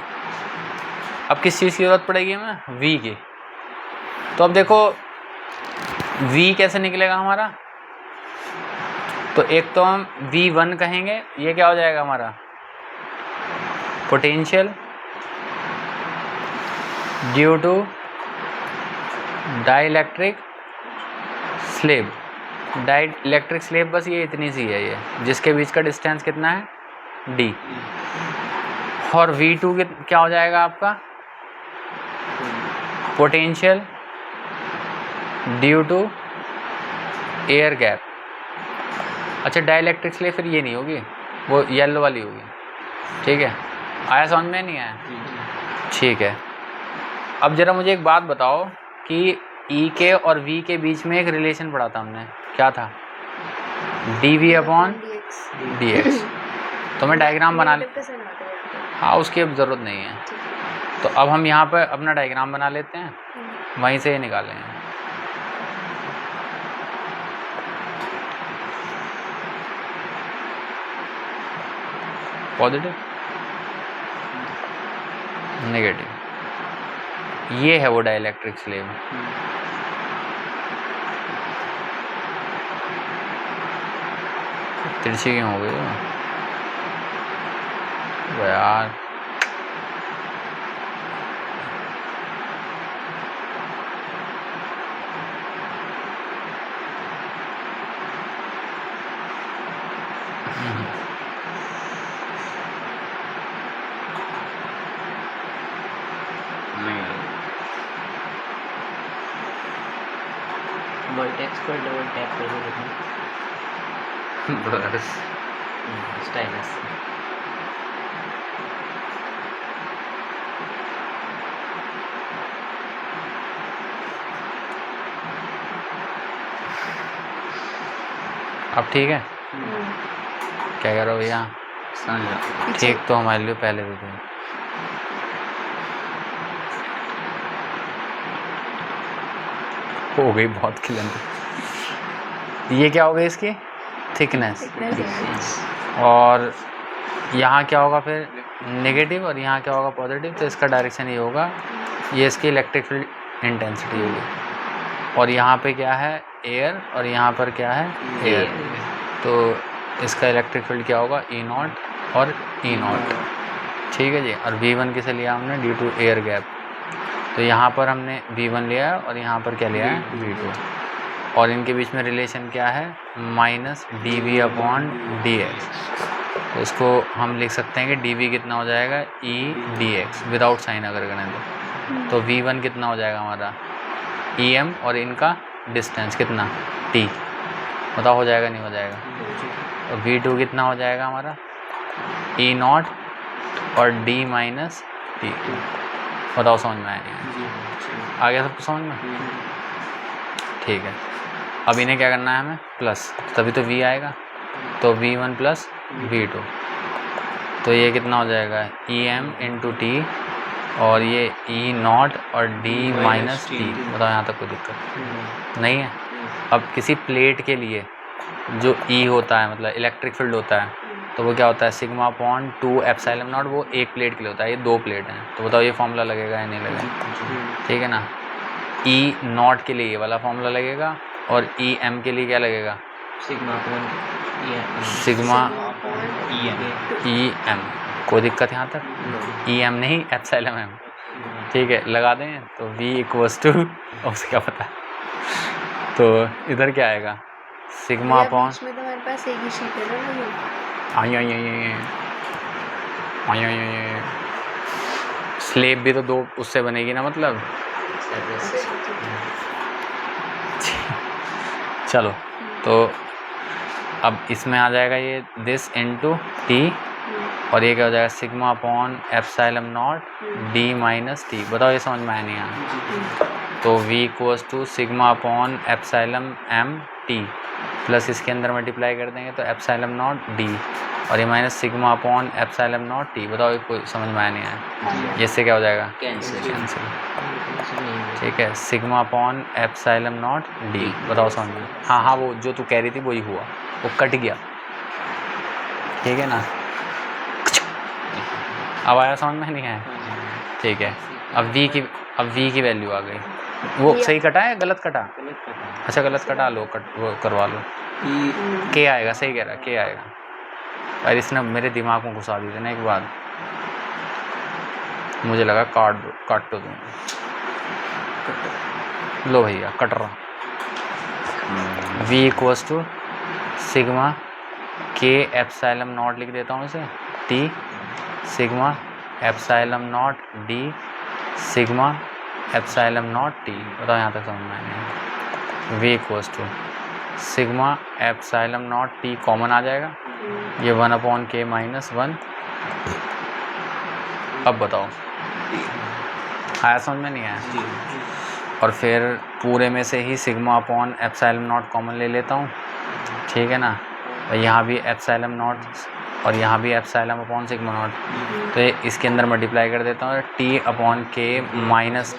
अब किस चीज़ की जरूरत पड़ेगी हमें? वी की। तो अब देखो वी कैसे निकलेगा हमारा, तो एक तो हम V1 कहेंगे, ये क्या हो जाएगा हमारा potential due to dielectric slab. Dielectric slab बस ये इतनी सी है, ये जिसके बीच का डिस्टेंस कितना है D। और V2 क्या हो जाएगा आपका potential due to air gap. अच्छा डाइलेक्ट्रिक स्लेब फिर ये नहीं होगी, वो येलो वाली होगी। ठीक है, आया समझ में? नहीं आया? ठीक है। अब ज़रा मुझे एक बात बताओ कि E के और V के बीच में एक रिलेशन पढ़ा था हमने, क्या था? dV/dx। तो मैं डायग्राम बना ले, हाँ उसकी अब ज़रूरत नहीं है। तो अब हम यहाँ पर अपना डायग्राम बना लेते हैं, वहीं से ये निकालेंगे। पॉजिटिव, नेगेटिव, ये है वो डाइलेक्ट्रिक स्लेब। तिरछी क्यों हो गई वो यार? वर्टेक्स पर डबल टैप कर दो बस स्टाइलस। अब ठीक है? क्या कह रहे हो भैया? ठीक तो हमारे लिए पहले भी थे। हो गई बहुत क्लियर। ये क्या हो गई इसकी थिकनेस, और यहाँ क्या होगा फिर नेगेटिव, और यहाँ क्या होगा पॉजिटिव। तो इसका डायरेक्शन ये होगा, ये इसकी इलेक्ट्रिक फील्ड इंटेंसिटी होगी। और यहाँ पे क्या है एयर, और यहाँ पर क्या है एयर। तो इसका इलेक्ट्रिक फील्ड क्या होगा ई नॉट और ई नॉट। ठीक है जी। और V1 किसे लिया हमने ड्यू टू एयर गैप। तो यहाँ पर हमने V1 लिया है और यहाँ पर क्या लिया है V2। और इनके बीच में रिलेशन क्या है -dV/dx। तो इसको हम लिख सकते हैं कि dV कितना हो जाएगा E/dx विदाउट साइन अगर करें तो V1 कितना हो जाएगा हमारा EM, और इनका डिस्टेंस कितना T। बताओ हो जाएगा नहीं हो जाएगा? तो V2 कितना हो जाएगा हमारा E0 और D - T। बताओ समझ में आया नहीं? आ गया सबको समझ में? ठीक है। अब इन्हें क्या करना है हमें प्लस, तभी तो V आएगा। तो V1 + V2, तो ये कितना हो जाएगा EM × T, और ये E0 और D - T। बताओ यहाँ तक कोई दिक्कत नहीं है? अब किसी प्लेट के लिए जो E होता है मतलब इलेक्ट्रिक फील्ड होता है, तो वो क्या होता है σ/2ε0। वो एक प्लेट के लिए होता है, ये दो प्लेट हैं। तो बताओ ये फॉर्मूला लगेगा या नहीं लगेगा? ठीक है ना। E0 के लिए ये वाला फॉर्मूला लगेगा, और EM के लिए क्या लगेगा σ/EM। कोई दिक्कत यहाँ तक? EM नहीं εm। ठीक है, लगा दें तो V = उससे क्या पता है। तो इधर क्या आएगा सिग्मा अपॉन इसमें तो हमारे पास एक ही शीट है ना भैया। स्लेब भी तो दो उससे बनेगी ना मतलब। चलो तो अब इसमें आ जाएगा ये दिस × T, और ये क्या हो जाएगा σ/ε0 D - T। बताओ ये समझ में आया नहीं आया? तो V = σ/ε/m T प्लस इसके अंदर मल्टीप्लाई कर देंगे तो ε0 D, और ये -σ/ε0 T। बताओ ये कोई समझ में आया नहीं आया? इससे क्या हो जाएगा कैंसिल। ठीक है, σ/ε0 D। बताओ समझ में? हाँ, वो जो तू कह रही थी वही हुआ, वो कट गया। ठीक है ना। अब आया समझ में नहीं आया? ठीक है। अब V की वैल्यू आ गई। वो सही कटा है गलत कटा? अच्छा गलत कटा लो, वो करवा लो। K आएगा, सही कह रहा है K आएगा। और इसने मेरे दिमाग में घुसा दी थी ना एक बार, मुझे लगा काट तो दूँ। लो भैया कट रहा। V = σ/K/ε0 लिख देता हूँ इसे T, σ/ε0 D, σ/ε0 T। बताओ यहाँ तक समझ में आएगा? V = σ/ε0 T कॉमन आ जाएगा, ये 1/K - 1। अब बताओ आया समझ में नहीं आया? और फिर पूरे में से ही σ/ε0 कॉमन ले लेता हूँ। ठीक है ना। और यहाँ भी ε0 और यहाँ भी ε/σ0। तो ये इसके अंदर मल्टीप्लाई कर देता हूँ T/K -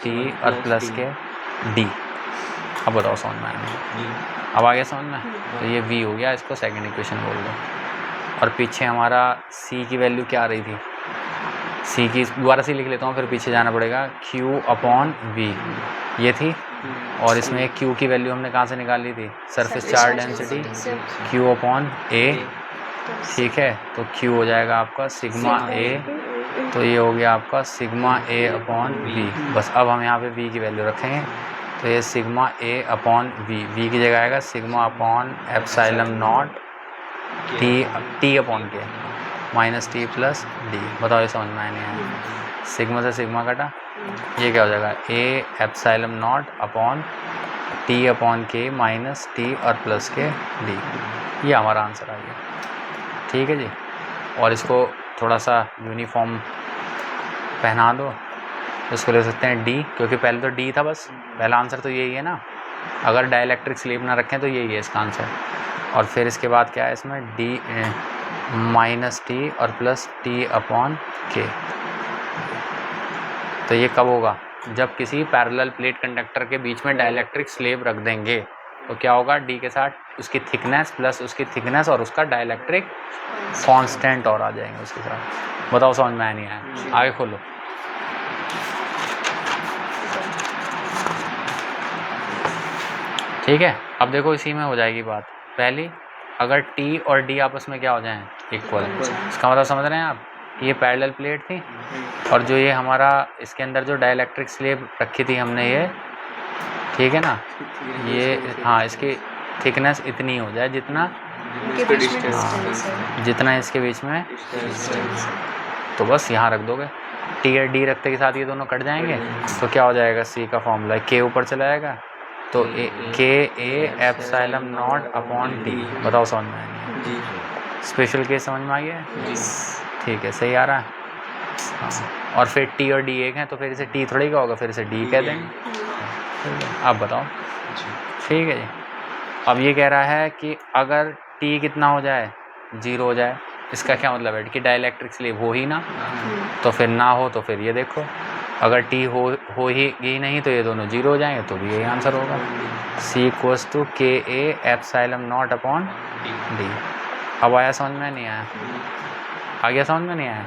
T और प्लस के D। अब बताओ समझ में आया? अब आ गया समझ में? तो ये V हो गया, इसको सेकंड इक्वेशन बोल दो। और पीछे हमारा सी की वैल्यू क्या आ रही थी, सी की दोबारा सी लिख लेता हूँ, फिर पीछे जाना पड़ेगा, Q अपॉन V ये थी, और इसमें Q की वैल्यू हमने कहाँ से निकाल ली थी, surface charge density Q upon A, ठीक है। तो Q हो जाएगा आपका सिग्मा A, तो ये हो गया आपका सिग्मा A अपॉन V। बस अब हम यहाँ पे V की वैल्यू रखेंगे, तो ये सिग्मा A अपॉन V की जगह आएगा sigma upon epsilon not T upon के माइनस T प्लस D। बताओ ये समझ में आया नहीं आया, सिग्मा से सिग्मा कटा, ये क्या हो जाएगा A epsilon not upon T upon के माइनस T और प्लस के D। ये हमारा आंसर आ गया, ठीक है जी। और इसको थोड़ा सा यूनिफॉर्म पहना दो, इसको ले सकते हैं D, क्योंकि पहले तो D था, बस पहला आंसर तो यही है ना, अगर डाइलेक्ट्रिक स्लीव ना रखें तो यही है इसका आंसर। और फिर इसके बाद क्या है इसमें D माइनस T और प्लस T अपॉन के। तो ये कब होगा, जब किसी पैरेलल प्लेट कंडक्टर के बीच में डाइलेक्ट्रिक स्लेब रख देंगे, तो क्या होगा, D के साथ उसकी थिकनेस प्लस उसकी थिकनेस और उसका डाइलेक्ट्रिक कांस्टेंट और आ जाएंगे उसके साथ। बताओ समझ में आया नहीं आया, आगे खोलो। ठीक है, अब देखो इसी में हो जाएगी बात। पहली, अगर T और D आपस में क्या हो जाएं, इक्वल, इसका मतलब समझ रहे हैं आप, ये पैरेलल प्लेट थी और जो ये हमारा इसके अंदर जो डाइलेक्ट्रिक स्लेब रखी थी हमने ये, ठीक है ना, ये हाँ इसकी थिकनेस इतनी हो जाए जितना जितना इसके बीच में, तो बस यहाँ रख दोगे, T और D रखते के साथ ये दोनों कट जाएंगे, तो क्या हो जाएगा, C का फॉर्मूला K ऊपर चला जाएगा, तो K A epsilon not upon D। बताओ समझ में आएगी, स्पेशल केस समझ में आ गया, ठीक है, सही आ रहा है। हाँ। और फिर T और D एक हैं, तो फिर इसे T थोड़ी का होगा, फिर इसे D कह देंगे। आप बताओ, ठीक है जी। अब ये कह रहा है कि अगर T कितना हो जाए, 0 हो जाए, इसका क्या मतलब है कि डाइलेक्ट्रिक स्लीव हो ही ना, तो फिर ना हो तो फिर ये देखो, अगर T हो ही नहीं तो ये दोनों 0 हो जाएंगे, तो भी यही आंसर होगा, C इक्वल्स टू के A epsilon not upon D। अब आया समझ में, नहीं आया, आ गया समझ में, नहीं आया।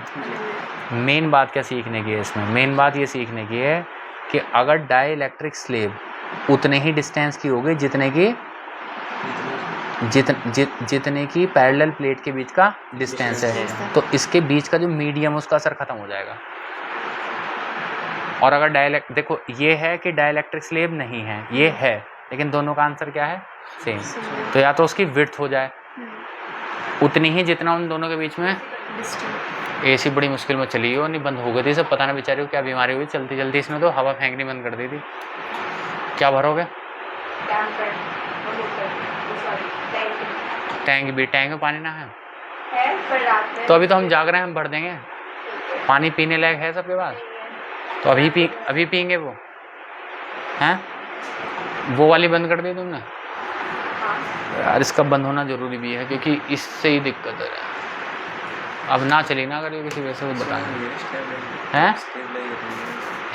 मेन बात क्या सीखने की है इसमें, मेन बात ये सीखने की है कि अगर डाइलेक्ट्रिक स्लेब उतने ही डिस्टेंस की होगी जितने की पैरेलल प्लेट के बीच का डिस्टेंस है, तो इसके बीच का जो मीडियम उसका असर खत्म हो जाएगा। और अगर देखो ये है कि डाइलेक्ट्रिक स्लेब नहीं है, ये है, लेकिन दोनों का आंसर क्या है, सेम, तो या तो उसकी विड्थ हो जाए उतनी ही जितना उन दोनों के बीच में। एसी बड़ी मुश्किल में चली हो, नहीं बंद हो गई थी सब, पता नहीं बेचारी को क्या बीमारी हुई, चलती चलती इसने तो हवा फेंकनी बंद कर दी थी। क्या भरोगे, टैंक में पानी ना है, तो अभी तो हम जाग रहे हैं, हम भर देंगे, पानी पीने लायक है सबके पास, तो अभी पियेंगे वो हैं, वो वाली बंद कर दी तुमने यार, इसका बंद होना ज़रूरी भी है क्योंकि इससे ही दिक्कत है। अब ना चली ना करिए किसी वजह से, वो बताएं हैं,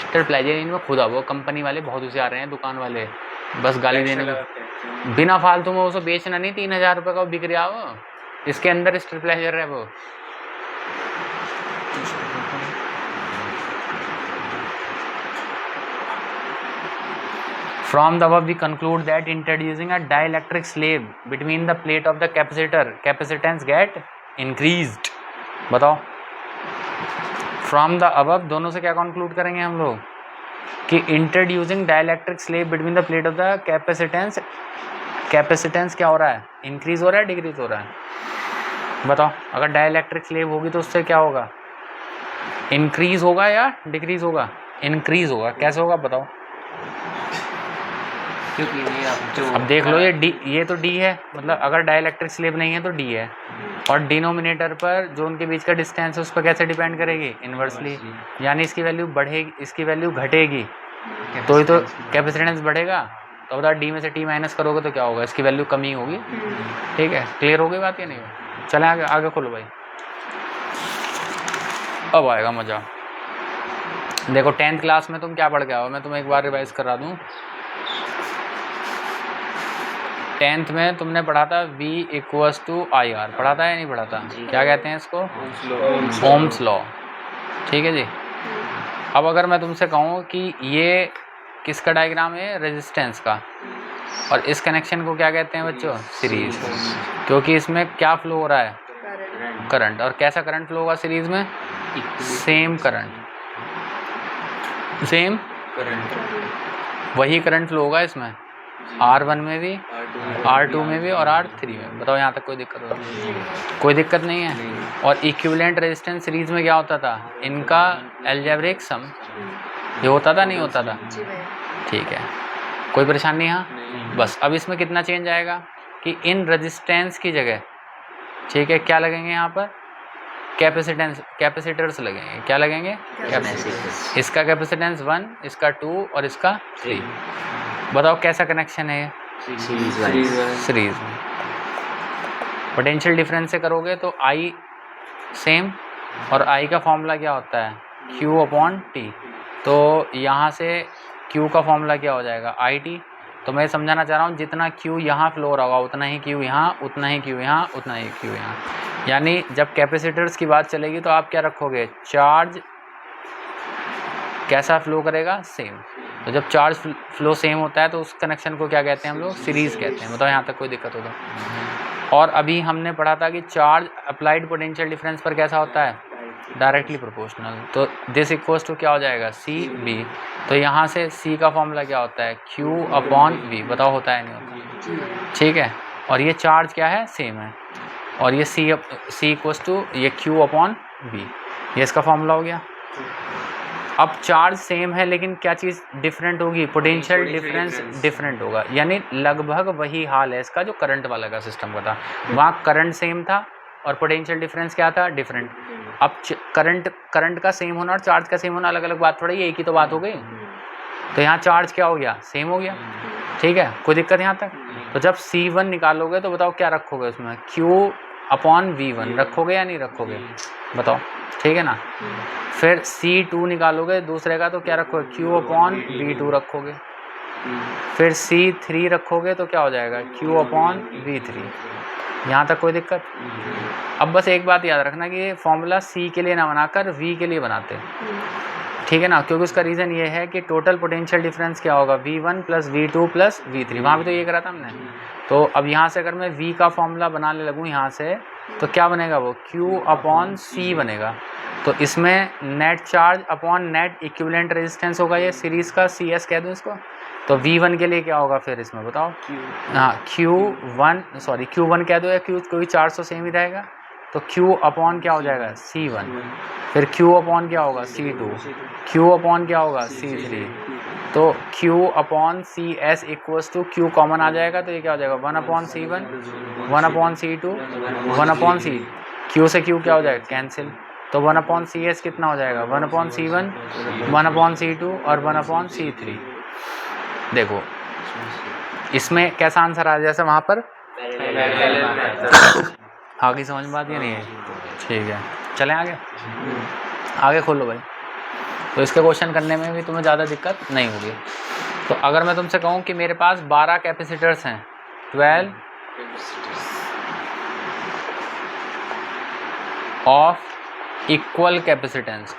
स्टेबलाइजर इनमें खुद वो कंपनी वाले बहुत होशियार रहे हैं, दुकान वाले बस गाली देने में, बिना फालतू में उसे बेचना नहीं, 3000 रुपये का बिक रहा वो, इसके अंदर स्टेबलाइजर है वो। From the above we conclude that introducing a dielectric slab between the plate of the capacitor, capacitance get increased। बताओ, from the above दोनों से क्या conclude करेंगे हम लोग कि introducing dielectric slab between the plate of the capacitance क्या हो रहा है, increase हो रहा है, decrease हो रहा है। बताओ, अगर dielectric slab होगी तो उससे क्या होगा, increase होगा या decrease होगा, increase होगा। कैसे होगा बताओ, अब देख लो, ये डी, ये तो डी है, मतलब अगर डाइलेक्ट्रिक स्लेब नहीं है तो डी है, और डिनोमिनेटर पर जो उनके बीच का डिस्टेंस है उस पर कैसे डिपेंड करेगी, इन्वर्सली, यानी इसकी वैल्यू बढ़ेगी, इसकी वैल्यू घटेगी, तो ये तो कैपेसिटेंस बढ़ेगा, तो बताओ डी में से टी माइनस करोगे तो क्या होगा, इसकी वैल्यू कमी होगी। ठीक है, क्लियर हो गई बात या नहीं? चले आगे खोलो भाई, अब आएगा मज़ा। देखो 10th क्लास में तुम क्या पढ़ के आओ, मैं तुम्हें एक बार रिवाइज करा दूँ। 10th में तुमने पढ़ा था V इक्वल्स टू IR, पढ़ा था या नहीं पढ़ा था? क्या कहते हैं इसको? Ohm's law. ठीक है जी। अब अगर मैं तुमसे कहूँ कि ये किसका डायग्राम है? रेजिस्टेंस का। और इस कनेक्शन को क्या कहते हैं बच्चों? सीरीज। क्योंकि इसमें क्या फ्लो हो रहा है? करंट। और कैसा करंट फ्लो होगा सीरीज में? सेम करंट, सेम वही करंट फ्लो होगा इसमें, R1 में भी, R2 में भी और R3 में। बताओ यहाँ तक कोई दिक्कत हो रही है? कोई दिक्कत नहीं है। और इक्विवेलेंट रेजिस्टेंस सीरीज में क्या होता था? इनका अलजेब्रिक सम ये होता था, नहीं होता था? ठीक है, कोई परेशानी नहीं? हाँ बस। अब इसमें कितना चेंज आएगा कि इन रेजिस्टेंस की जगह, ठीक है, क्या लगेंगे यहाँ पर? कैपेसिटर्स लगेंगे। क्या लगेंगे? कैपेसिटर्स। इसका कैपेसिटेंस 1, इसका 2 और इसका 3। बताओ कैसा कनेक्शन है? सीरीज में। पोटेंशियल डिफरेंस से करोगे तो I सेम, और I का फॉर्मूला क्या होता है? Q/T। तो यहाँ से Q का फॉर्मूला क्या हो जाएगा? IT। तो मैं समझाना चाह रहा हूँ, जितना Q यहाँ फ्लो हो रहा होगा उतना ही Q यहाँ, उतना ही Q यहाँ, उतना ही Q यहाँ। यानी जब कैपेसिटर्स की बात चलेगी तो आप क्या रखोगे? चार्ज कैसा फ्लो करेगा? सेम। तो जब चार्ज फ्लो सेम होता है तो उस कनेक्शन को क्या कहते हैं हम लोग? सीरीज़ कहते हैं। बताओ यहाँ तक कोई दिक्कत हो तो? और अभी हमने पढ़ा था कि चार्ज अप्लाइड पोटेंशियल डिफरेंस पर कैसा होता है? Directly proportional. तो दिस इक्वल्स टू क्या हो जाएगा? CB। तो यहाँ से C का फॉर्मूला क्या होता है? Q/V। बताओ होता है नहीं होता? ठीक है। और ये चार्ज क्या है? सेम है। और ये C इक्वल्स टू ये Q/V, ये इसका फॉर्मूला हो गया। अब चार्ज सेम है लेकिन क्या चीज़ डिफरेंट होगी? पोटेंशियल डिफरेंस डिफरेंट होगा। यानी लगभग वही हाल है इसका जो करंट वाला का सिस्टम का था। वहाँ करंट सेम था और पोटेंशियल डिफरेंस क्या था? डिफरेंट। अब करंट का सेम होना और चार्ज का सेम होना अलग अलग बात थोड़ी है, एक ही तो बात हो गई। तो यहाँ चार्ज क्या हो गया? सेम हो गया। ठीक है, कोई दिक्कत यहाँ तक? तो जब C1 निकालोगे तो बताओ क्या रखोगे उसमें? Q/V1 रखोगे या नहीं रखोगे? बताओ, ठीक है ना। फिर C2 निकालोगे दूसरे का तो क्या रखोगे? Q/V2 रखोगे। फिर C3 रखोगे तो क्या हो जाएगा? Q/V3। यहाँ तक कोई दिक्कत? अब बस एक बात याद रखना कि ये फॉर्मूला C के लिए ना बनाकर V के लिए बनाते, ठीक है ना। क्योंकि उसका रीज़न ये है कि टोटल पोटेंशियल डिफरेंस क्या होगा? V1 + V2 + V3। वहाँ भी तो ये करा था हमने। तो अब यहाँ से अगर मैं V का फॉर्मूला बनाने लगूँ यहाँ से तो क्या बनेगा? वो Q/C बनेगा। तो इसमें net charge upon net equivalent resistance होगा, ये सीरीज़ का CS कह दूँ इसको। तो V1 के लिए क्या होगा फिर इसमें बताओ? हाँ Q1 कह दो या Q, क्योंकि 400 सेम ही रहेगा। तो Q/ क्या हो जाएगा? C1। फिर Q/ क्या होगा? C2। Q/ क्या होगा? C3। तो Q/CS equals to Q common आ जाएगा तो ये क्या हो जाएगा? 1/C1, 1/C2, 1/C। Q से Q क्या हो जाएगा? कैंसिल। तो 1/CS कितना हो जाएगा? 1/C1, 1/C2 और 1/C3। देखो इसमें कैसा आंसर आ जैसे वहाँ पर आगे समझ में आती है नहीं है? ठीक है, चलें आगे खोलो भाई। तो इसके क्वेश्चन करने में भी तुम्हें ज़्यादा दिक्कत नहीं होगी। तो अगर मैं तुमसे कहूँ कि मेरे पास 12 कैपेसिटर्स हैं, 12 of equal capacitance,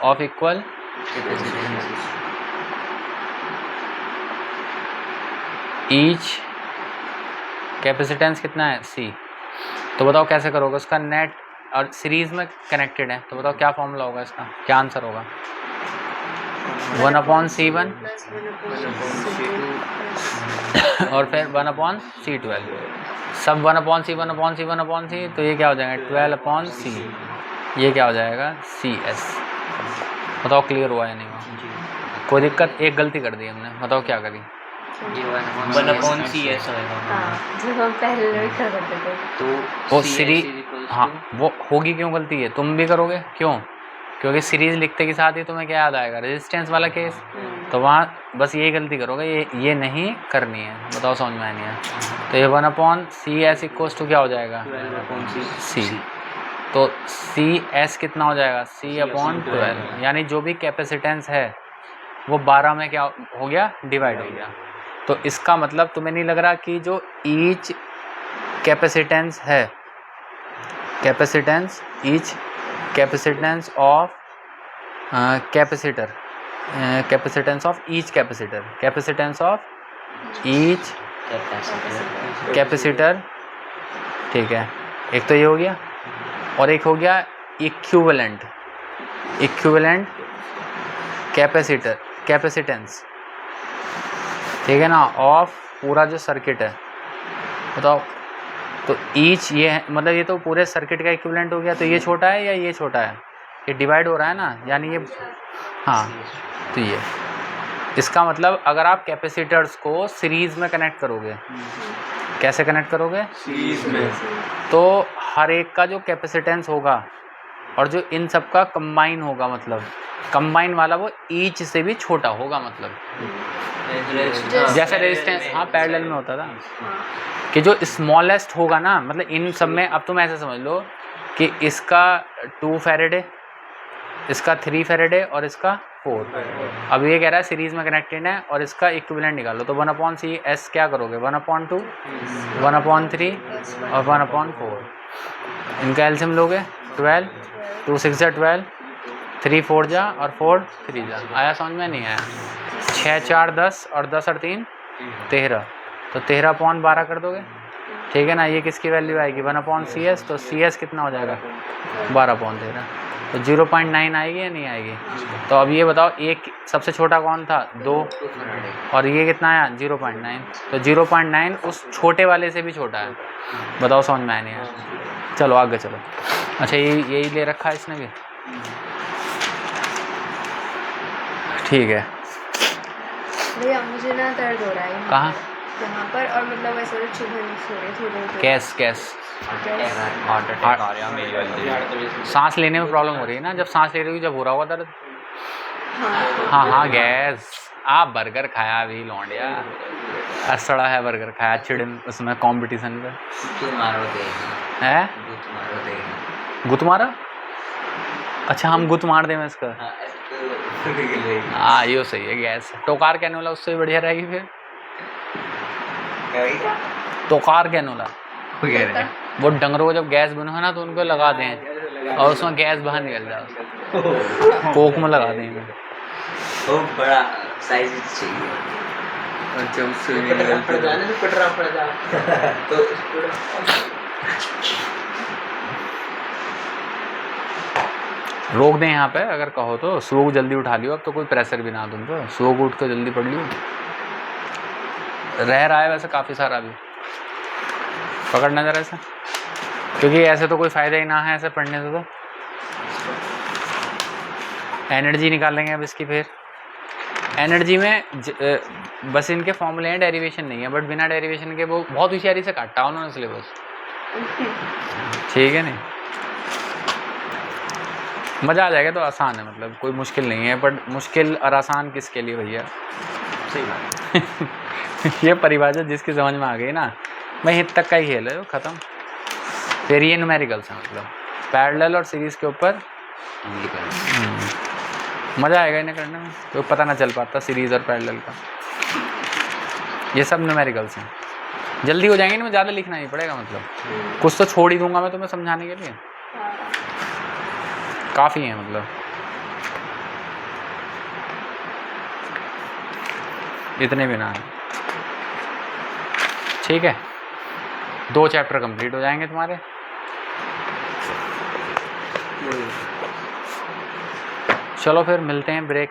each capacitance कितना है? C। तो बताओ कैसे करोगे उसका नेट? और सीरीज़ में कनेक्टेड है तो बताओ क्या फॉर्मूला होगा इसका? क्या आंसर होगा? 1/C1 और फिर 1/C12। सब 1/C, तो ये क्या हो जाएगा? 12/C। ये क्या हो जाएगा? CS। बताओ क्लियर हुआ या नहीं हुआ? कोई दिक्कत? एक गलती कर दी हमने, बताओ क्या करी? 1/CS होगा। हाँ, जो हम पहले लिखा करते थे। तो वो सीरीज, हाँ वो होगी। क्यों गलती है? तुम भी करोगे क्यों? क्योंकि सीरीज़ लिखते के साथ ही तुम्हें क्या याद आएगा? रेजिस्टेंस वाला केस। तो वहाँ बस यही गलती करोगे, ये नहीं करनी है। बताओ समझ में आनी है? तो ये 1/CS इक्वल्स टू क्या हो जाएगा? C। तो CS कितना हो जाएगा? C/12। यानी जो भी कैपेसिटेंस है वो 12 में क्या हो गया? डिवाइड हो गया। तो इसका मतलब तुम्हें नहीं लग रहा कि जो ईच कैपेसिटेंस है, capacitance each capacitance of capacitor, capacitance of each capacitor, capacitance of each capacitor, ठीक है। एक तो ये हो गया, और एक हो गया इक्विवेलेंट, इक्विवेलेंट कैपेसिटर, कैपेसिटेंस, ठीक है ना, ऑफ पूरा जो सर्किट है। बताओ, तो ईच ये है, मतलब ये तो पूरे सर्किट का इक्विवेलेंट हो गया। तो ये छोटा है या ये छोटा है? ये डिवाइड हो रहा है ना, यानी ये, हाँ, तो ये इसका मतलब अगर आप कैपेसिटर्स को सीरीज़ में कनेक्ट करोगे, कैसे कनेक्ट करोगे? सीरीज में। तो हर एक का जो कैपेसिटेंस होगा और जो इन सब का कंबाइन होगा, मतलब कंबाइन वाला वो ईच से भी छोटा होगा, मतलब जैसे रेजिस्टेंस, हाँ, पैरेलल में होता था कि जो स्मॉलेस्ट होगा ना, मतलब इन सब में। अब तुम ऐसे समझ लो कि इसका 2 फैरेडे, इसका 3 फैरेडे और इसका 4। अब ये कह रहा है सीरीज़ में कनेक्टेड है और इसका इक्विवेलेंट निकालो। तो 1/c s क्या करोगे? 1/2, 1/3 और 1/4। इनका एलसीएम लोगे 12, 2 6 जा 12, 3 4 जा और 4 3 जा। आया समझ में? नहीं आया? 6 4 10 और 10 और 3 13, तो 13/12 कर दोगे, ठीक है ना। ये किसकी वैल्यू आएगी? 1/cs, तो cs कितना हो जाएगा? 12/13, तो 0.9 आएगी या नहीं आएगी? तो अब ये बताओ, एक सबसे छोटा कौन था? 2, और ये कितना आया? 0.9, तो 0.9 उस छोटे वाले से भी छोटा है। बताओ समझ में आया नहीं आया? चलो आगे चलो। अच्छा, यही ले रखा है इसने भी, ठीक है। भैया मुझे ना दर्द हो रहा है कहाँ? यहाँ पर, और मतलब ऐसे चुभन हो रही थोड़ी। कैस सांस लेने में प्रॉब्लम हो रही है ना? जब सांस ले रही हो, जब हो रहा होगा दर्द। हाँ हाँ, गैस। आप बर्गर खाया अभी लौंडिया, असड़ा है बर्गर खाया चिड़िन उसमें कंपटीशन पे है। गुत मारा? अच्छा, हम गुत मार दें इसका। हाँ, ये सही है। गैस टोकार कैनोला उससे भी बढ़िया रहेगी फिर। टोकार कैनोला वो डंगरों को जब गैस बनो है ना, तो उनको लगा दें और उसमें गैस बाहर निकल जाए, कोक में लगा देंगे। वो बड़ा साइज चाहिए, और जब उससे निकलते तो रोक दें यहाँ पे अगर कहो तो। स्लोग जल्दी उठा लियो, अब तो कोई प्रेशर भी ना तुम पे। स्लोग उठ कर जल्दी पढ़ लियो। रह रहा है वैसे काफ़ी सारा भी, पकड़ना जरा ऐसा, क्योंकि ऐसे तो कोई फ़ायदा ही ना है ऐसे पढ़ने से। तो एनर्जी निकालेंगे अब इसकी। फिर एनर्जी में बस इनके फॉर्मूले हैं, डेरिवेशन नहीं है, बट बिना डेरिवेशन के वो बहुत होशियारी से काटा उन्होंने सिलेबस, ठीक है नहीं। मज़ा आ जाएगा। तो आसान है, मतलब कोई मुश्किल नहीं है, बट मुश्किल और आसान किसके लिए भैया? सही बात। ये परिभाषा जिसकी समझ में आ गई ना, मैं हित तक का ही खेल है, ख़त्म। फिर ये न्यूमेरिकल्स हैं, मतलब पैरेलल और सीरीज़ के ऊपर मज़ा आएगा इन्हें करने में। तो पता ना चल पाता सीरीज़ और पैरेलल का। ये सब न्यूमेरिकल्स हैं, जल्दी हो जाएंगे, इनमें ज़्यादा लिखना नहीं पड़ेगा। मतलब कुछ तो छोड़ ही दूंगा मैं तुम्हें समझाने के लिए, काफ़ी है मतलब। इतने भी ना है, ठीक है। 2 चैप्टर कंप्लीट हो जाएंगे तुम्हारे। चलो फिर मिलते हैं ब्रेक